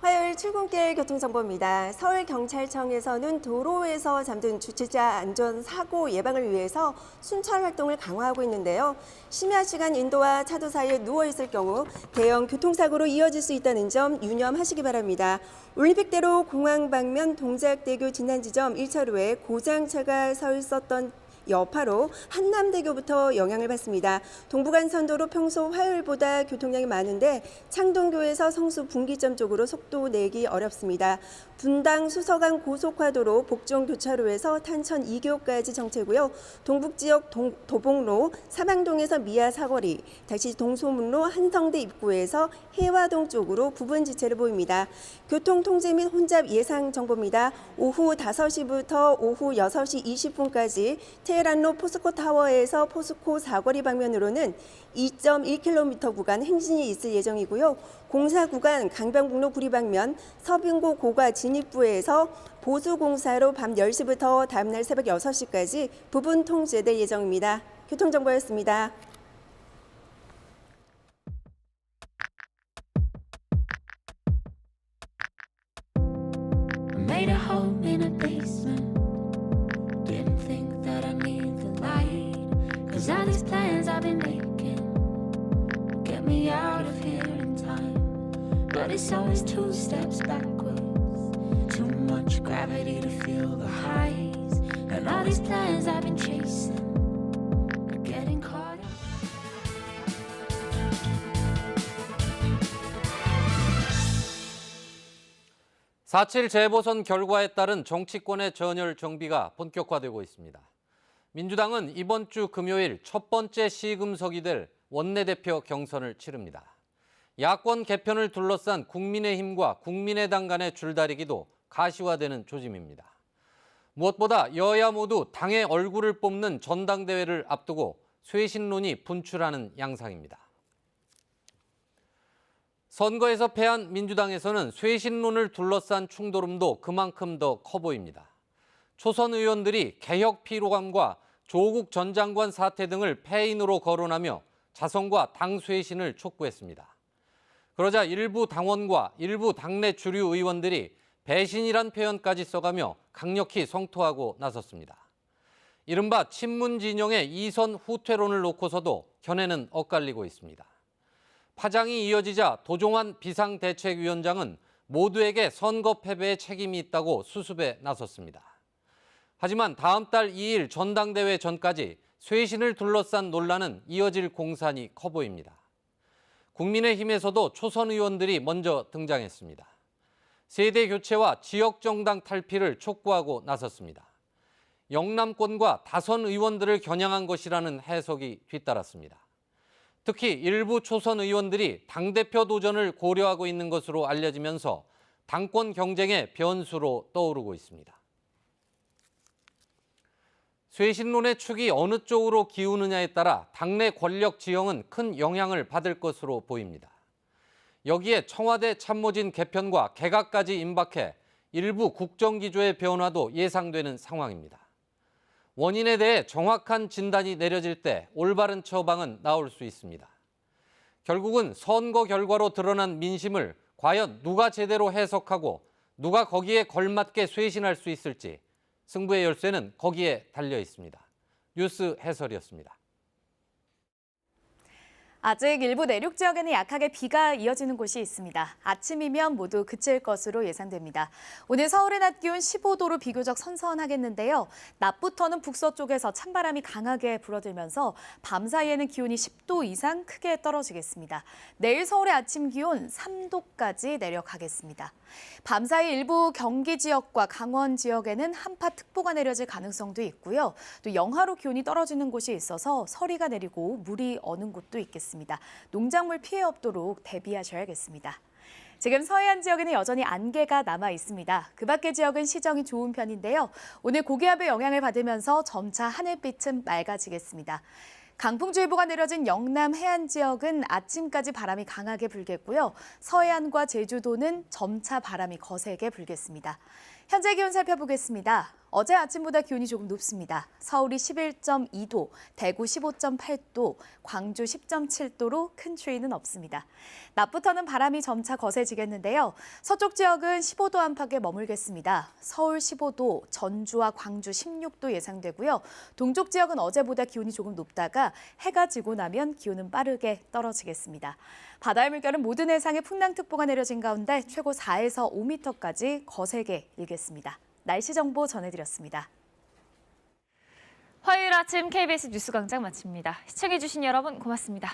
화요일 출근길 교통정보입니다. 서울경찰청에서는 도로에서 잠든 주차자 안전사고 예방을 위해서 순찰 활동을 강화하고 있는데요. 심야 시간 인도와 차도 사이에 누워있을 경우 대형 교통사고로 이어질 수 있다는 점 유념하시기 바랍니다. 올림픽대로 공항 방면 동작대교 진안지점 1차로에 고장차가 서 있었던 여파로 한남대교부터 영향을 받습니다. 동부간선도로 평소 화요일보다 교통량이 많은데 창동교에서 성수 분기점 쪽으로 속도 내기 어렵습니다. 분당 수서간 고속화도로 복정 교차로에서 탄천 2교까지 정체고요. 동북지역 도봉로 사방동에서 미아 사거리, 다시 동소문로 한성대 입구에서 해화동 쪽으로 부분 지체를 보입니다. 교통통제 및 혼잡 예상 정보입니다. 오후 5시부터 오후 6시 20분까지 테헤란로 포스코타워에서 포스코 사거리 방면으로는 2.1km 구간 행진이 있을 예정이고요. 공사 구간 강변북로 구리 방면 서빙고 고가 진입부에서 보수공사로 밤 10시부터 다음날 새벽 6시까지 부분 통제될 예정입니다. 교통정보였습니다. Made a home in a basement. Didn't think that I need the light. Cause all these plans I've been making get me out of here in time. But it's always 2 steps backwards. Too much gravity to feel the highs. And all these plans I've been chasing are getting caught up. 4.7 재보선 결과에 따른 정치권의 전열 정비가 본격화되고 있습니다. 민주당은 이번 주 금요일 첫 번째 시금석이 될 원내대표 경선을 치릅니다. 야권 개편을 둘러싼 국민의힘과 국민의당 간의 줄다리기도 가시화되는 조짐입니다. 무엇보다 여야 모두 당의 얼굴을 뽑는 전당대회를 앞두고 쇄신론이 분출하는 양상입니다. 선거에서 패한 민주당에서는 쇄신론을 둘러싼 충돌음도 그만큼 더 커 보입니다. 초선 의원들이 개혁 피로감과 조국 전 장관 사태 등을 패인으로 거론하며 자성과 당 쇄신을 촉구했습니다. 그러자 일부 당원과 일부 당내 주류 의원들이 배신이란 표현까지 써가며 강력히 성토하고 나섰습니다. 이른바 친문 진영의 이선 후퇴론을 놓고서도 견해는 엇갈리고 있습니다. 파장이 이어지자 도종환 비상대책위원장은 모두에게 선거 패배에 책임이 있다고 수습에 나섰습니다. 하지만 다음 달 2일 전당대회 전까지 쇄신을 둘러싼 논란은 이어질 공산이 커 보입니다. 국민의힘에서도 초선 의원들이 먼저 등장했습니다. 세대 교체와 지역 정당 탈피를 촉구하고 나섰습니다. 영남권과 다선 의원들을 겨냥한 것이라는 해석이 뒤따랐습니다. 특히 일부 초선 의원들이 당대표 도전을 고려하고 있는 것으로 알려지면서 당권 경쟁의 변수로 떠오르고 있습니다. 쇄신론의 축이 어느 쪽으로 기우느냐에 따라 당내 권력 지형은 큰 영향을 받을 것으로 보입니다. 여기에 청와대 참모진 개편과 개각까지 임박해 일부 국정기조의 변화도 예상되는 상황입니다. 원인에 대해 정확한 진단이 내려질 때 올바른 처방은 나올 수 있습니다. 결국은 선거 결과로 드러난 민심을 과연 누가 제대로 해석하고 누가 거기에 걸맞게 쇄신할 수 있을지 승부의 열쇠는 거기에 달려 있습니다. 뉴스 해설이었습니다. 아직 일부 내륙 지역에는 약하게 비가 이어지는 곳이 있습니다. 아침이면 모두 그칠 것으로 예상됩니다. 오늘 서울의 낮 기온 15도로 비교적 선선하겠는데요. 낮부터는 북서쪽에서 찬바람이 강하게 불어들면서 밤 사이에는 기온이 10도 이상 크게 떨어지겠습니다. 내일 서울의 아침 기온 3도까지 내려가겠습니다. 밤사이 일부 경기 지역과 강원 지역에는 한파특보가 내려질 가능성도 있고요. 또 영하로 기온이 떨어지는 곳이 있어서 서리가 내리고 물이 어는 곳도 있겠습니다. 농작물 피해 없도록 대비하셔야겠습니다. 지금 서해안 지역에는 여전히 안개가 남아 있습니다. 그 밖의 지역은 시정이 좋은 편인데요. 오늘 고기압의 영향을 받으면서 점차 하늘빛은 맑아지겠습니다. 강풍주의보가 내려진 영남 해안 지역은 아침까지 바람이 강하게 불겠고요. 서해안과 제주도는 점차 바람이 거세게 불겠습니다. 현재 기온 살펴보겠습니다. 어제 아침보다 기온이 조금 높습니다. 서울이 11.2도, 대구 15.8도, 광주 10.7도로 큰 추위는 없습니다. 낮부터는 바람이 점차 거세지겠는데요. 서쪽 지역은 15도 안팎에 머물겠습니다. 서울 15도, 전주와 광주 16도 예상되고요. 동쪽 지역은 어제보다 기온이 조금 높다가 해가 지고 나면 기온은 빠르게 떨어지겠습니다. 바다의 물결은 모든 해상에 풍랑특보가 내려진 가운데 최고 4에서 5m까지 거세게 일겠습니다. 날씨 정보 전해드렸습니다. 화요일 아침 KBS 뉴스광장 마칩니다. 시청해주신 여러분 고맙습니다.